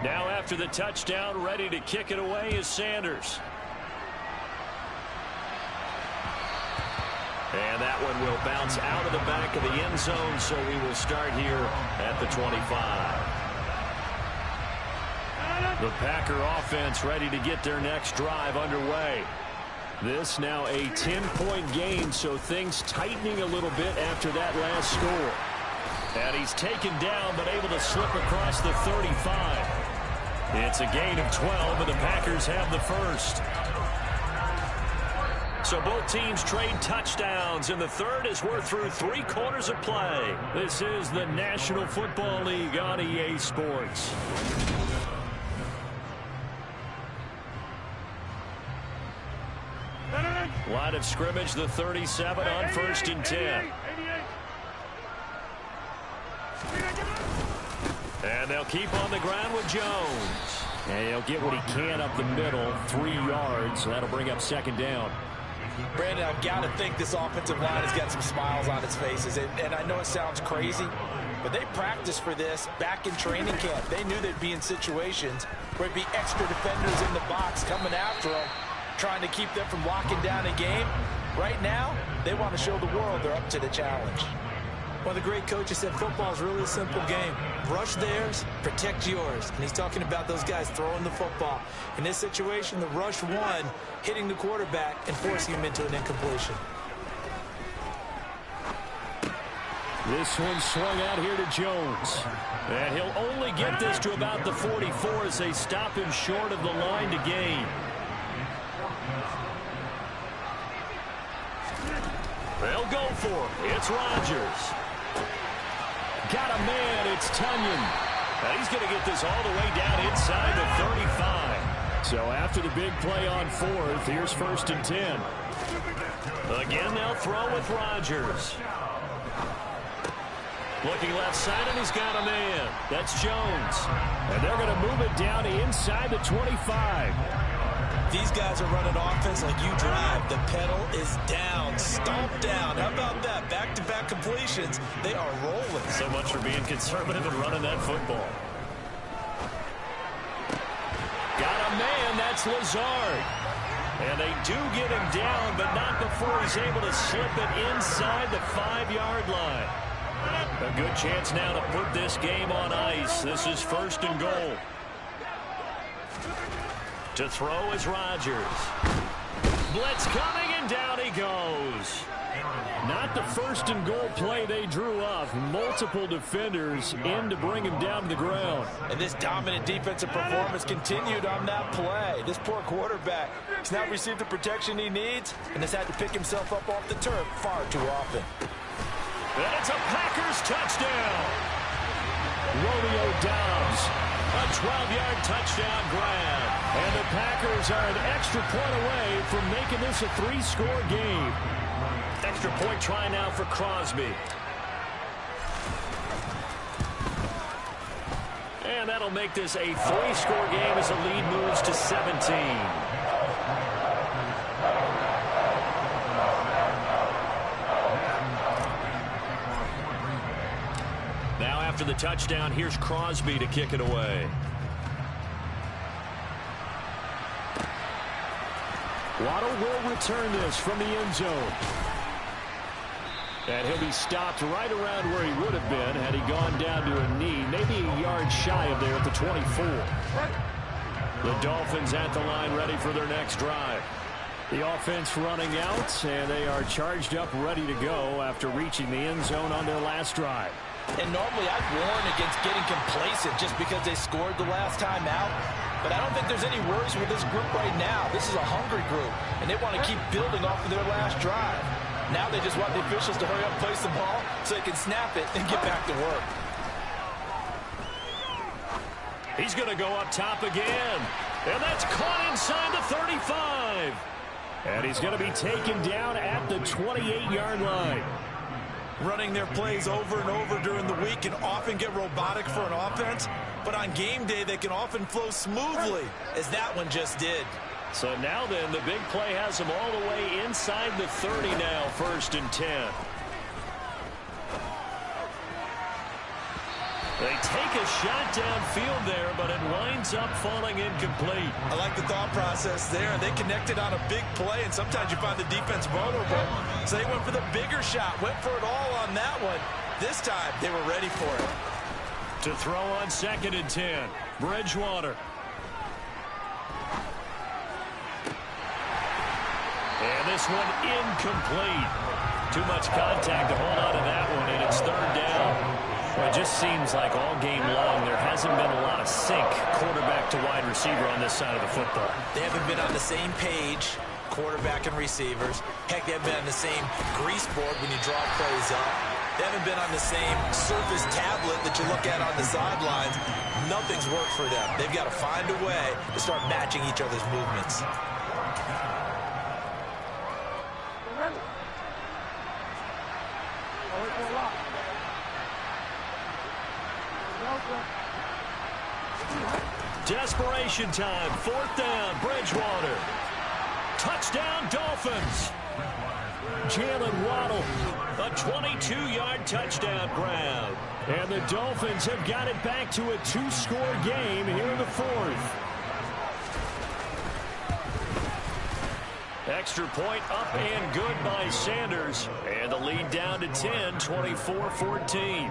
Now after the touchdown, ready to kick it away is Sanders. And that one will bounce out of the back of the end zone, so we will start here at the 25. The Packer offense ready to get their next drive underway. This now a 10-point game, so things tightening a little bit after that last score. And he's taken down, but able to slip across the 35. It's a gain of 12, and the Packers have the first. So both teams trade touchdowns, and the third as we're through 3 quarters of play. This is the National Football League on EA Sports. Line of scrimmage, the 37 on 1st and 10. And they'll keep on the ground with Jones. And he'll get what he can up the middle, 3 yards. So that'll bring up second down. Brandon, I've got to think this offensive line has got some smiles on its faces. And I know it sounds crazy, but they practiced for this back in training camp. They knew they'd be in situations where it'd be extra defenders in the box coming after them, trying to keep them from locking down a game. Right now, they want to show the world they're up to the challenge. One of the great coaches said football is really a simple game. Rush theirs, protect yours. And he's talking about those guys throwing the football. In this situation, the rush won, hitting the quarterback and forcing him into an incompletion. This one swung out here to Jones. And he'll only get this to about the 44 as they stop him short of the line to gain. They'll go for it. It's Rodgers. Got a man. It's Tunyon. And he's going to get this all the way down inside the 35. So after the big play on 4th, here's 1st and 10. Again, they'll throw with Rodgers. Looking left side, and he's got a man. That's Jones. And they're going to move it down inside the 25. These guys are running offense like you drive. The pedal is down, stomp down. How about that? Back-to-back completions. They are rolling. So much for being conservative and running that football. Got a man. That's Lazard. And they do get him down, but not before he's able to slip it inside the 5-yard line. A good chance now to put this game on ice. This is 1st and goal. To throw is Rodgers. Blitz coming, and down he goes. Not the 1st and goal play they drew up. Multiple defenders in to bring him down to the ground. And this dominant defensive performance continued on that play. This poor quarterback has not received the protection he needs and has had to pick himself up off the turf far too often. And it's a Packers touchdown. Romeo Doubs, a 12-yard touchdown grab. And the Packers are an extra point away from making this a 3-score game. Extra point try now for Crosby. And that'll make this a 3-score game as the lead moves to 17. Now after the touchdown, here's Crosby to kick it away. Waddle will return this from the end zone. And he'll be stopped right around where he would have been had he gone down to a knee, maybe a yard shy of there at the 24. The Dolphins at the line ready for their next drive. The offense running out, and they are charged up ready to go after reaching the end zone on their last drive. And normally I'd warn against getting complacent just because they scored the last time out. But I don't think there's any worries with this group right now. This is a hungry group, and they want to keep building off of their last drive. Now they just want the officials to hurry up and place the ball so they can snap it and get back to work. He's going to go up top again. And that's caught inside the 35. And he's going to be taken down at the 28-yard line. Running their plays over and over during the week can often get robotic for an offense, but on game day they can often flow smoothly, as that one just did. So now then, the big play has them all the way inside the 30 now, 1st and 10. They take a shot downfield there, but it winds up falling incomplete. I like the thought process there. They connected on a big play, and sometimes you find the defense vulnerable. So they went for the bigger shot, went for it all on that one. This time, they were ready for it. To throw on 2nd and 10, Bridgewater. And this one incomplete. Too much contact to hold on to that one, and it's 3rd down. Well, it just seems like all game long there hasn't been a lot of sync quarterback to wide receiver on this side of the football. They haven't been on the same page, quarterback and receivers. Heck, they haven't been on the same grease board when you draw plays up. They haven't been on the same surface tablet that you look at on the sidelines. Nothing's worked for them. They've got to find a way to start matching each other's movements. Desperation time. 4th down. Bridgewater. Touchdown, Dolphins. Jalen Waddle. A 22-yard touchdown grab. And the Dolphins have got it back to a 2-score game here in the 4th. Extra point up and good by Sanders. And the lead down to 10, 24-14.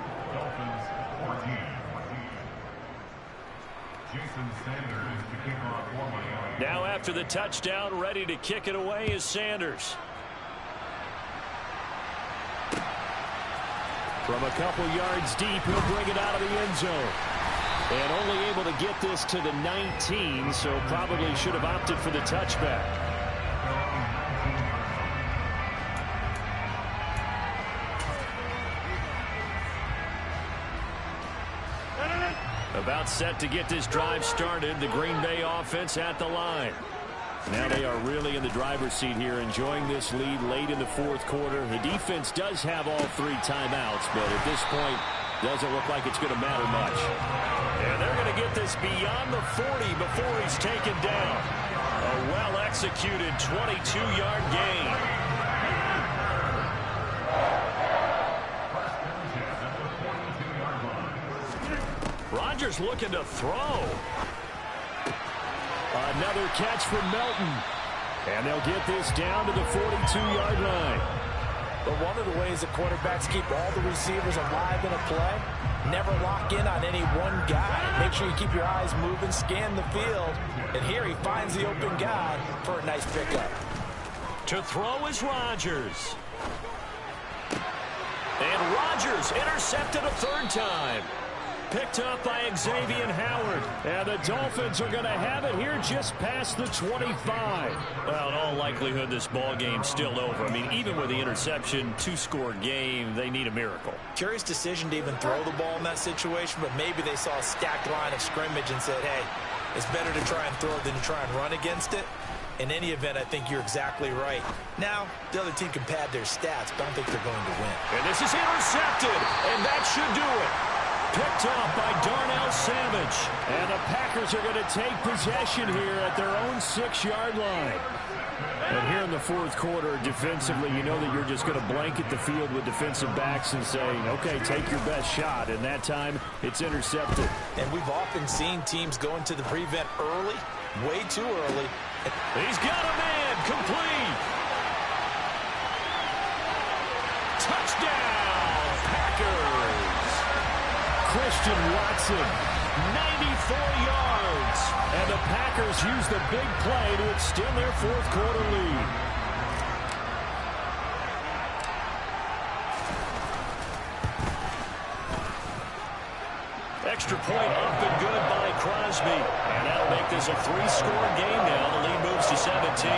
Now after the touchdown, ready to kick it away is Sanders. From a couple yards deep, he'll bring it out of the end zone. And only able to get this to the 19, so probably should have opted for the touchback. About set to get this drive started. The Green Bay offense at the line. Now they are really in the driver's seat here, enjoying this lead late in the 4th quarter. The defense does have all 3 timeouts, but at this point, doesn't look like it's going to matter much. And they're going to get this beyond the 40 before he's taken down. A well-executed 22-yard gain. Rodgers looking to throw. Another catch from Melton. And they'll get this down to the 42-yard line. But one of the ways that quarterbacks keep all the receivers alive in a play, never lock in on any one guy. Make sure you keep your eyes moving, scan the field. And here he finds the open guy for a nice pickup. To throw is Rodgers. And Rodgers intercepted a 3rd time. Picked up by Xavier Howard. And the Dolphins are going to have it here just past the 25. Well, in all likelihood, this ball game's still over. I mean, even with the interception, 2-score game, they need a miracle. Curious decision to even throw the ball in that situation, but maybe they saw a stacked line of scrimmage and said, hey, it's better to try and throw it than to try and run against it. In any event, I think you're exactly right. Now, the other team can pad their stats, but I don't think they're going to win. And this is intercepted, and that should do it. Picked up by Darnell Savage. And the Packers are going to take possession here at their own 6-yard line. And here in the 4th quarter, defensively, you know that you're just going to blanket the field with defensive backs and say, okay, take your best shot. And that time, it's intercepted. And we've often seen teams go into the prevent early, way too early. He's got a man, complete. Touchdown, Packers. Christian Watson, 94 yards. And the Packers use the big play to extend their 4th quarter lead. Extra point up and good by Crosby. And that'll make this a 3-score game now. The lead moves to 17.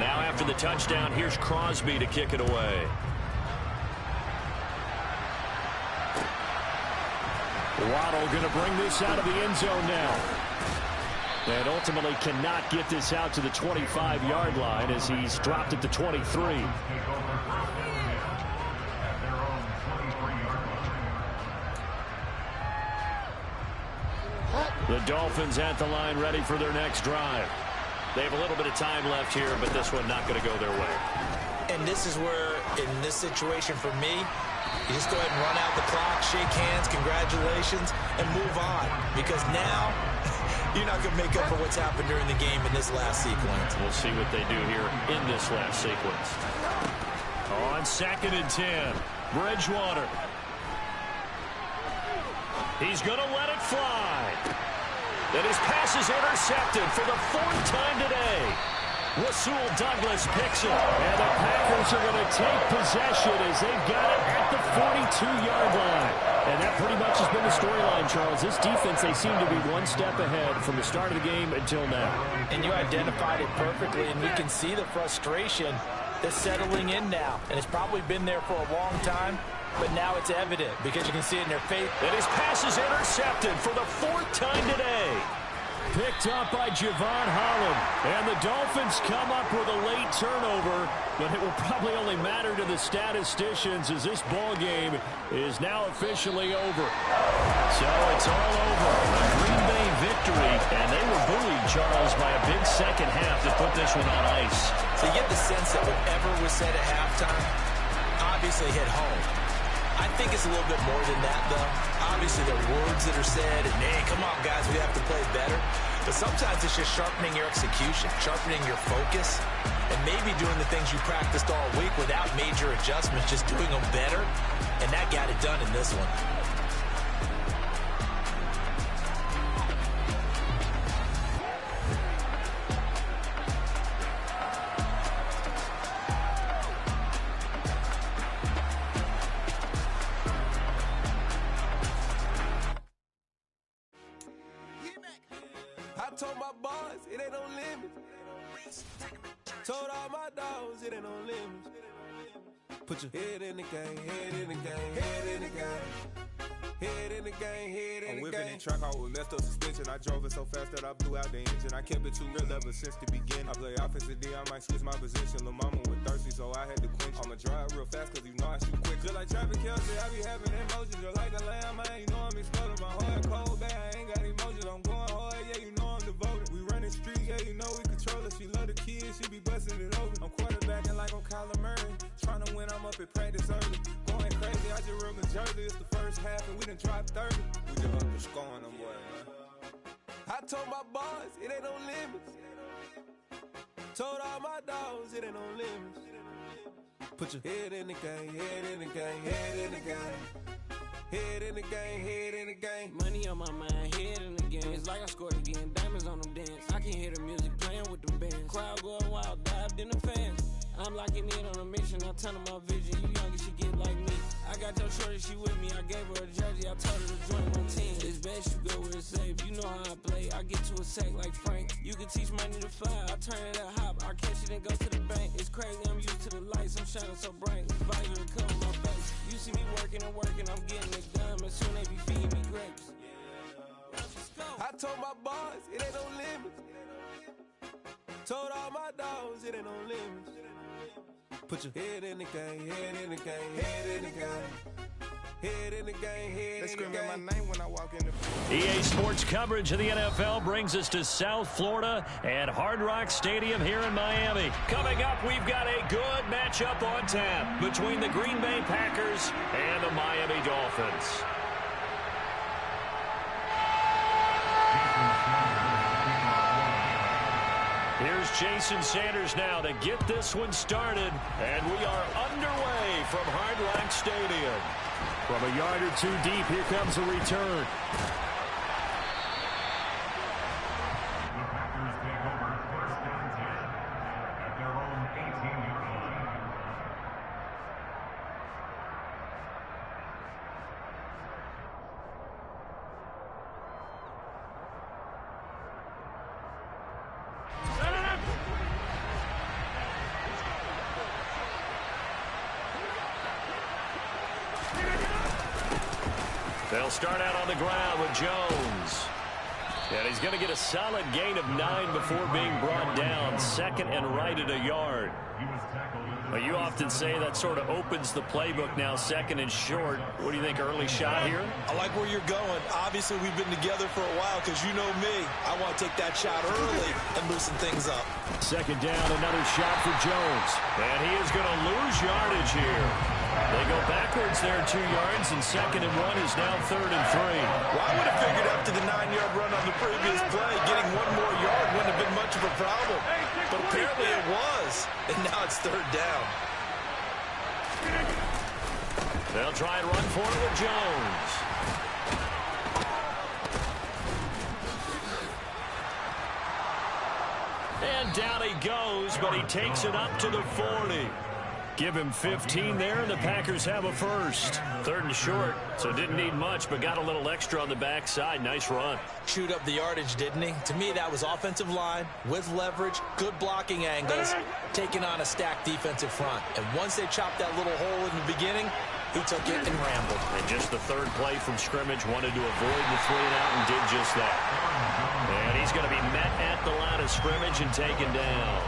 Now after the touchdown, here's Crosby to kick it away. Waddle going to bring this out of the end zone now. And ultimately cannot get this out to the 25-yard line as he's dropped at the 23. The Dolphins at the line ready for their next drive. They have a little bit of time left here, but this one not going to go their way. And this is where, in this situation for me, you just go ahead and run out the clock, shake hands, congratulations, and move on. Because now, you're not going to make up for what's happened during the game in this last sequence. We'll see what they do here in this last sequence. On 2nd and 10, Bridgewater. He's going to let it fly. And his pass is intercepted for the 4th time today. Rasul Douglas picks it. And the Packers are going to take possession as they've got it at the 42-yard line. And that pretty much has been the storyline, Charles. This defense, they seem to be one step ahead from the start of the game until now. And you identified it perfectly, and we can see the frustration that's settling in now. And it's probably been there for a long time, but now it's evident because you can see it in their face. And his pass is intercepted for the 4th time today. Picked up by Javon Holland. And the Dolphins come up with a late turnover, but it will probably only matter to the statisticians as this ball game is now officially over. So it's all over. A Green Bay victory, and they were buoyed, Charles, by a big second half to put this one on ice. So you get the sense that whatever was said at halftime obviously hit home. I think it's a little bit more than that, though. Obviously, there are words that are said, and, hey, come on, guys, we have to play better. But sometimes it's just sharpening your execution, sharpening your focus, and maybe doing the things you practiced all week without major adjustments, just doing them better, and that got it done in this one. I told my boys, it ain't no limits. Told all my dogs, it ain't no limits. Put your head in the game, head in the game, head in the game. Head in the game, head in the game. I'm whipping in track out with messed up suspension. I drove it so fast that I blew out the engine. I kept it too real ever since the beginning. I play offensive D, I might switch my position. Lil' mama was thirsty, so I had to quench. I'ma drive real fast, cause you know I shoot quick. Just like Travis Kelce, I be having emotions. Just like a lamb, man, you know I'm exploding. My heart cold, bad, I ain't got emotions. I'm going hard, yeah, you know I'm devoted. We running streets, yeah, you know we control it. She love the kids, she be busting it over. I'm quarterbacking like I'm Kyler Murray. Trying to win, I'm up at practice early. Going crazy, I just real Jersey. It's the first half and we done dropped 30. We just up to scoring them, boy, man. I told my boys, it ain't no limits. Told all my dogs, it ain't no limits. Put your head in the game, head in the game, head in the game. Head in the game, head in the game. Money on my mind, head in the game. It's like I scored again, diamonds on them dance. I can hear the music playing with them bands. Crowd going wild, dived in the fans. I'm locking in on a mission, I tell them my vision. You young, you should get like me. I got your shorty, she with me. I gave her a jersey, I told her to join my team. It's best you go where it's safe. You know how I play. I get to a sack like Frank. You can teach money to fly. I turn it up hop. I catch it and go to the bank. It's crazy, I'm used to the lights. I'm shining so bright. Visor cover my face. You see me working and working. I'm getting it done. And soon they be feeding me grapes. I told my boys, it ain't no limits. Told all my dogs, it ain't no limits. Put your head in the game, head in the game, head in the game. Head in the game, head in the game. They screaming my name when I walk in the... EA Sports coverage of the NFL brings us to South Florida and Hard Rock Stadium here in Miami. Coming up, we've got a good matchup on tap between the Green Bay Packers and the Miami Dolphins. Here's Jason Sanders now to get this one started, and we are underway from Hard Rock Stadium. From a yard or two deep, here comes a return. The Packers take over first and 10 at their own 18-yard line. They'll start out on the ground with Jones. And he's going to get a solid gain of 9 before being brought down. Second and right at a yard. Well, you often say that sort of opens the playbook now, second and short. What do you think, early shot here? I like where you're going. Obviously, we've been together for a while because you know me. I want to take that shot early and loosen things up. Second down, another shot for Jones. And he is going to lose yardage here. They go backwards there 2 yards, and second and 1 is now 3rd and 3. Well, I would have figured after the 9-yard run on the previous play, getting 1 more yard wouldn't have been much of a problem. But apparently it was, and now it's 3rd down. They'll try and run for it with Jones. And down he goes, but he takes it up to the 40. Give him 15 there, and the Packers have a first. 3rd and short, so didn't need much, but got a little extra on the backside. Nice run. Chewed up the yardage, didn't he? To me, that was offensive line with leverage, good blocking angles, taking on a stacked defensive front. And once they chopped that little hole in the beginning, He took it and rambled. And just the third play from scrimmage, wanted to avoid the 3-and-out and did just that. And he's going to be met at the line of scrimmage and taken down.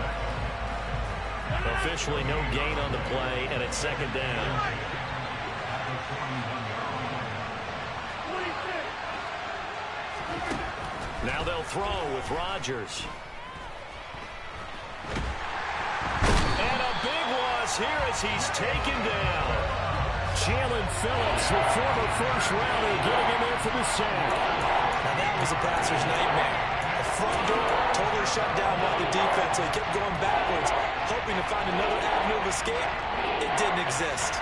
Officially no gain on the play, and it's second down. Now they'll throw with Rodgers. And a big loss here as he's taken down. Jalen Phillips, the former first-rounder, getting in there for the sack. Now that was a passer's nightmare. The front door totally shut down by the defense. They kept going backwards, hoping to find another avenue of escape. It didn't exist.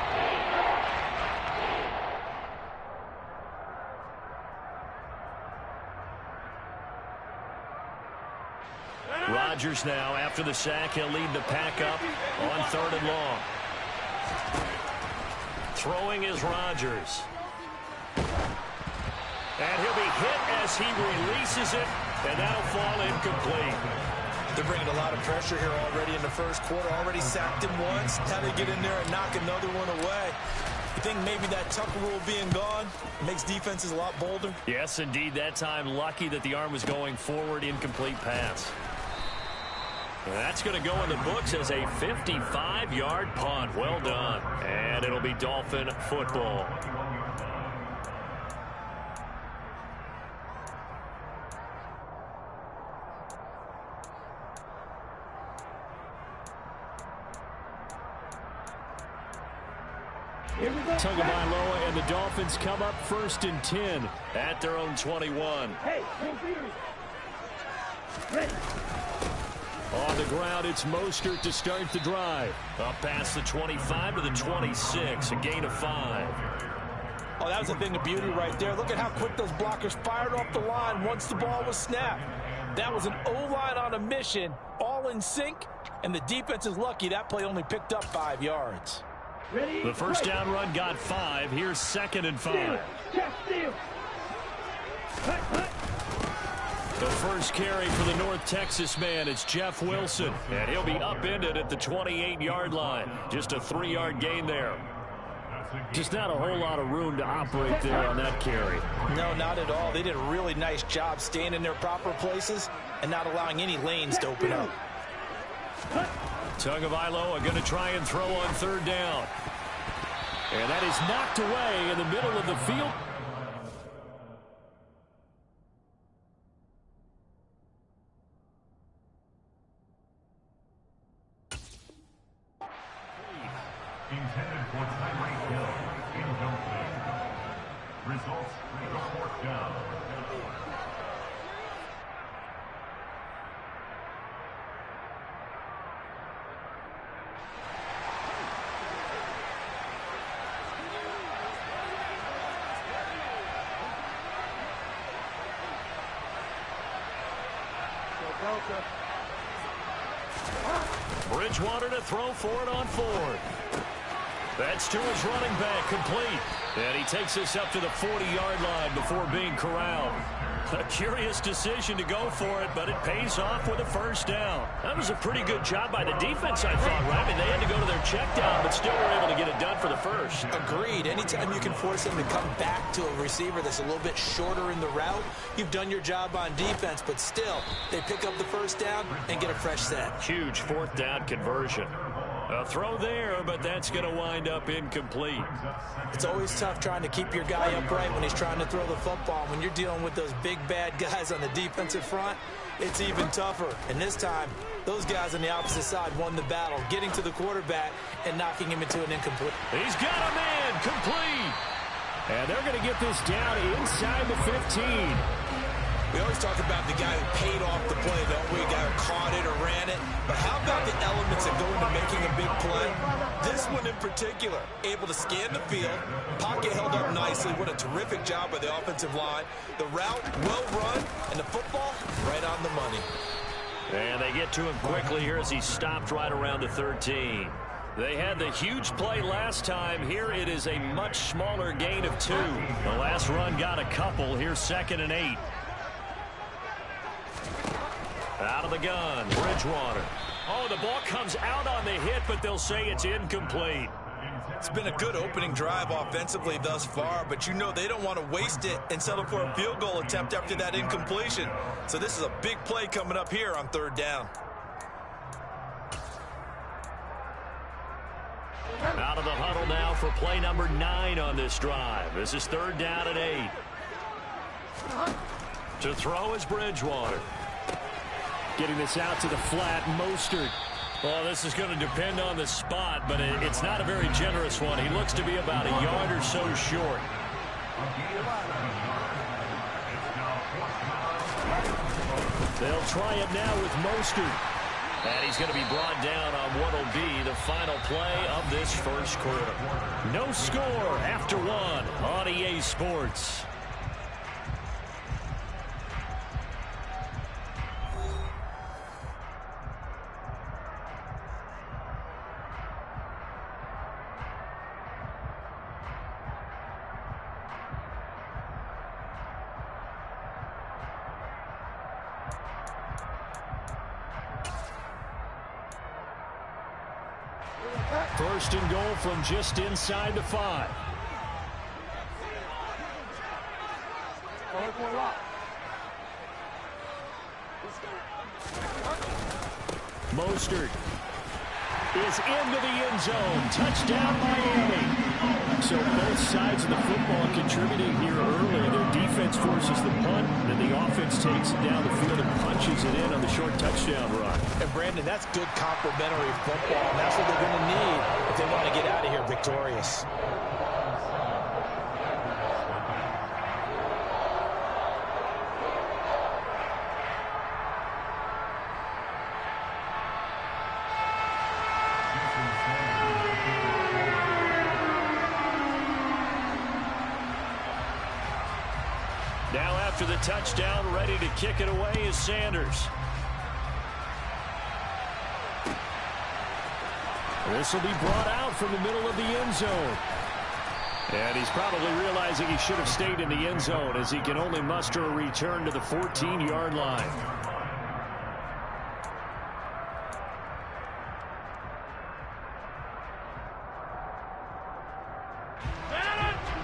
Rodgers now, after the sack, he'll lead the pack up on 3rd and long. Throwing is Rodgers. And he'll be hit as he releases it, and that'll fall incomplete. They're bringing a lot of pressure here already in the first quarter. Already sacked him once. How they get in there and knock another one away. You think maybe that Tucker rule being gone makes defenses a lot bolder? Yes, indeed. That time, lucky that the arm was going forward, incomplete pass. And that's going to go in the books as a 55-yard punt. Well done. And it'll be Dolphin football. Tagovailoa and the Dolphins come up 1st and 10 at their own 21. Hey, ready. On the ground, it's Mostert to start the drive. Up past the 25 to the 26, a gain of 5. Oh, that was a thing of beauty right there. Look at how quick those blockers fired off the line once the ball was snapped. That was an O-line on a mission, all in sync, and the defense is lucky that play only picked up 5 yards. The first down run got 5. Here's 2nd and 5. The first carry for the North Texas man, it's Jeff Wilson. And he'll be upended at the 28-yard line. Just a 3-yard gain there. Just not a whole lot of room to operate there on that carry. No, not at all. They did a really nice job staying in their proper places and not allowing any lanes to open up. Tagovailoa going to try and throw on 3rd down. And that is knocked away in the middle of the field. Intended for Tyreek Hill. Incomplete. Results, the 4th down. Bridgewater to throw for it on 4th. That's to his running back, complete. And he takes this up to the 40-yard line before being corralled. A curious decision to go for it, but it pays off with a first down. That was a pretty good job by the defense, I thought, right? I mean, they had to go to their check down, but still were able to get it done for the first. Agreed. Anytime you can force them to come back to a receiver that's a little bit shorter in the route, you've done your job on defense, but still, they pick up the first down and get a fresh set. Huge 4th down conversion. A throw there, but that's going to wind up incomplete. It's always tough trying to keep your guy upright when he's trying to throw the football. When you're dealing with those big, bad guys on the defensive front, it's even tougher. And this time, those guys on the opposite side won the battle, getting to the quarterback and knocking him into an incomplete. He's got a man, complete. And they're going to get this down inside the 15. We always talk about the guy who paid off the play, don't we? A guy who caught it or ran it. But how about the elements that go into making a big play? This one in particular, able to scan the field, pocket held up nicely. What a terrific job by the offensive line. The route, well run, and the football, right on the money. And they get to him quickly here as he stopped right around the 13. They had the huge play last time. Here it is a much smaller gain of 2. The last run got a couple. Here's 2nd and 8. Out of the gun, Bridgewater. Oh, the ball comes out on the hit, but they'll say it's incomplete. It's been a good opening drive offensively thus far, but you know they don't want to waste it and settle for a field goal attempt after that incompletion. So this is a big play coming up here on 3rd down. Out of the huddle now for play number 9 on this drive. This is 3rd down and 8. To throw is Bridgewater. Getting this out to the flat, Mostert. Well, this is going to depend on the spot, but it's not a very generous one. He looks to be about a yard or so short. They'll try it now with Mostert. And he's going to be brought down on what will be the final play of this first quarter. No score after 1 on EA Sports. First and goal from just inside the 5. Mostert is into the end zone. Touchdown, Miami. So both sides of the football contributing here early. Their defense forces the punt, and the offense takes it down the field and punches it in on the short touchdown run. And, Brandon, that's good complementary football, and that's what they're going to need if they want to get out of here victorious. Now after the touchdown, ready to kick it away is Sanders. This will be brought out from the middle of the end zone. And he's probably realizing he should have stayed in the end zone as he can only muster a return to the 14-yard line.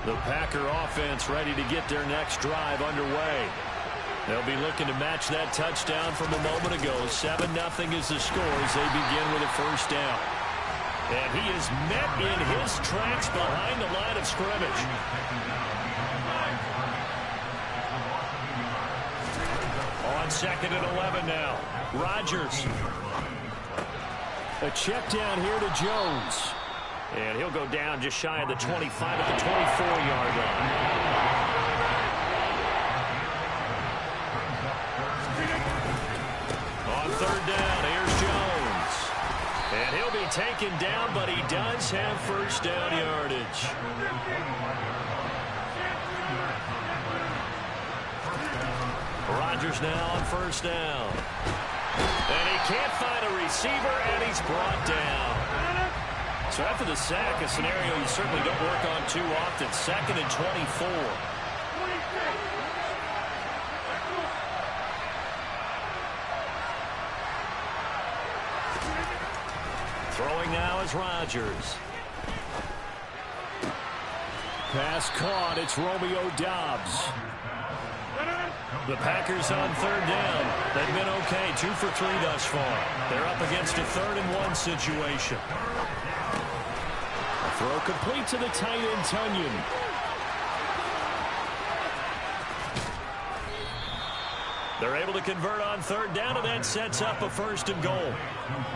The Packer offense ready to get their next drive underway. They'll be looking to match that touchdown from a moment ago. 7-0 is the score as they begin with a first down. And he is met in his tracks behind the line of scrimmage. On 2nd and 11 now. Rodgers. A check down here to Jones. And he'll go down just shy of the 25 at the 24-yard line. On 3rd down, here's Jones. And he'll be taken down, but he does have first down yardage. Rodgers now on first down. And he can't find a receiver, and he's brought down. So after the sack, a scenario you certainly don't work on too often. 2nd and 24. Throwing now is Rodgers. Pass caught. It's Romeo Doubs. The Packers on 3rd down. They've been okay. 2 for 3 thus far. They're up against a 3rd and 1 situation. Throw complete to the tight end, Tunyon. They're able to convert on 3rd down, and that sets up a 1st and goal.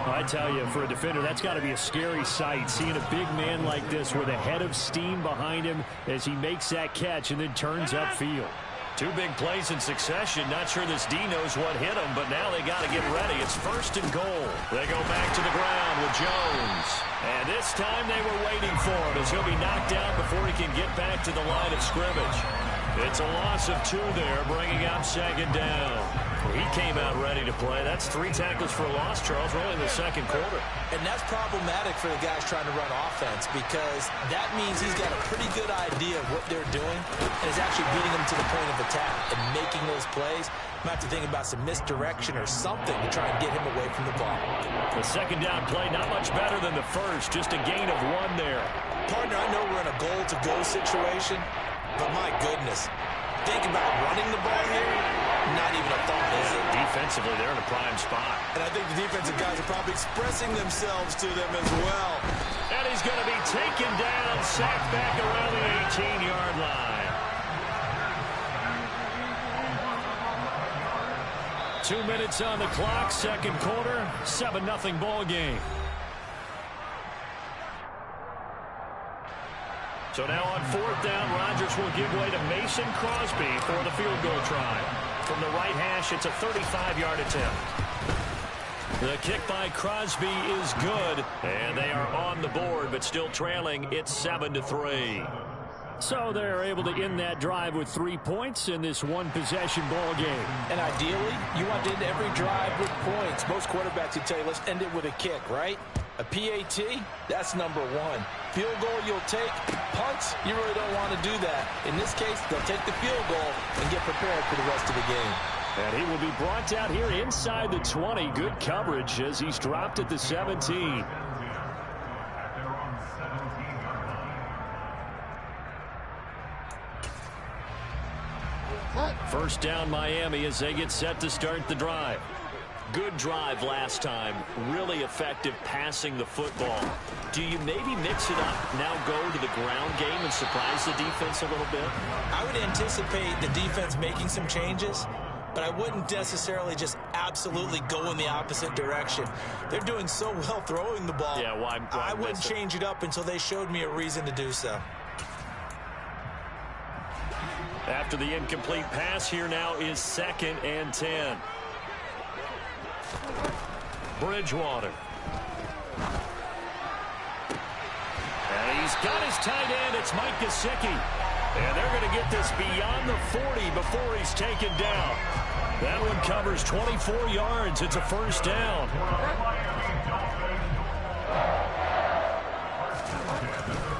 I tell you, for a defender, that's got to be a scary sight, seeing a big man like this with a head of steam behind him as he makes that catch and then turns upfield. 2 big plays in succession. Not sure this D knows what hit him, but now they got to get ready. It's 1st and goal. They go back to the ground with Jones. And this time they were waiting for him as he'll be knocked down before he can get back to the line of scrimmage. It's a loss of 2 there, bringing up 2nd down. He came out ready to play. That's 3 tackles for a loss, Charles, early in the second quarter. And that's problematic for the guys trying to run offense because that means he's got a pretty good idea of what they're doing and is actually beating them to the point of attack and making those plays. Might have to think about some misdirection or something to try and get him away from the ball. The second down play, not much better than the first. Just a gain of 1 there. Partner, I know we're in a goal-to-go situation, but my goodness. Think about running the ball here. Not even a thought, is it? Defensively, they're in a prime spot. And I think the defensive guys are probably expressing themselves to them as well. And he's going to be taken down, sacked back around the 18-yard line. 2 minutes on the clock, second quarter, 7-0 ball game. So now on 4th down, Rodgers will give way to Mason Crosby for the field goal try. From the right hash, it's a 35-yard attempt. The kick by Crosby is good, and they are on the board, but still trailing. It's 7-3. So they're able to end that drive with 3 points in this one-possession ball game. And ideally, you want to end every drive with points. Most quarterbacks would tell you, let's end it with a kick, right? A PAT, that's number 1. Field goal you'll take. Punts, you really don't want to do that. In this case, they'll take the field goal and get prepared for the rest of the game. And he will be brought down here inside the 20. Good coverage as he's dropped at the 17. First down Miami as they get set to start the drive. Good drive last time. Really effective passing the football. Do you maybe mix it up, now go to the ground game and surprise the defense a little bit? I would anticipate the defense making some changes, but I wouldn't necessarily just absolutely go in the opposite direction. They're doing so well throwing the ball. Yeah, why I wouldn't change it up until they showed me a reason to do so. After the incomplete pass, here now is 2nd and 10. Bridgewater. And he's got his tight end. It's Mike Gesicki. And they're going to get this beyond the 40 before he's taken down. That one covers 24 yards. It's a first down.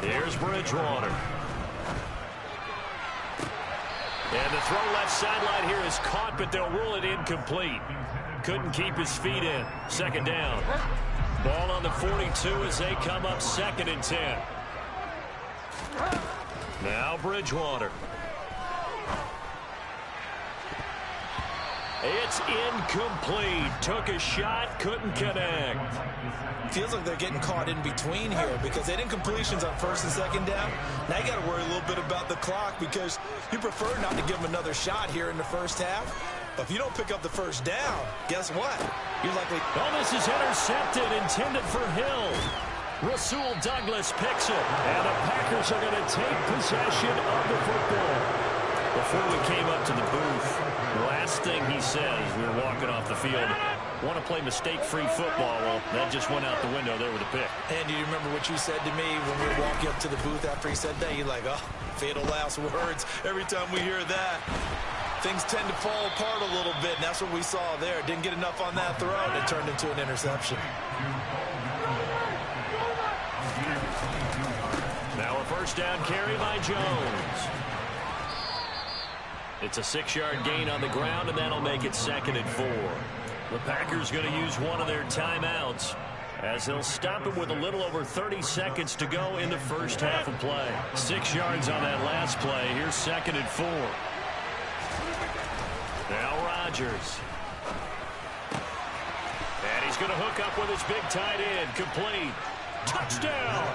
Here's Bridgewater. And the throw left sideline here is caught, but they'll rule it incomplete. Couldn't keep his feet in. Second down. Ball on the 42 as they come up 2nd and 10. Now Bridgewater. It's incomplete. Took a shot, couldn't connect. Feels like they're getting caught in between here because they didn't completions on 1st and 2nd down. Now you got to worry a little bit about the clock because you prefer not to give them another shot here in the first half. But if you don't pick up the first down, guess what? You're likely... Oh, this is intercepted, intended for Hill. Rasul Douglas picks it, and the Packers are going to take possession of the football. Before we came up to the booth, the last thing he says, we were walking off the field, want to play mistake-free football. Well, that just went out the window there with a pick. And do you remember what you said to me when we were walking up to the booth after he said that? You're like, oh, fatal last words. Every time we hear that, things tend to fall apart a little bit, and that's what we saw there. Didn't get enough on that throw, and it turned into an interception. Now a first down carry by Jones. It's a 6-yard gain on the ground, and that'll make it 2nd and 4. The Packers going to use one of their timeouts as they'll stop it with a little over 30 seconds to go in the first half of play. 6 yards on that last play. Here's 2nd and 4. Now Rodgers. And he's going to hook up with his big tight end. Complete. Touchdown!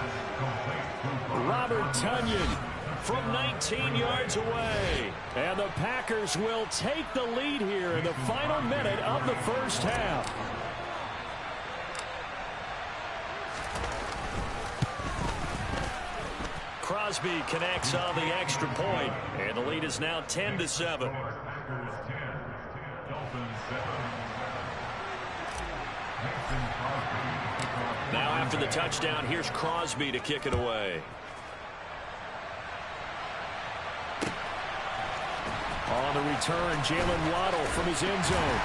Robert Tonyan from 19 yards away. And the Packers will take the lead here in the final minute of the first half. Crosby connects on the extra point, and the lead is now 10-7. Now after the touchdown, here's Crosby to kick it away. On the return, Jalen Waddle from his end zone.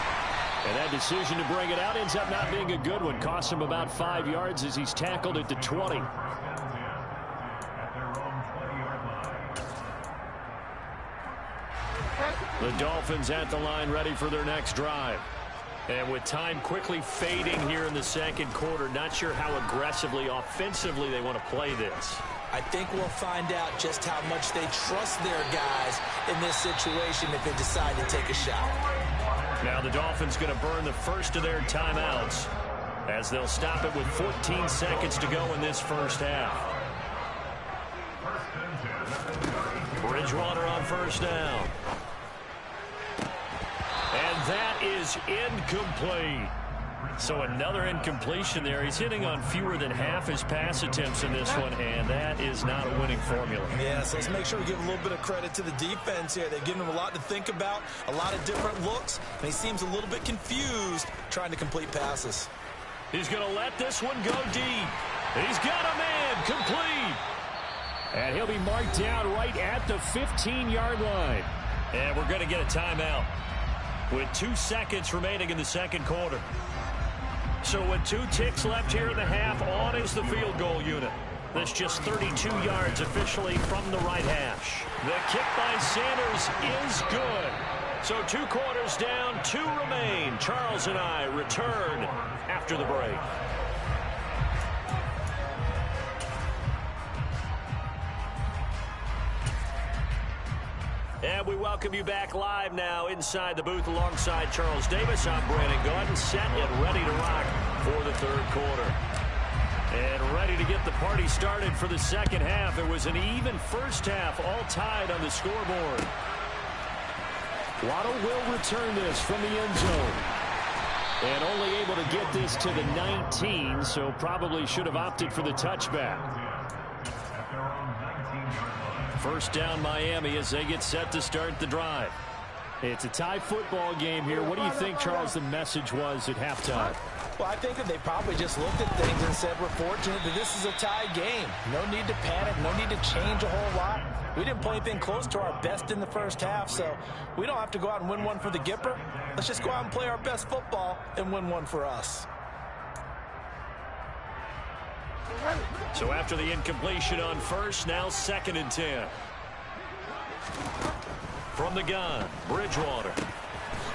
And that decision to bring it out ends up not being a good one. Costs him about 5 yards as he's tackled at the 20. The Dolphins at the line ready for their next drive. And with time quickly fading here in the second quarter, not sure how aggressively, offensively they want to play this. I think we'll find out just how much they trust their guys in this situation if they decide to take a shot. Now the Dolphins going to burn the first of their timeouts as they'll stop it with 14 seconds to go in this first half. Bridgewater on first down. And that is incomplete. So another incompletion there. He's hitting on fewer than half his pass attempts in this one, and that is not a winning formula. Yeah, so let's make sure we give a little bit of credit to the defense here. They've given him a lot to think about, a lot of different looks, and he seems a little bit confused trying to complete passes. He's going to let this one go deep. He's got a man complete. And he'll be marked down right at the 15-yard line. And we're going to get a timeout with 2 seconds remaining in the second quarter. So with 2 ticks left here in the half, on is the field goal unit. That's just 32 yards officially from the right hash. The kick by Sanders is good. So 2 quarters down, 2 remain. Charles and I return after the break. And we welcome you back live now inside the booth alongside Charles Davis. I'm Brandon Gaudin, set and ready to rock for the third quarter. And ready to get the party started for the second half. It was an even first half, all tied on the scoreboard. Waddle will return this from the end zone. And only able to get this to the 19, so probably should have opted for the touchback. First down Miami as they get set to start the drive. It's a tie football game here. What do you think, Charles, the message was at halftime? Well, I think that they probably just looked at things and said, we're fortunate that this is a tie game. No need to panic. No need to change a whole lot. We didn't play anything close to our best in the first half, so we don't have to go out and win one for the Gipper. Let's just go out and play our best football and win one for us. So after the incompletion on first, now 2nd and 10. From the gun, Bridgewater.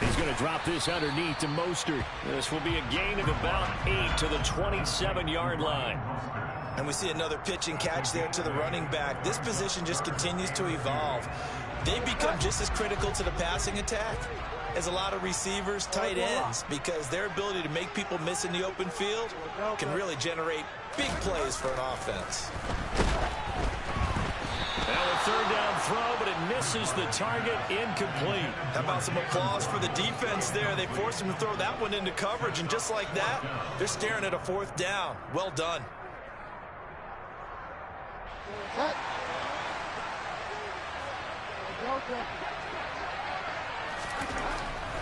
He's going to drop this underneath to Mostert. This will be a gain of about 8 to the 27-yard line. And we see another pitch and catch there to the running back. This position just continues to evolve. They become just as critical to the passing attack as a lot of receivers, tight ends, because their ability to make people miss in the open field can really generate big plays for an offense. Now a third down throw, but it misses the target, incomplete. How about some applause for the defense there? They forced him to throw that one into coverage, and just like that, they're staring at a 4th down. Well done.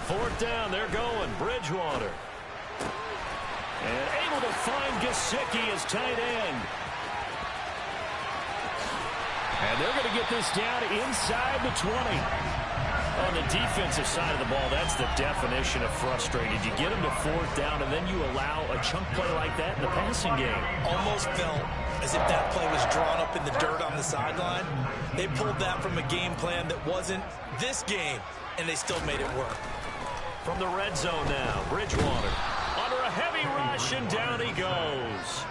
Fourth down, they're going. Bridgewater. And able to find Gesicki as tight end. And they're going to get this down inside the 20. On the defensive side of the ball, that's the definition of frustrated. You get them to 4th down, and then you allow a chunk play like that in the passing game. Almost felt as if that play was drawn up in the dirt on the sideline. They pulled that from a game plan that wasn't this game, and they still made it work. From the red zone now, Bridgewater under a heavy rush, and down he goes.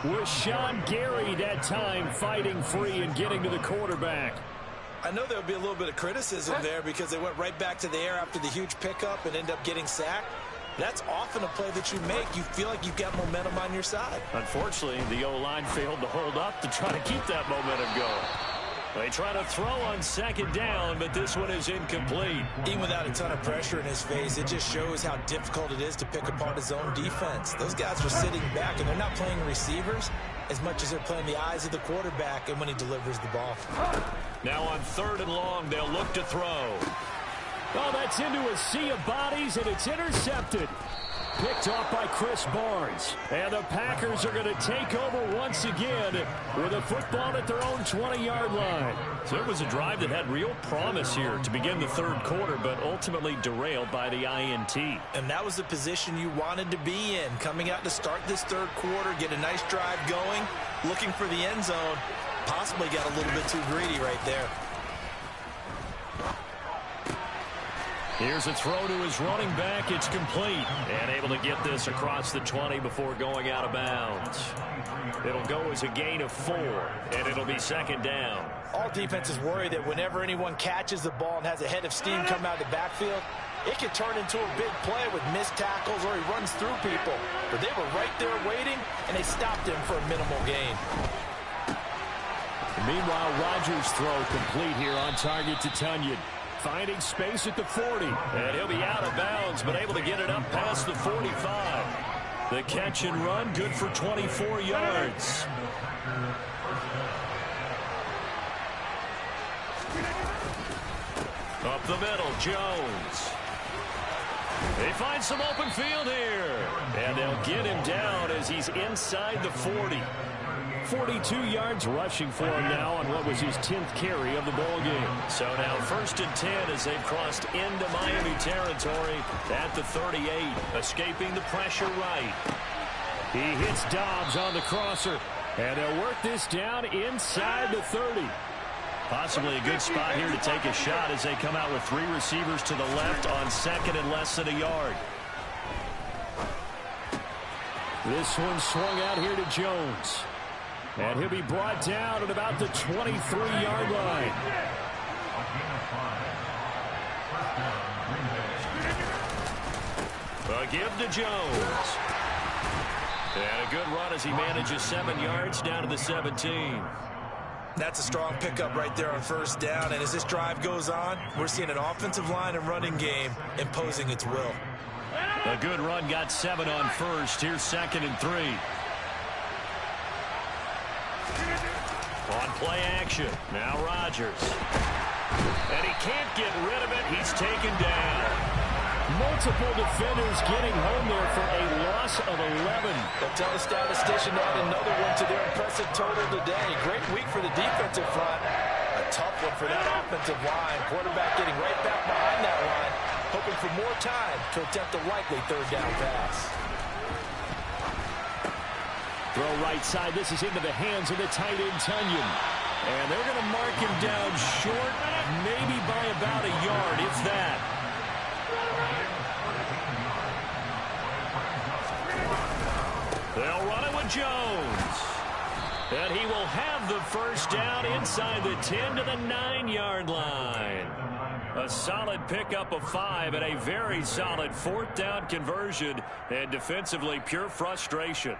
With Sean Gary that time fighting free and getting to the quarterback. I know there would be a little bit of criticism there because they went right back to the air after the huge pickup and end up getting sacked. That's often a play that you make. You feel like you've got momentum on your side. Unfortunately, the O-line failed to hold up to try to keep that momentum going. They try to throw on 2nd down, but this one is incomplete. Even without a ton of pressure in his face, it just shows how difficult it is to pick apart his own defense. Those guys are sitting back, and they're not playing receivers as much as they're playing the eyes of the quarterback and when he delivers the ball. Now on 3rd and long, they'll look to throw. Oh, that's into a sea of bodies, and it's intercepted. Picked off by Chris Barnes. And the Packers are going to take over once again with a football at their own 20-yard line. So it was a drive that had real promise here to begin the third quarter, but ultimately derailed by the INT. And that was the position you wanted to be in. Coming out to start this third quarter, get a nice drive going, looking for the end zone. Possibly got a little bit too greedy right there. Here's a throw to his running back. It's complete. And able to get this across the 20 before going out of bounds. It'll go as a gain of 4, and it'll be second down. All defenses worry that whenever anyone catches the ball and has a head of steam coming out of the backfield, it can turn into a big play with missed tackles or he runs through people. But they were right there waiting, and they stopped him for a minimal gain. Meanwhile, Rodgers' throw complete here on target to Tunyon. Finding space at the 40. And he'll be out of bounds, but able to get it up past the 45. The catch and run, good for 24 yards. Up the middle, Jones. They find some open field here. And they'll get him down as he's inside the 40. 42 yards rushing for him now on what was his 10th carry of the ball game. So now 1st and 10 as they've crossed into Miami territory at the 38, escaping the pressure right. He hits Dobbs on the crosser, and they'll work this down inside the 30. Possibly a good spot here to take a shot as they come out with 3 receivers to the left on 2nd and less than a yard. This one swung out here to Jones. And he'll be brought down at about the 23-yard line. A give to Jones. And a good run as he manages 7 yards down to the 17. That's a strong pickup right there on 1st down. And as this drive goes on, we're seeing an offensive line and running game imposing its will. A good run got 7 on 1st. Here's 2nd and 3. On play action, now Rodgers. And he can't get rid of it. He's taken down. Multiple defenders getting home there for a loss of 11. They'll tell the statistician to add another one to their impressive total today. Great week for the defensive front. A tough one for that offensive line. Quarterback getting right back behind that line, hoping for more time to attempt a likely 3rd down pass. Throw right side. This is into the hands of the tight end, Tunyon. And they're going to mark him down short, maybe by about a yard, if that. They'll run it with Jones. And he will have the 1st down inside the 10 to the 9-yard line. A solid pickup of 5 and a very solid 4th down conversion. And defensively, pure frustration.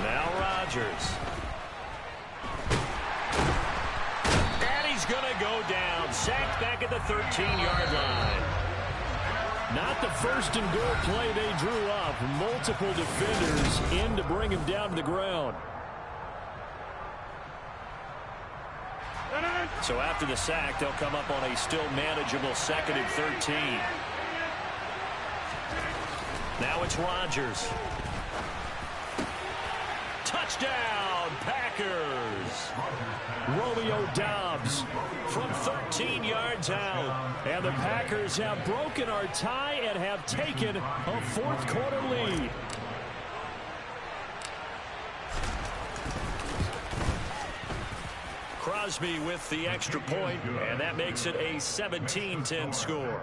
Now Rodgers. And he's going to go down. Sacked back at the 13-yard line. Not the 1st and goal play they drew up. Multiple defenders in to bring him down to the ground. So after the sack, they'll come up on a still manageable 2nd and 13. Now it's Rodgers. Touchdown, Packers. Romeo Dobbs from 13 yards out. And the Packers have broken our tie and have taken a 4th quarter lead. Crosby with the extra point, and that makes it a 17-10 score.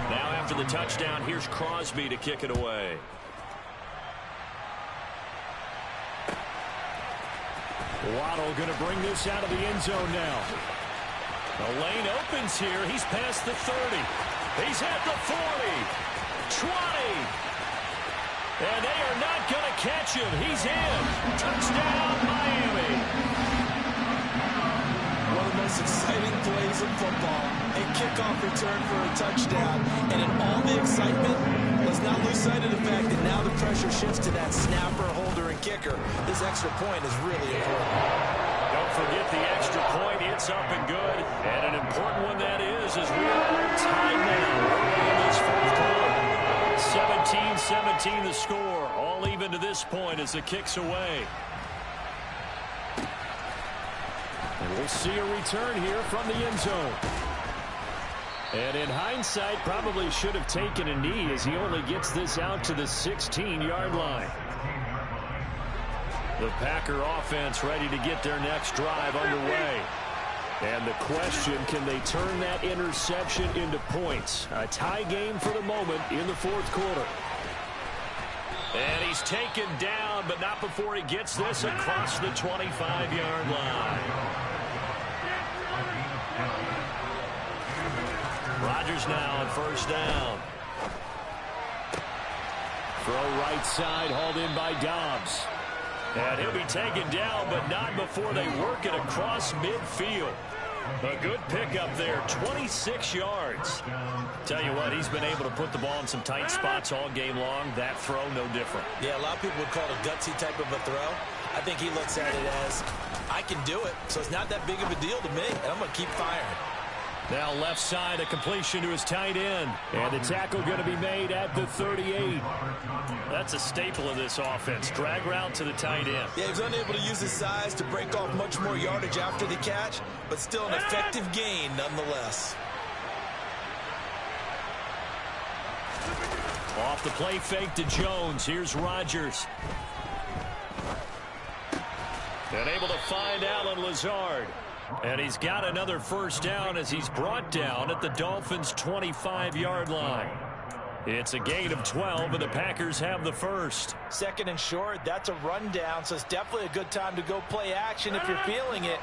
Now after the touchdown, here's Crosby to kick it away. Waddle going to bring this out of the end zone now. The lane opens here. He's past the 30. He's at the 40. 20. And they are not going to catch him. He's in. Touchdown, Miami. One of of the most exciting plays in football. A kickoff return for a touchdown. And in all the excitement, let's not lose sight of the fact that now the pressure shifts to that snapper, holder, and kicker. This extra point is really important. Don't forget the extra point. It's up and good. And an important one that is as we are tied now early in this fourth quarter. 17-17 the score. All even to this point as the kick's away. And we'll see a return here from the end zone. And in hindsight, probably should have taken a knee as he only gets this out to the 16-yard line. The Packer offense ready to get their next drive underway. And the question, can they turn that interception into points? A tie game for the moment in the fourth quarter. And he's taken down, but not before he gets this across the 25-yard line. Rodgers now on first down. Throw right side, hauled in by Dobbs. And he'll be taken down, but not before they work it across midfield. A good pickup there, 26 yards. Tell you what, he's been able to put the ball in some tight spots all game long. That throw, no different. Yeah, a lot of people would call it a gutsy type of a throw. I think he looks at it as, I can do it, so it's not that big of a deal to me, and I'm going to keep firing. Now left side, a completion to his tight end. And the tackle going to be made at the 38. That's a staple of this offense. Drag route to the tight end. Yeah, he was unable to use his size to break off much more yardage after the catch, but still an effective gain nonetheless. Off the play fake to Jones. Here's Rodgers. And able to find Allen Lazard. And he's got another first down as he's brought down at the Dolphins' 25-yard line. It's a gain of 12, and the Packers have the first. Second and short, that's a rundown, so it's definitely a good time to go play action if you're feeling it.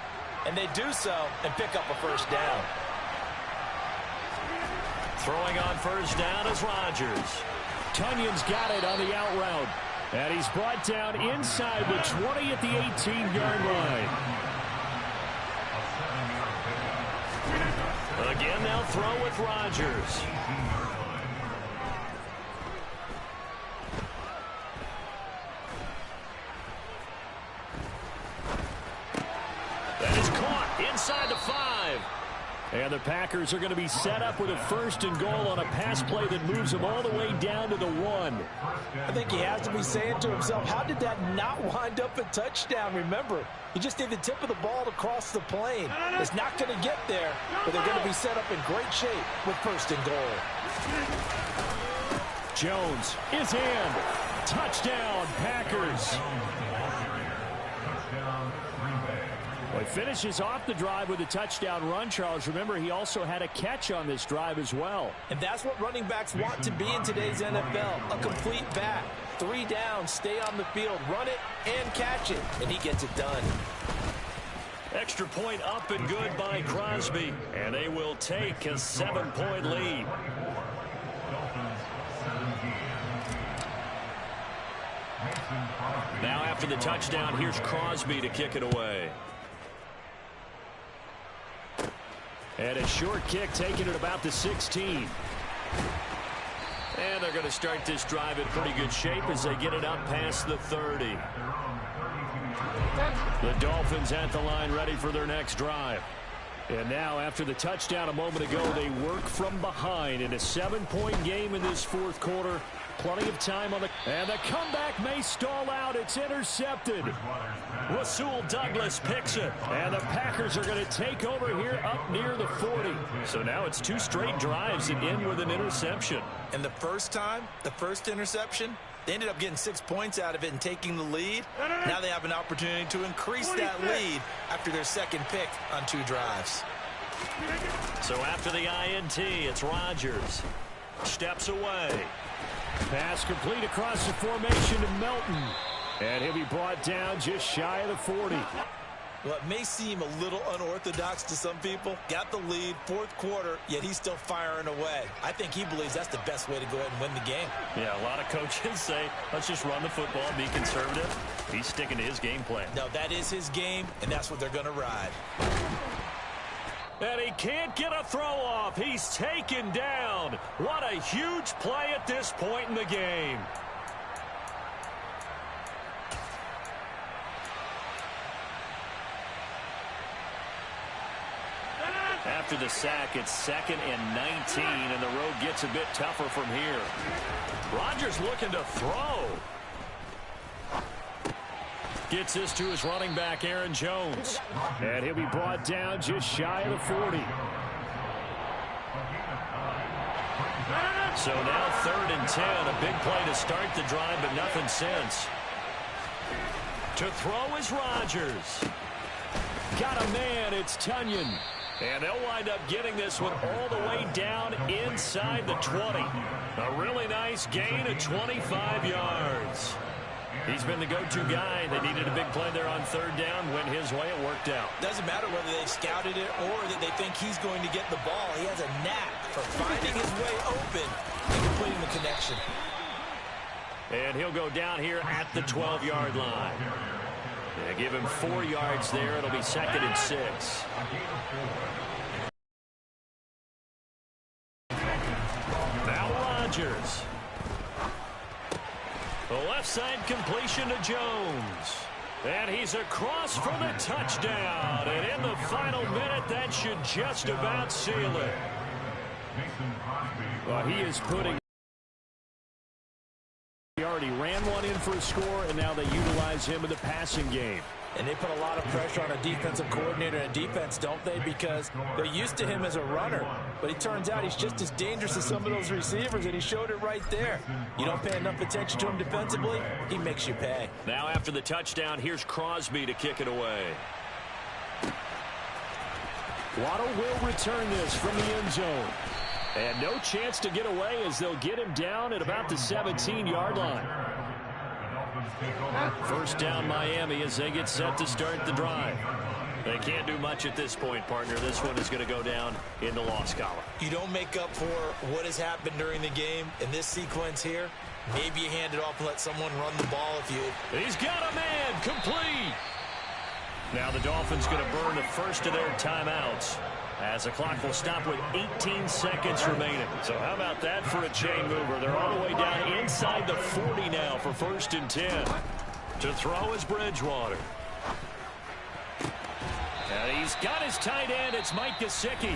And they do so and pick up a first down. Throwing on first down is Rodgers. Tunyon's got it on the out route. And he's brought down inside the 20 at the 18-yard line. Again, they'll throw with Rodgers. That is caught inside the 5. And the Packers are going to be set up with a first and goal on a pass play that moves them all the way down to the 1. I think he has to be saying to himself, how did that not wind up a touchdown? Remember, he just did the tip of the ball to cross the plane. It's not going to get there, but they're going to be set up in great shape with first and goal. Jones is in. Touchdown, Packers. Well, he finishes off the drive with a touchdown run, Charles. Remember, he also had a catch on this drive as well. And that's what running backs want to be in today's NFL, a complete back. 3 down, stay on the field, run it, and catch it. And he gets it done. Extra point up and good by Crosby. And they will take a 7-point lead. Now after the touchdown, here's Crosby to kick it away. And a short kick taken at about the 16. And they're going to start this drive in pretty good shape as they get it up past the 30. The Dolphins at the line ready for their next drive. And now after the touchdown a moment ago, they work from behind in a 7-point game in this fourth quarter. Plenty of time on the... And the comeback may stall out. It's intercepted. Rasul Douglas picks it. And the Packers are going to take over here up near the 40. So now it's 2 straight drives that end with an interception. And the first time, the first interception, they ended up getting 6 points out of it and taking the lead. Now they have an opportunity to increase that lead after their second pick on 2 drives. So after the INT, it's Rodgers. Steps away. Pass complete across the formation to Melton. And he'll be brought down just shy of the 40. Well, it may seem a little unorthodox to some people. Got the lead, fourth quarter, yet he's still firing away. I think he believes that's the best way to go ahead and win the game. Yeah, a lot of coaches say, let's just run the football, be conservative. He's sticking to his game plan. No, that is his game, and that's what they're going to ride. And he can't get a throw off. He's taken down. What a huge play at this point in the game. After the sack, it's 2nd and 19, and the road gets a bit tougher from here. Rodgers looking to throw. Gets this to his running back, Aaron Jones. And he'll be brought down just shy of the 40. So now 3rd and 10. A big play to start the drive, but nothing since. To throw is Rodgers. Got a man. It's Tunyon. And they'll wind up getting this one all the way down inside the 20. A really nice gain of 25 yards. He's been the go-to guy. They needed a big play there on 3rd down. Went his way. It worked out. Doesn't matter whether they scouted it or that they think he's going to get the ball. He has a knack for finding his way open and completing the connection. And he'll go down here at the 12-yard line. Yeah, give him 4 yards there. It'll be 2nd and 6. Now Rodgers. The left side completion to Jones. And he's across for the touchdown. And in the final minute, that should just about seal it. Well, he is putting... He already ran one in for a score, and now they utilize him in the passing game. And they put a lot of pressure on a defensive coordinator and defense, don't they? Because they're used to him as a runner. But it turns out he's just as dangerous as some of those receivers, and he showed it right there. You don't pay enough attention to him defensively, he makes you pay. Now after the touchdown, here's Crosby to kick it away. Waddle will return this from the end zone. And no chance to get away as they'll get him down at about the 17-yard line. 1st down Miami as they get set to start the drive. They can't do much at this point, partner. This one is going to go down in the loss column. You don't make up for what has happened during the game in this sequence here. Maybe you hand it off and let someone run the ball if you... He's got a man. Complete. Now the Dolphins going to burn the first of their timeouts, as the clock will stop with 18 seconds remaining. So how about that for a chain mover? They're all the way down inside the 40 now for 1st and 10. To throw is Bridgewater. And he's got his tight end. It's Mike Gesicki.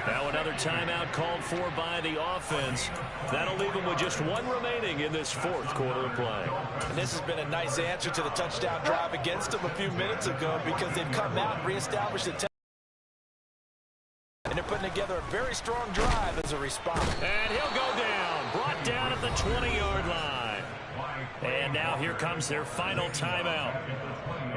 Now another timeout called for by the offense. That'll leave them with just 1 remaining in this 4th quarter of play. And this has been a nice answer to the touchdown drive against them a few minutes ago, because they've come out and reestablished the and they're putting together a very strong drive as a response. And he'll go down. Brought down at the 20-yard line. And now here comes their final timeout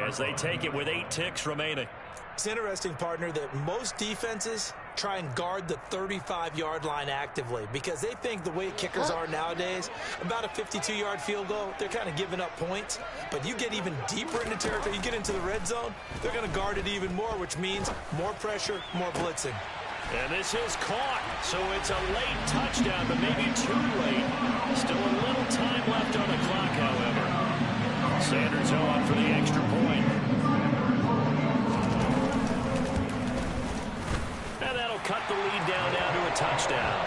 as they take it with 8 ticks remaining. It's interesting, partner, that most defenses try and guard the 35-yard line actively because they think the way kickers are nowadays, about a 52-yard field goal, they're kind of giving up points. But you get even deeper into territory, you get into the red zone, they're going to guard it even more, which means more pressure, more blitzing. And this is caught, so it's a late touchdown, but maybe too late. Still a little time left on the clock, however. Sanders on for the extra point. And that'll cut the lead down now to a touchdown.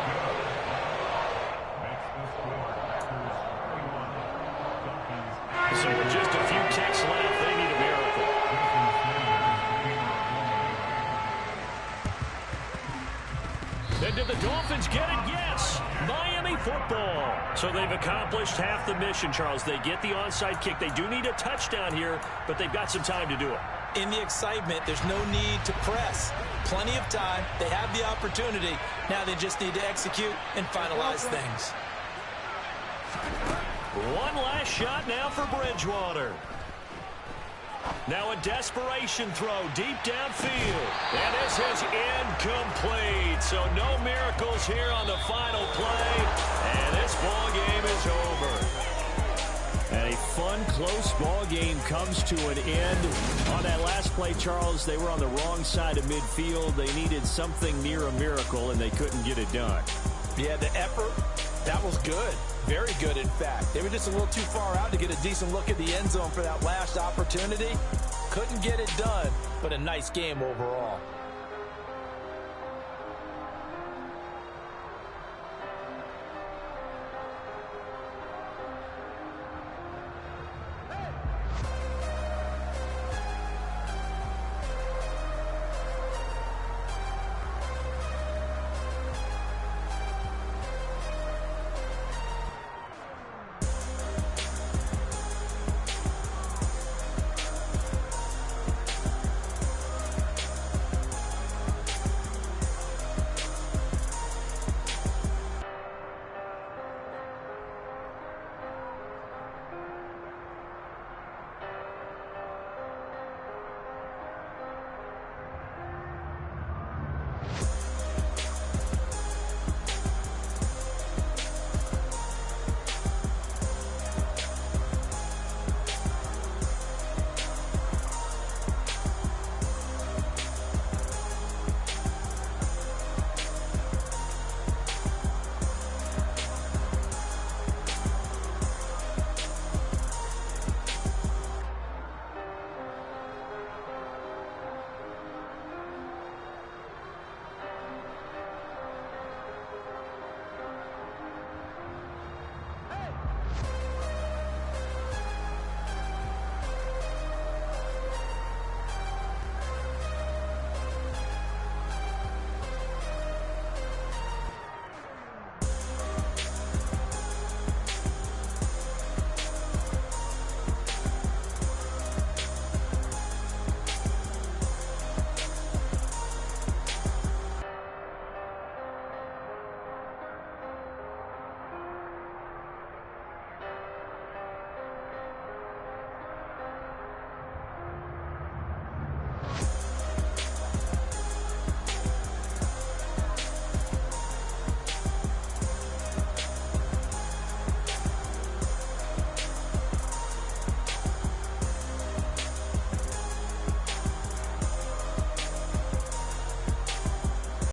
So with just a few ticks left, they need a miracle. And did the Dolphins get it? Yes. Miami football. So they've accomplished half the mission, Charles. They get the onside kick. They do need a touchdown here, but they've got some time to do it. In the excitement, there's no need to press. Plenty of time. They have the opportunity. Now they just need to execute and finalize things. One last shot now for Bridgewater. Now a desperation throw deep downfield. And this is incomplete. So no miracles here on the final play. And this ball game is over. And a fun, close ball game comes to an end. On that last play, Charles, they were on the wrong side of midfield. They needed something near a miracle, and they couldn't get it done. Yeah, the effort, that was good. Very good, in fact. They were just a little too far out to get a decent look at the end zone for that last opportunity. Couldn't get it done, but a nice game overall.